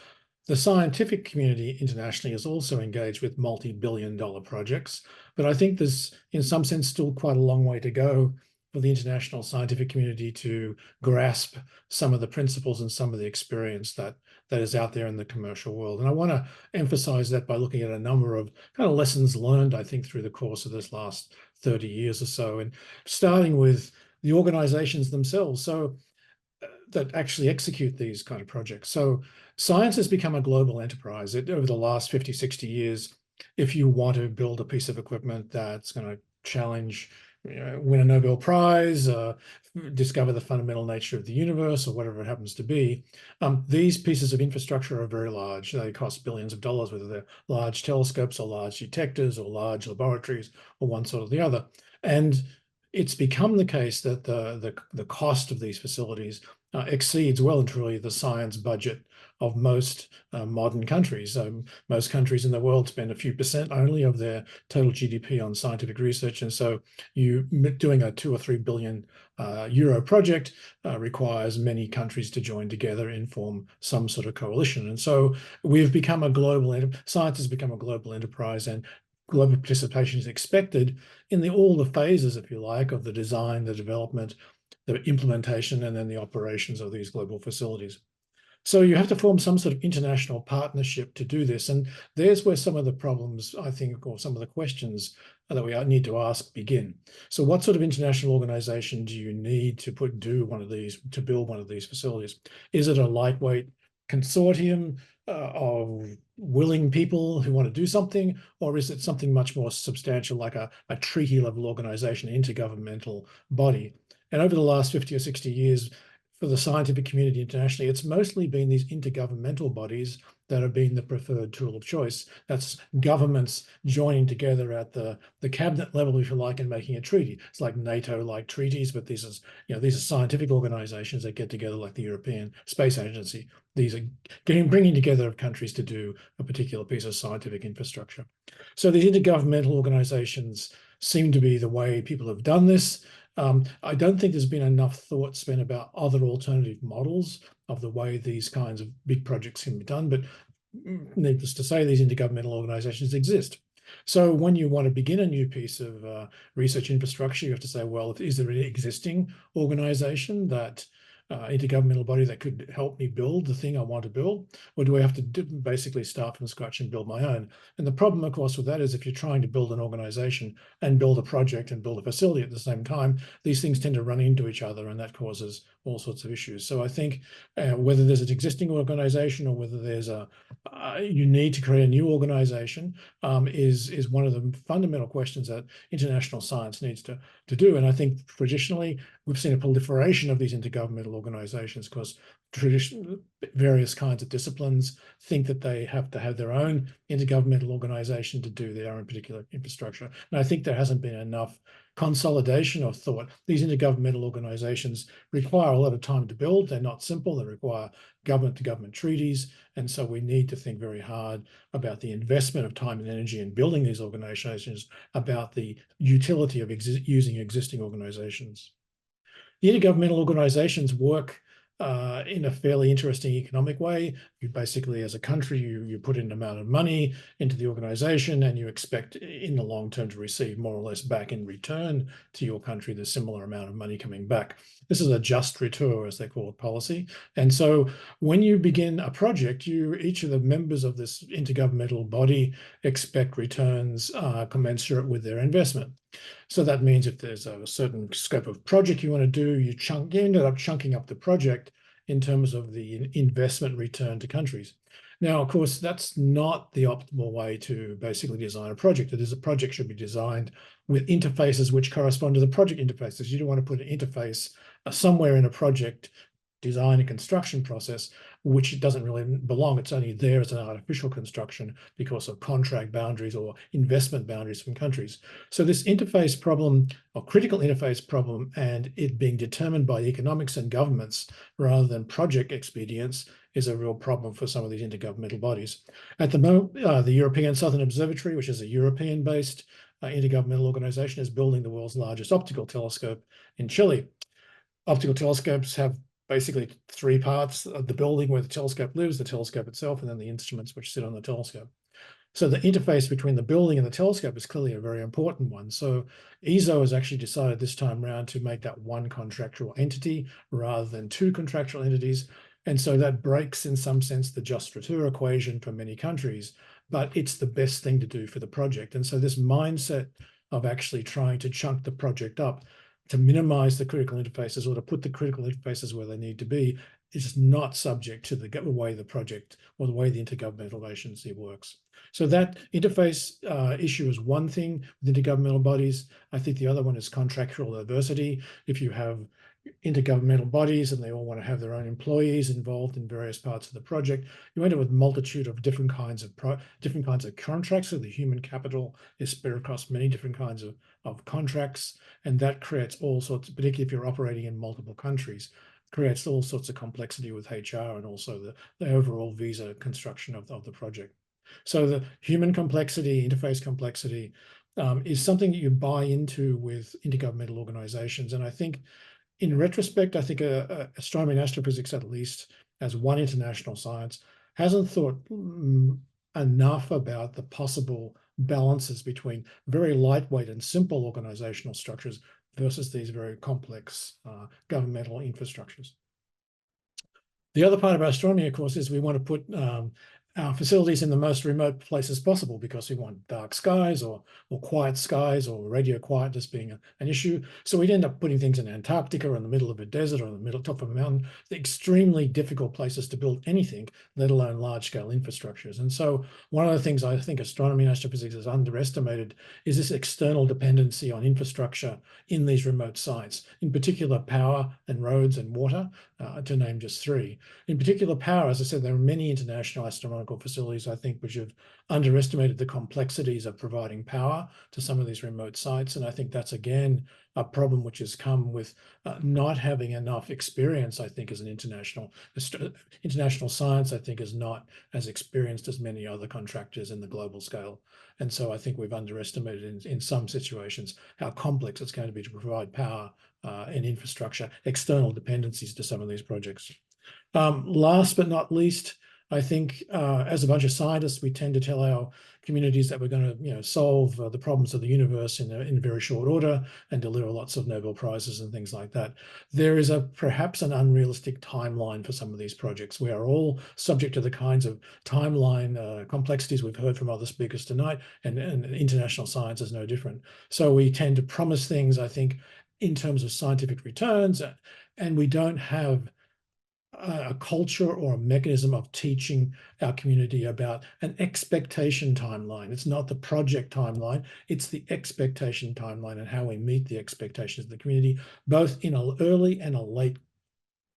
The scientific community internationally is also engaged with multi-billion-dollar projects, but I think there's, in some sense, still quite a long way to go for the international scientific community to grasp some of the principles and some of the experience that is out there in the commercial world. And I want to emphasize that by looking at a number of kind of lessons learned, I think, through the course of this last 30 years or so, and starting with the organizations themselves. So that actually execute these kind of projects. So science has become a global enterprise. Over the last 50, 60 years, if you want to build a piece of equipment that's going to challenge, win a Nobel Prize, discover the fundamental nature of the universe, or whatever it happens to be, these pieces of infrastructure are very large. They cost billions of dollars, whether they're large telescopes or large detectors or large laboratories or one sort or the other. And it's become the case that the cost of these facilities exceeds well and truly the science budget of most modern countries. Most countries in the world spend a few percent only of their total GDP on scientific research, and so you doing a 2 or 3 billion euro project requires many countries to join together and form some sort of coalition. And so we've become a global science has become a global enterprise, and global participation is expected in all the phases, if you like, of the design, the development, the implementation, and then the operations of these global facilities. So you have to form some sort of international partnership to do this. And there's where some of the problems, I think, or some of the questions that we need to ask begin. So what sort of international organization do you need to build one of these facilities? Is it a lightweight consortium of willing people who want to do something, or is it something much more substantial, like a treaty level organization, intergovernmental body? And over the last 50 or 60 years, for the scientific community internationally, it's mostly been these intergovernmental bodies that have been the preferred tool of choice. That's governments joining together at the cabinet level, if you like, and making a treaty. It's like NATO-like treaties, but these are scientific organizations that get together, like the European Space Agency. These are bringing together of countries to do a particular piece of scientific infrastructure. So these intergovernmental organizations seem to be the way people have done this. I don't think there's been enough thought spent about other alternative models of the way these kinds of big projects can be done, but needless to say, these intergovernmental organizations exist. So when you want to begin a new piece of research infrastructure, you have to say, well, is there an existing organization, that intergovernmental body that could help me build the thing I want to build, or do I have to basically start from scratch and build my own? And the problem, of course, with that is if you're trying to build an organization and build a project and build a facility at the same time, these things tend to run into each other, and that causes all sorts of issues. So I think whether there's an existing organization or whether there's you need to create a new organization is one of the fundamental questions that international science needs to do. And I think traditionally we've seen a proliferation of these intergovernmental organizations because various kinds of disciplines think that they have to have their own intergovernmental organization to do their own particular infrastructure. And I think there hasn't been enough consolidation of thought. These intergovernmental organizations require a lot of time to build. They're not simple. They require government-to-government treaties. And so we need to think very hard about the investment of time and energy in building these organizations, about the utility of using existing organizations. The intergovernmental organizations work in a fairly interesting economic way. You basically, as a country, you put in an amount of money into the organization, and you expect in the long term to receive more or less back in return to your country the similar amount of money coming back. This is a just retour, as they call it, policy. And so when you begin a project, each of the members of this intergovernmental body expect returns commensurate with their investment. So that means if there's a certain scope of project you want to do, you ended up chunking up the project in terms of the investment return to countries. Now, of course, that's not the optimal way to basically design a project. A project should be designed with interfaces which correspond to the project interfaces. You don't want to put an interface somewhere in a project design and construction process which doesn't really belong. It's only there as an artificial construction because of contract boundaries or investment boundaries from countries. So this interface problem, or critical interface problem, and it being determined by economics and governments rather than project expedience, is a real problem for some of these intergovernmental bodies. At the moment, the European Southern Observatory, which is a European-based intergovernmental organization, is building the world's largest optical telescope in Chile. Optical telescopes have basically three parts: of the building where the telescope lives, the telescope itself, and then the instruments which sit on the telescope. So the interface between the building and the telescope is clearly a very important one. So ESO has actually decided this time around to make that one contractual entity rather than two contractual entities. And so that breaks, in some sense, the just retour equation for many countries, but it's the best thing to do for the project. And so this mindset of actually trying to chunk the project up to minimize the critical interfaces or to put the critical interfaces where they need to be is not subject to the way the project or the way the intergovernmental agency works. So that interface issue is one thing with intergovernmental bodies. I think the other one is contractual diversity. If you have intergovernmental bodies and they all want to have their own employees involved in various parts of the project, you end up with a multitude of different kinds of contracts. So the human capital is spread across many different kinds of contracts, and that creates all sorts, particularly if you're operating in multiple countries, creates all sorts of complexity with HR and also the overall visa construction of the project. So the human complexity, interface complexity, is something that you buy into with intergovernmental organizations. And I think in retrospect, I think astronomy and astrophysics, at least as one international science, hasn't thought enough about the possible balances between very lightweight and simple organizational structures versus these very complex governmental infrastructures. The other part of our astronomy, of course, is we want to put our facilities in the most remote places possible because we want dark skies or quiet skies or radio quietness being an issue. So we'd end up putting things in Antarctica or in the middle of a desert or in the top of a mountain, the extremely difficult places to build anything, let alone large-scale infrastructures. And so one of the things I think astronomy and astrophysics has underestimated is this external dependency on infrastructure in these remote sites, in particular power and roads and water, to name just three. In particular power, as I said, there are many international astronomical facilities, I think, which have underestimated the complexities of providing power to some of these remote sites. And I think that's, again, a problem which has come with not having enough experience, I think, as an international science, I think, is not as experienced as many other contractors in the global scale. And so I think we've underestimated in some situations how complex it's going to be to provide power and infrastructure, external dependencies to some of these projects. Last but not least, I think as a bunch of scientists, we tend to tell our communities that we're going to solve the problems of the universe in very short order and deliver lots of Nobel Prizes and things like that. There is perhaps an unrealistic timeline for some of these projects. We are all subject to the kinds of timeline complexities we've heard from other speakers tonight, and international science is no different. So we tend to promise things, I think, in terms of scientific returns, and we don't have a culture or a mechanism of teaching our community about an expectation timeline. It's not the project timeline, it's the expectation timeline and how we meet the expectations of the community, both in an early and a late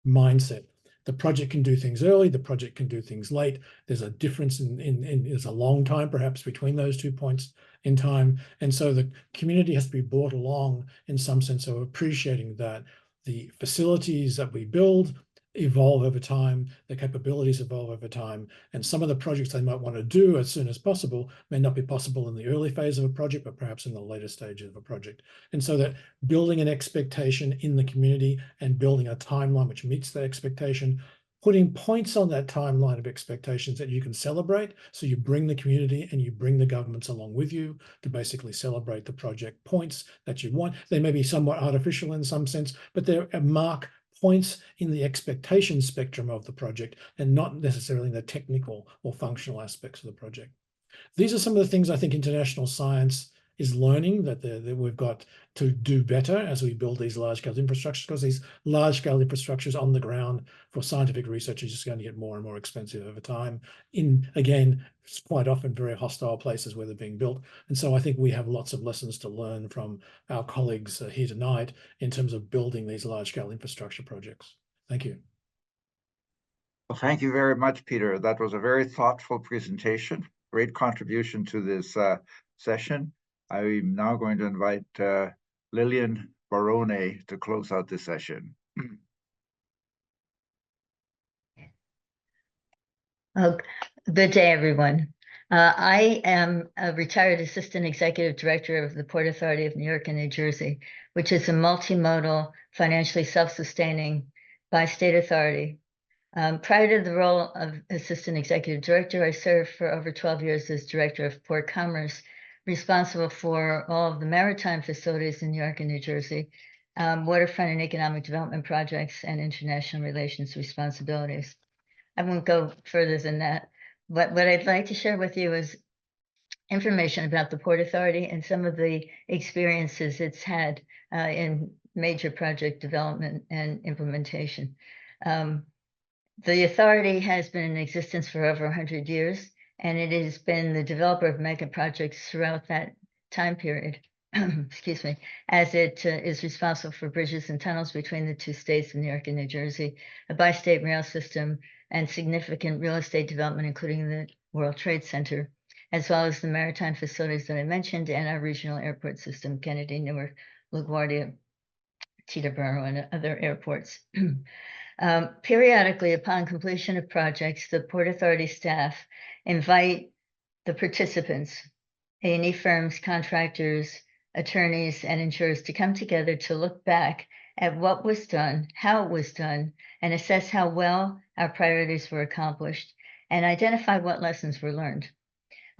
mindset. The project can do things early, the project can do things late. There's a difference there's a long time perhaps between those 2 points in time. And so the community has to be brought along in some sense of appreciating that the facilities that we build evolve over time, the capabilities evolve over time, and some of the projects they might want to do as soon as possible may not be possible in the early phase of a project, but perhaps in the later stage of a project. And so that building an expectation in the community and building a timeline which meets that expectation, putting points on that timeline of expectations that you can celebrate. So you bring the community and you bring the governments along with you to basically celebrate the project points that you want. They may be somewhat artificial in some sense, but they're mark points in the expectation spectrum of the project and not necessarily in the technical or functional aspects of the project. These are some of the things I think international science is learning that we've got to do better as we build these large-scale infrastructures, because these large-scale infrastructures on the ground for scientific research is just going to get more and more expensive over time again, quite often very hostile places where they're being built. And so I think we have lots of lessons to learn from our colleagues here tonight in terms of building these large-scale infrastructure projects. Thank you. Well, thank you very much, Peter. That was a very thoughtful presentation, great contribution to this session. I'm now going to invite Lillian Barone to close out this session. Good day, everyone. I am a retired Assistant Executive Director of the Port Authority of New York and New Jersey, which is a multimodal, financially self-sustaining bi-state authority. Prior to the role of Assistant Executive Director, I served for over 12 years as Director of Port Commerce, responsible for all of the maritime facilities in New York and New Jersey, waterfront and economic development projects, and international relations responsibilities. I won't go further than that, but what I'd like to share with you is information about the Port Authority and some of the experiences it's had in major project development and implementation. The authority has been in existence for over 100 years, and it has been the developer of mega projects throughout that time period. Excuse me, as it is responsible for bridges and tunnels between the two states of New York and New Jersey, a bi-state rail system, and significant real estate development, including the World Trade Center, as well as the maritime facilities that I mentioned, and our regional airport system, Kennedy, Newark, LaGuardia, Teterboro, and other airports. Periodically, upon completion of projects, the Port Authority staff invite the participants, A&E firms, contractors, attorneys, and insurers to come together to look back at what was done, how it was done, and assess how well our priorities were accomplished, and identify what lessons were learned.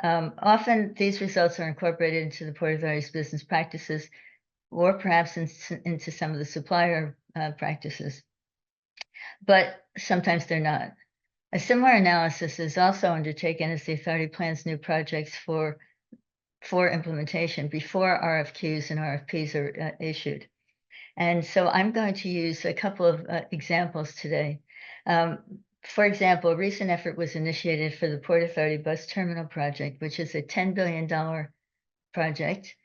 Often, these results are incorporated into the Port Authority's business practices, or perhaps into some of the supplier practices. But sometimes they're not. A similar analysis is also undertaken as the authority plans new projects for implementation before RFQs and RFPs are issued. And so I'm going to use a couple of examples today. For example, a recent effort was initiated for the Port Authority Bus Terminal Project, which is a $10 billion project.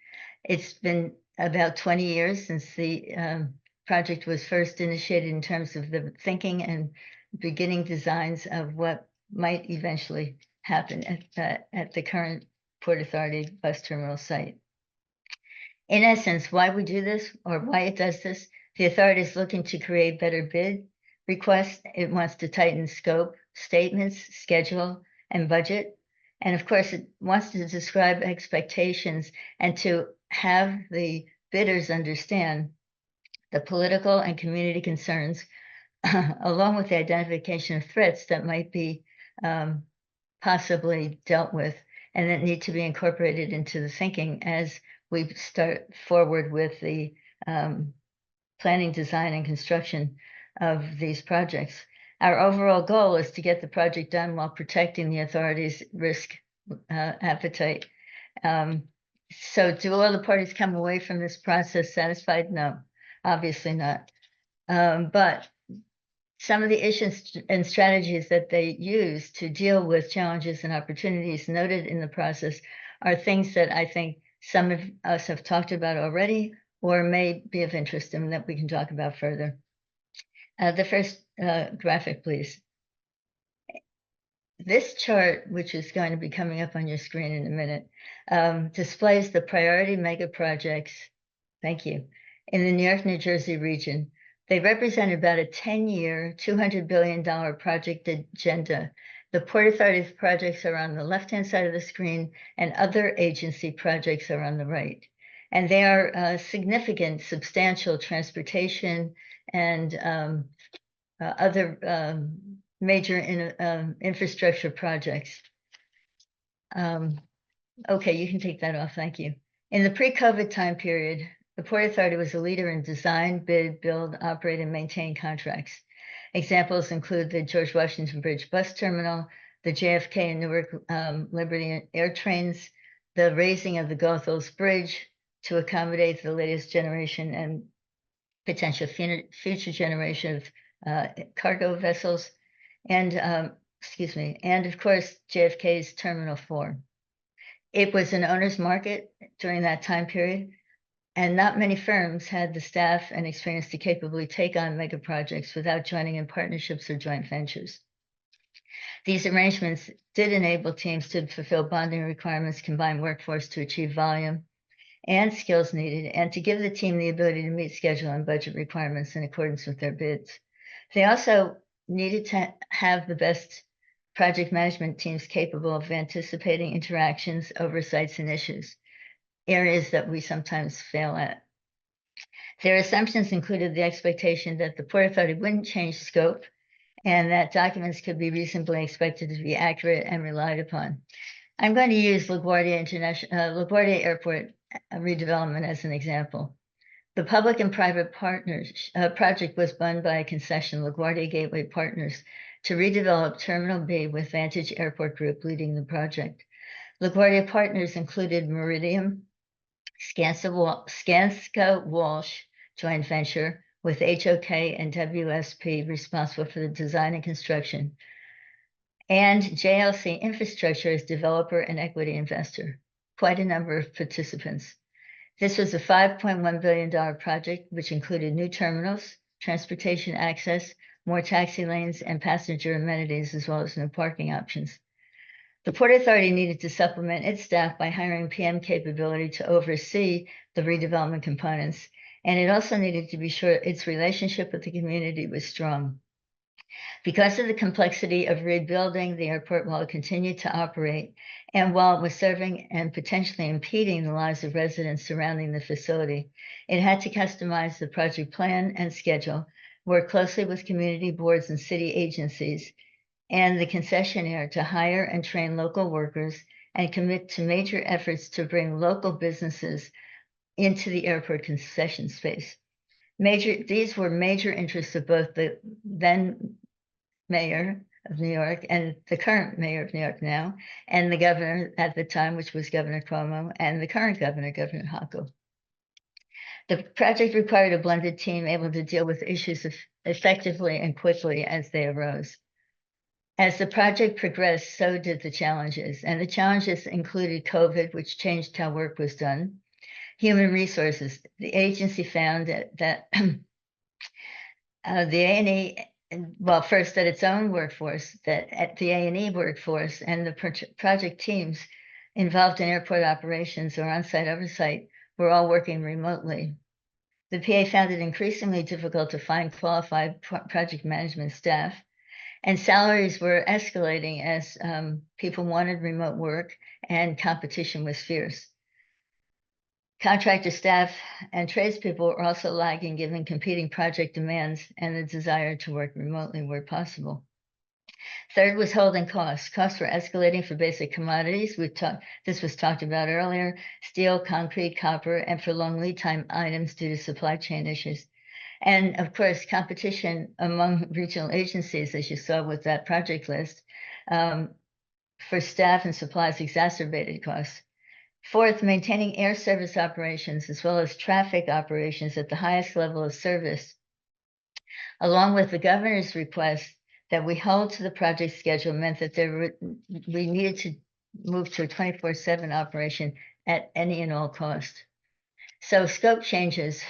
It's been about 20 years since the project was first initiated in terms of the thinking and beginning designs of what might eventually happen at the current Port Authority bus terminal site. In essence, why we do this, or why it does this, the authority is looking to create better bid requests. It wants to tighten scope, statements, schedule, and budget. And of course, it wants to describe expectations and to have the bidders understand the political and community concerns, along with the identification of threats that might be possibly dealt with and that need to be incorporated into the thinking as we start forward with the planning, design, and construction of these projects. Our overall goal is to get the project done while protecting the authority's risk appetite. So do all the parties come away from this process satisfied? No, obviously not. But some of the issues and strategies that they use to deal with challenges and opportunities noted in the process are things that I think some of us have talked about already or may be of interest and that we can talk about further. The first graphic, please. This chart, which is going to be coming up on your screen in a minute, displays the priority mega projects, thank you, in the New York, New Jersey region. They represent about a 10-year, $200 billion project agenda. The Port Authority projects are on the left-hand side of the screen, and other agency projects are on the right. And they are significant, substantial transportation and other major infrastructure projects. Okay, you can take that off, thank you. In the pre-COVID time period, the Port Authority was a leader in design, bid, build, operate, and maintain contracts. Examples include the George Washington Bridge Bus Terminal, the JFK and Newark Liberty Air Trains, the raising of the Goethals Bridge to accommodate the latest generation and potential future generation of cargo vessels, and excuse me, and of course, JFK's Terminal 4. It was an owner's market during that time period, and not many firms had the staff and experience to capably take on mega projects without joining in partnerships or joint ventures. These arrangements did enable teams to fulfill bonding requirements, combine workforce to achieve volume and skills needed, and to give the team the ability to meet schedule and budget requirements in accordance with their bids. They also needed to have the best project management teams capable of anticipating interactions, oversights, and issues, areas that we sometimes fail at. Their assumptions included the expectation that the Port Authority wouldn't change scope and that documents could be reasonably expected to be accurate and relied upon. I'm going to use LaGuardia Airport redevelopment as an example. The public and private partners project was run by a concession, LaGuardia Gateway Partners, to redevelop Terminal B with Vantage Airport Group leading the project. LaGuardia Partners included Meridian, Skanska Walsh, joint venture with HOK and WSP responsible for the design and construction, and JLC Infrastructure as developer and equity investor. Quite a number of participants. This was a $5.1 billion project, which included new terminals, transportation access, more taxi lanes, and passenger amenities, as well as new parking options. The Port Authority needed to supplement its staff by hiring PM capability to oversee the redevelopment components, and it also needed to be sure its relationship with the community was strong. Because of the complexity of rebuilding the airport while it continued to operate, and while it was serving and potentially impeding the lives of residents surrounding the facility, it had to customize the project plan and schedule, work closely with community boards and city agencies, and the concessionaire to hire and train local workers and commit to major efforts to bring local businesses into the airport concession space. These were major interests of both the then mayor of New York and the current mayor of New York now, and the governor at the time, which was Governor Cuomo, and the current governor, Governor Hochul. The project required a blended team able to deal with issues effectively and quickly as they arose. As the project progressed, so did the challenges, and the challenges included COVID, which changed how work was done. Human resources. The agency found that the A&E, well, first that its own workforce, that at the A&E workforce and the project teams involved in airport operations or on-site oversight were all working remotely. The PA found it increasingly difficult to find qualified project management staff, and salaries were escalating as people wanted remote work and competition was fierce. Contractor staff and tradespeople were also lagging given competing project demands and the desire to work remotely where possible. Third was holding costs. Costs were escalating for basic commodities. This was talked about earlier: steel, concrete, copper, and for long lead time items due to supply chain issues. And of course, competition among regional agencies, as you saw with that project list, for staff and supplies exacerbated costs. Fourth, maintaining air service operations as well as traffic operations at the highest level of service, along with the governor's request that we hold to the project schedule, meant that we needed to move to a 24/7 operation at any and all cost. So scope changes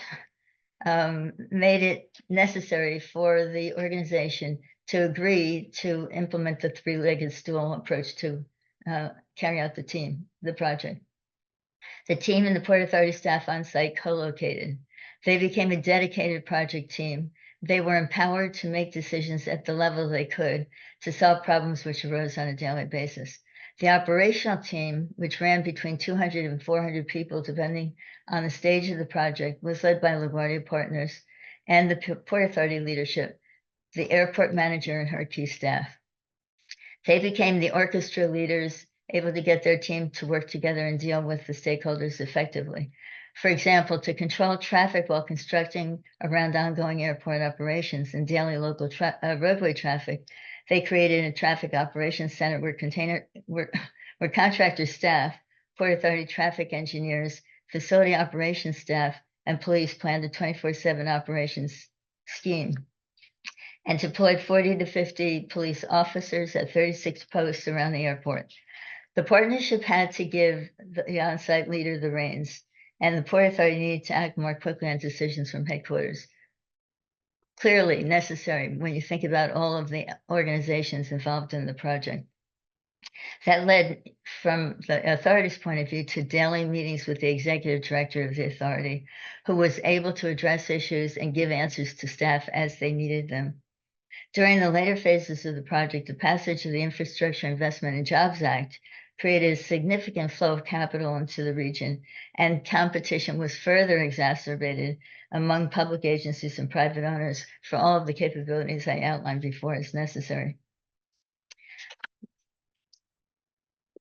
made it necessary for the organization to agree to implement the three-legged stool approach to carry out the project. The team and the Port Authority staff on site co-located. They became a dedicated project team. They were empowered to make decisions at the level they could to solve problems which arose on a daily basis. The operational team, which ran between 200 and 400 people, depending on the stage of the project, was led by LaGuardia Partners and the Port Authority leadership, the airport manager and her key staff. They became the orchestra leaders, able to get their team to work together and deal with the stakeholders effectively. For example, to control traffic while constructing around ongoing airport operations and daily local roadway traffic, they created a traffic operations center where contractor staff, Port Authority traffic engineers, facility operations staff, and police planned a 24/7 operations scheme, and deployed 40 to 50 police officers at 36 posts around the airport. The partnership had to give the on-site leader the reins, and the Port Authority needed to act more quickly on decisions from headquarters. Clearly necessary when you think about all of the organizations involved in the project. That led, from the authority's point of view, to daily meetings with the executive director of the authority, who was able to address issues and give answers to staff as they needed them. During the later phases of the project, the passage of the Infrastructure Investment and Jobs Act created a significant flow of capital into the region, and competition was further exacerbated among public agencies and private owners for all of the capabilities I outlined before as necessary.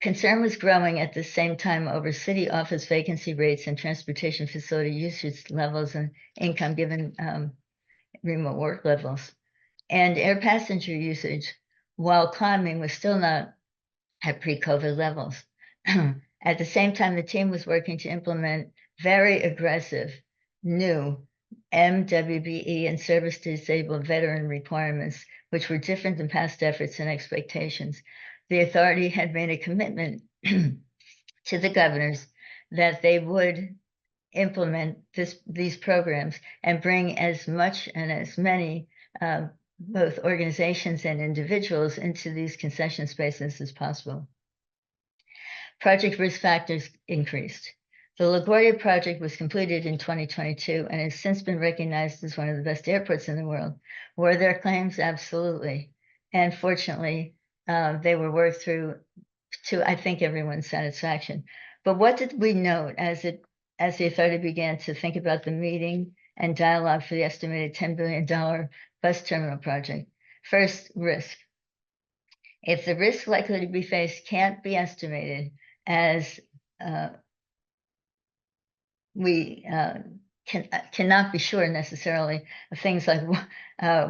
Concern was growing at the same time over city office vacancy rates and transportation facility usage levels and income given remote work levels. And air passenger usage, while climbing, was still not at pre-COVID levels. At the same time, the team was working to implement very aggressive new MWBE and service-disabled veteran requirements, which were different than past efforts and expectations. The authority had made a commitment to the governors that they would implement these programs and bring as much and as many both organizations and individuals into these concession spaces as possible. Project risk factors increased. The LaGuardia project was completed in 2022 and has since been recognized as one of the best airports in the world. Were there claims? Absolutely. And fortunately, they were worked through to, I think, everyone's satisfaction. But what did we note as the authority began to think about the meeting and dialogue for the estimated $10 billion bus terminal project? First, risk. If the risk likely to be faced can't be estimated, as we cannot be sure necessarily of things like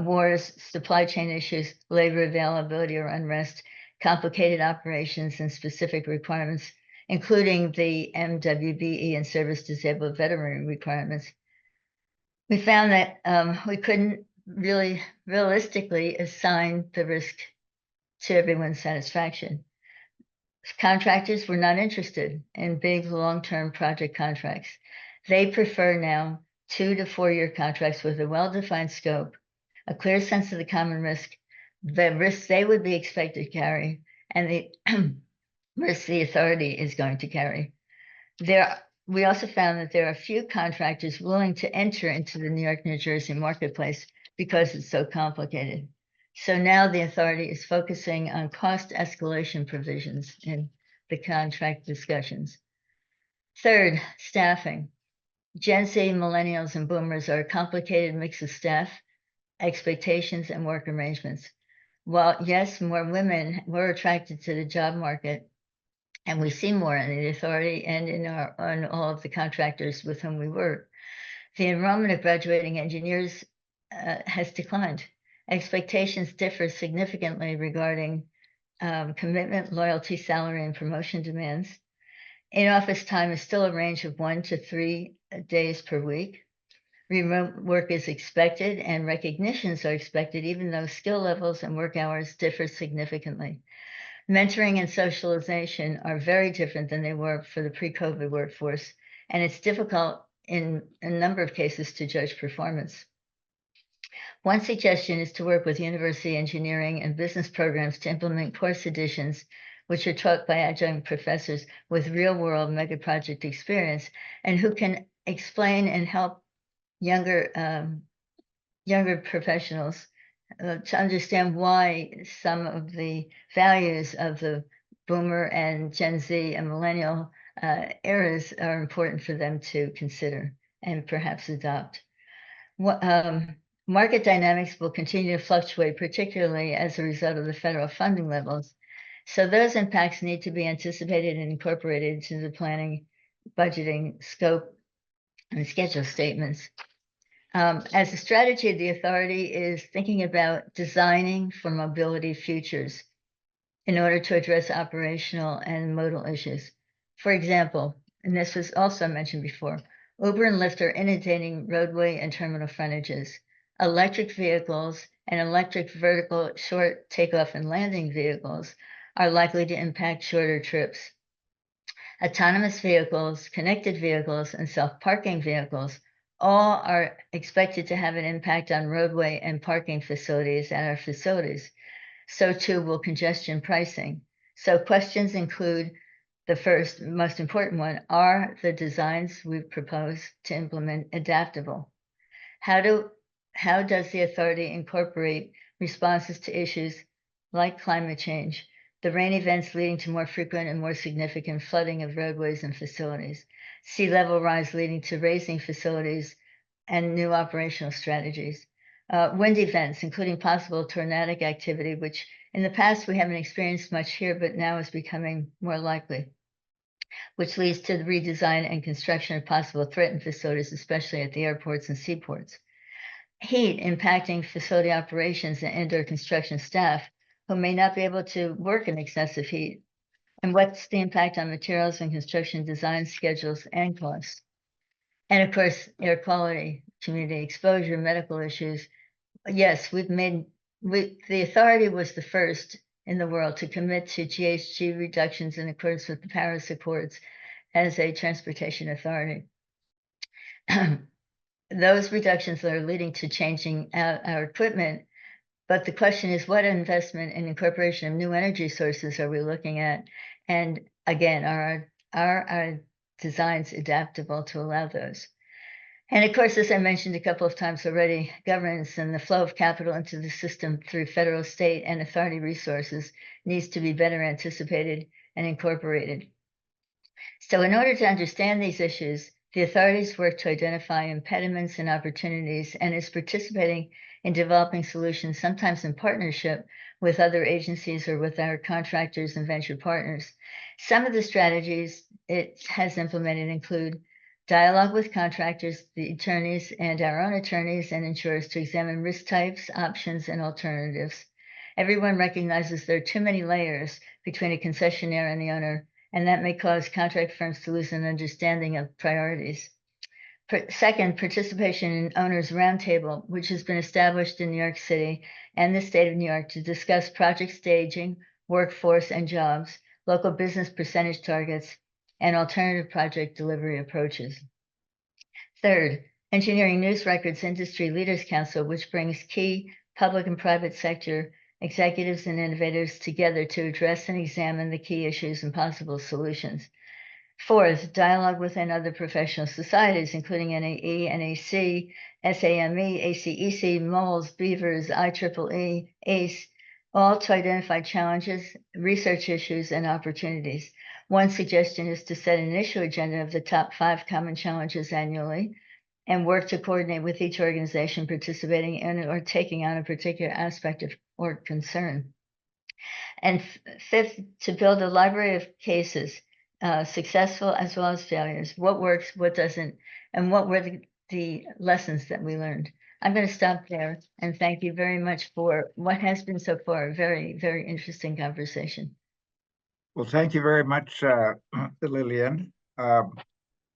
wars, supply chain issues, labor availability or unrest, complicated operations and specific requirements, including the MWBE and service-disabled veteran requirements. We found that we couldn't really realistically assign the risk to everyone's satisfaction. Contractors were not interested in big long-term project contracts. They prefer now 2 to 4 year contracts with a well-defined scope, a clear sense of the common risk, the risks they would be expected to carry, and the risks the authority is going to carry. We also found that there are few contractors willing to enter into the New York, New Jersey marketplace because it's so complicated. So now the authority is focusing on cost escalation provisions in the contract discussions. Third, staffing. Gen Z, millennials, and boomers are a complicated mix of staff, expectations, and work arrangements. While yes, more women were attracted to the job market, and we see more in the authority and on all of the contractors with whom we work, the enrollment of graduating engineers has declined. Expectations differ significantly regarding commitment, loyalty, salary, and promotion demands. In-office time is still a range of 1 to 3 days per week. Remote work is expected and recognitions are expected, even though skill levels and work hours differ significantly. Mentoring and socialization are very different than they were for the pre-COVID workforce, and it's difficult in a number of cases to judge performance. One suggestion is to work with university engineering and business programs to implement course additions, which are taught by adjunct professors with real-world megaproject experience and who can explain and help younger professionals to understand why some of the values of the boomer and Gen Z and millennial eras are important for them to consider and perhaps adopt. Market dynamics will continue to fluctuate, particularly as a result of the federal funding levels. So those impacts need to be anticipated and incorporated into the planning, budgeting, scope, and schedule statements. As a strategy, the authority is thinking about designing for mobility futures in order to address operational and modal issues. For example, and this was also mentioned before, Uber and Lyft are inundating roadway and terminal frontages. Electric vehicles and electric vertical short takeoff and landing vehicles are likely to impact shorter trips. Autonomous vehicles, connected vehicles, and self-parking vehicles all are expected to have an impact on roadway and parking facilities at our facilities. So too will congestion pricing. So questions include the first, most important one, are the designs we propose to implement adaptable? How does the authority incorporate responses to issues like climate change, the rain events leading to more frequent and more significant flooding of roadways and facilities, sea level rise leading to raising facilities and new operational strategies, wind events, including possible tornadic activity, which in the past we haven't experienced much here, but now is becoming more likely, which leads to the redesign and construction of possible threatened facilities, especially at the airports and seaports. Heat impacting facility operations and indoor construction staff who may not be able to work in excessive heat. And what's the impact on materials and construction design schedules and costs? And of course, air quality community exposure, medical issues. Yes, the authority was the first in the world to commit to GHG reductions in accordance with the Paris Accords as a transportation authority. Those reductions are leading to changing our equipment. But the question is, what investment and incorporation of new energy sources are we looking at? And again, are our designs adaptable to allow those? And of course, as I mentioned a couple of times already, governance and the flow of capital into the system through federal, state, and authority resources needs to be better anticipated and incorporated. So in order to understand these issues, the authorities work to identify impediments and opportunities and is participating in developing solutions, sometimes in partnership with other agencies or with our contractors and venture partners. Some of the strategies it has implemented include dialogue with contractors, the attorneys, and our own attorneys and insurers to examine risk types, options, and alternatives. Everyone recognizes there are too many layers between a concessionaire and the owner, and that may cause contract firms to lose an understanding of priorities. Second, participation in Owners Roundtable, which has been established in New York City and the state of New York to discuss project staging, workforce and jobs, local business percentage targets, and alternative project delivery approaches. Third, Engineering News Records Industry Leaders Council, which brings key public and private sector executives and innovators together to address and examine the key issues and possible solutions. Fourth, dialogue within other professional societies, including NAE, NAC, SAME, ACEC, MOLS, Beavers, IEEE, ACE, all to identify challenges, research issues, and opportunities. One suggestion is to set an issue agenda of the top 5 common challenges annually and work to coordinate with each organization participating in or taking on a particular aspect of or concern. And fifth, to build a library of cases, successful as well as failures, what works, what doesn't, and what were the lessons that we learned. I'm going to stop there and thank you very much for what has been so far a very, very interesting conversation. Well, thank you very much, Lillian.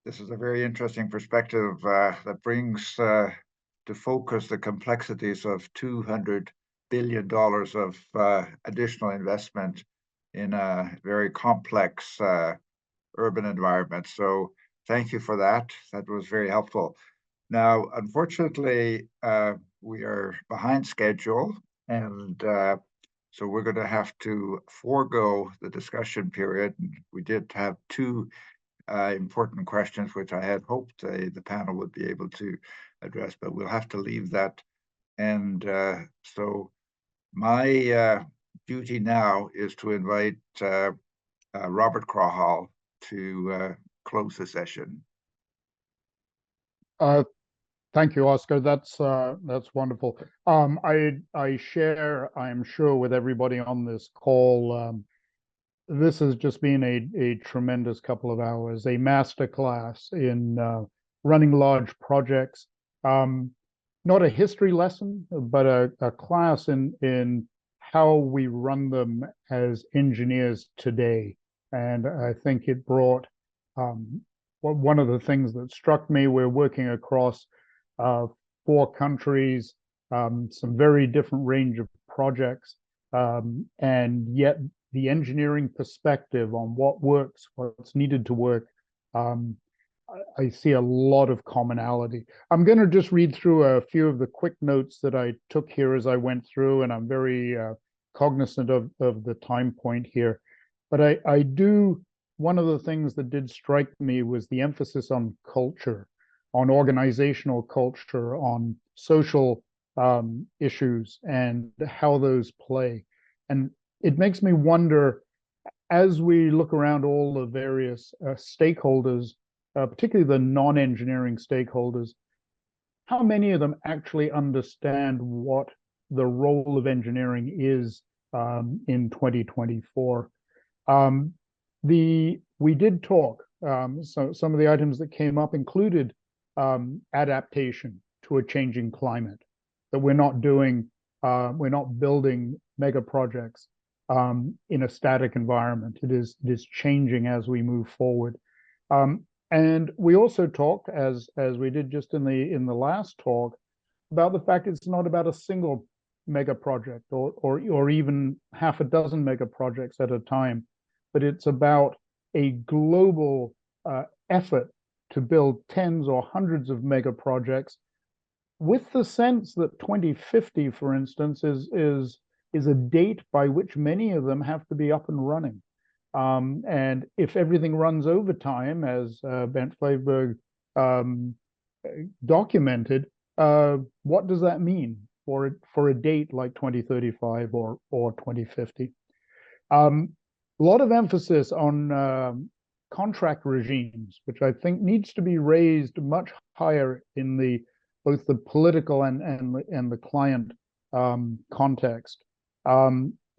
This is a very interesting perspective that brings to focus the complexities of $200 billion of additional investment in a very complex urban environment. So thank you for that. That was very helpful. Now, unfortunately, we are behind schedule, and so we're going to have to forego the discussion period. We did have 2 important questions, which I had hoped the panel would be able to address, but we'll have to leave that. And so my duty now is to invite Robert Crawhall to close the session. Thank you, Oscar. That's wonderful. I share, I'm sure, with everybody on this call. This has just been a tremendous couple of hours, a masterclass in running large projects. Not a history lesson, but a class in how we run them as engineers today. And I think it brought one of the things that struck me. We're working across 4 countries, some very different range of projects, and yet the engineering perspective on what works, what's needed to work, I see a lot of commonality. I'm going to just read through a few of the quick notes that I took here as I went through, and I'm very cognizant of the time point here. But I do, one of the things that did strike me was the emphasis on culture, on organizational culture, on social issues and how those play. And it makes me wonder, as we look around all the various stakeholders, particularly the non-engineering stakeholders, how many of them actually understand what the role of engineering is in 2024? We did talk, so some of the items that came up included adaptation to a changing climate, that we're not building mega projects in a static environment. It is changing as we move forward. And we also talk, as we did just in the last talk, about the fact it's not about a single mega project or even half a dozen mega projects at a time, but it's about a global effort to build tens or hundreds of mega projects, with the sense that 2050, for instance, is a date by which many of them have to be up and running. And if everything runs over time, as Bent Flavberg documented, what does that mean for a date like 2035 or 2050? A lot of emphasis on contract regimes, which I think needs to be raised much higher in both the political and the client context.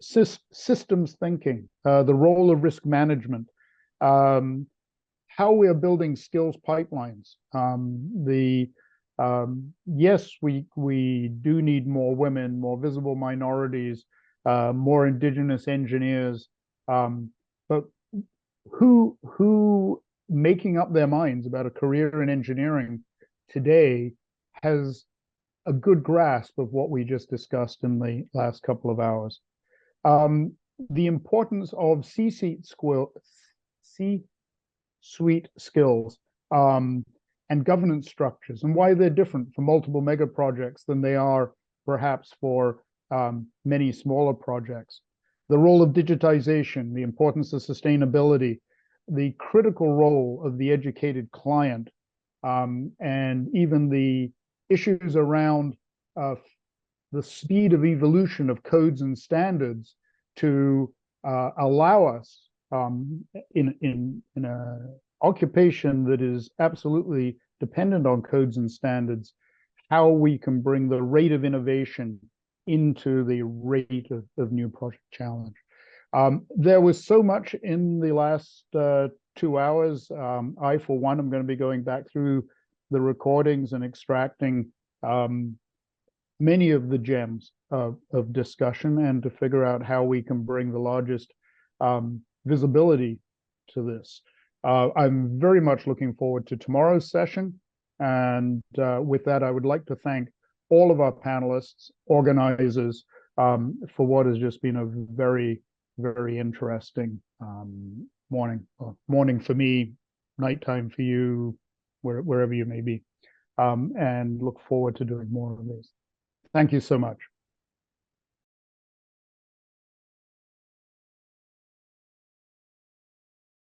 Systems thinking, the role of risk management, how we are building skills pipelines. Yes, we do need more women, more visible minorities, more indigenous engineers, but who making up their minds about a career in engineering today has a good grasp of what we just discussed in the last couple of hours. The importance of C-suite skills and governance structures, and why they're different for multiple mega projects than they are perhaps for many smaller projects. The role of digitization, the importance of sustainability, the critical role of the educated client, and even the issues around the speed of evolution of codes and standards to allow us in an occupation that is absolutely dependent on codes and standards, how we can bring the rate of innovation into the rate of new project challenge. There was so much in the last 2 hours. I, for one, am going to be going back through the recordings and extracting many of the gems of discussion, and to figure out how we can bring the largest visibility to this. I'm very much looking forward to tomorrow's session. And with that, I would like to thank all of our panelists, organizers, for what has just been a very, very interesting morning. Morning for me, nighttime for you, wherever you may be. And look forward to doing more of this. Thank you so much.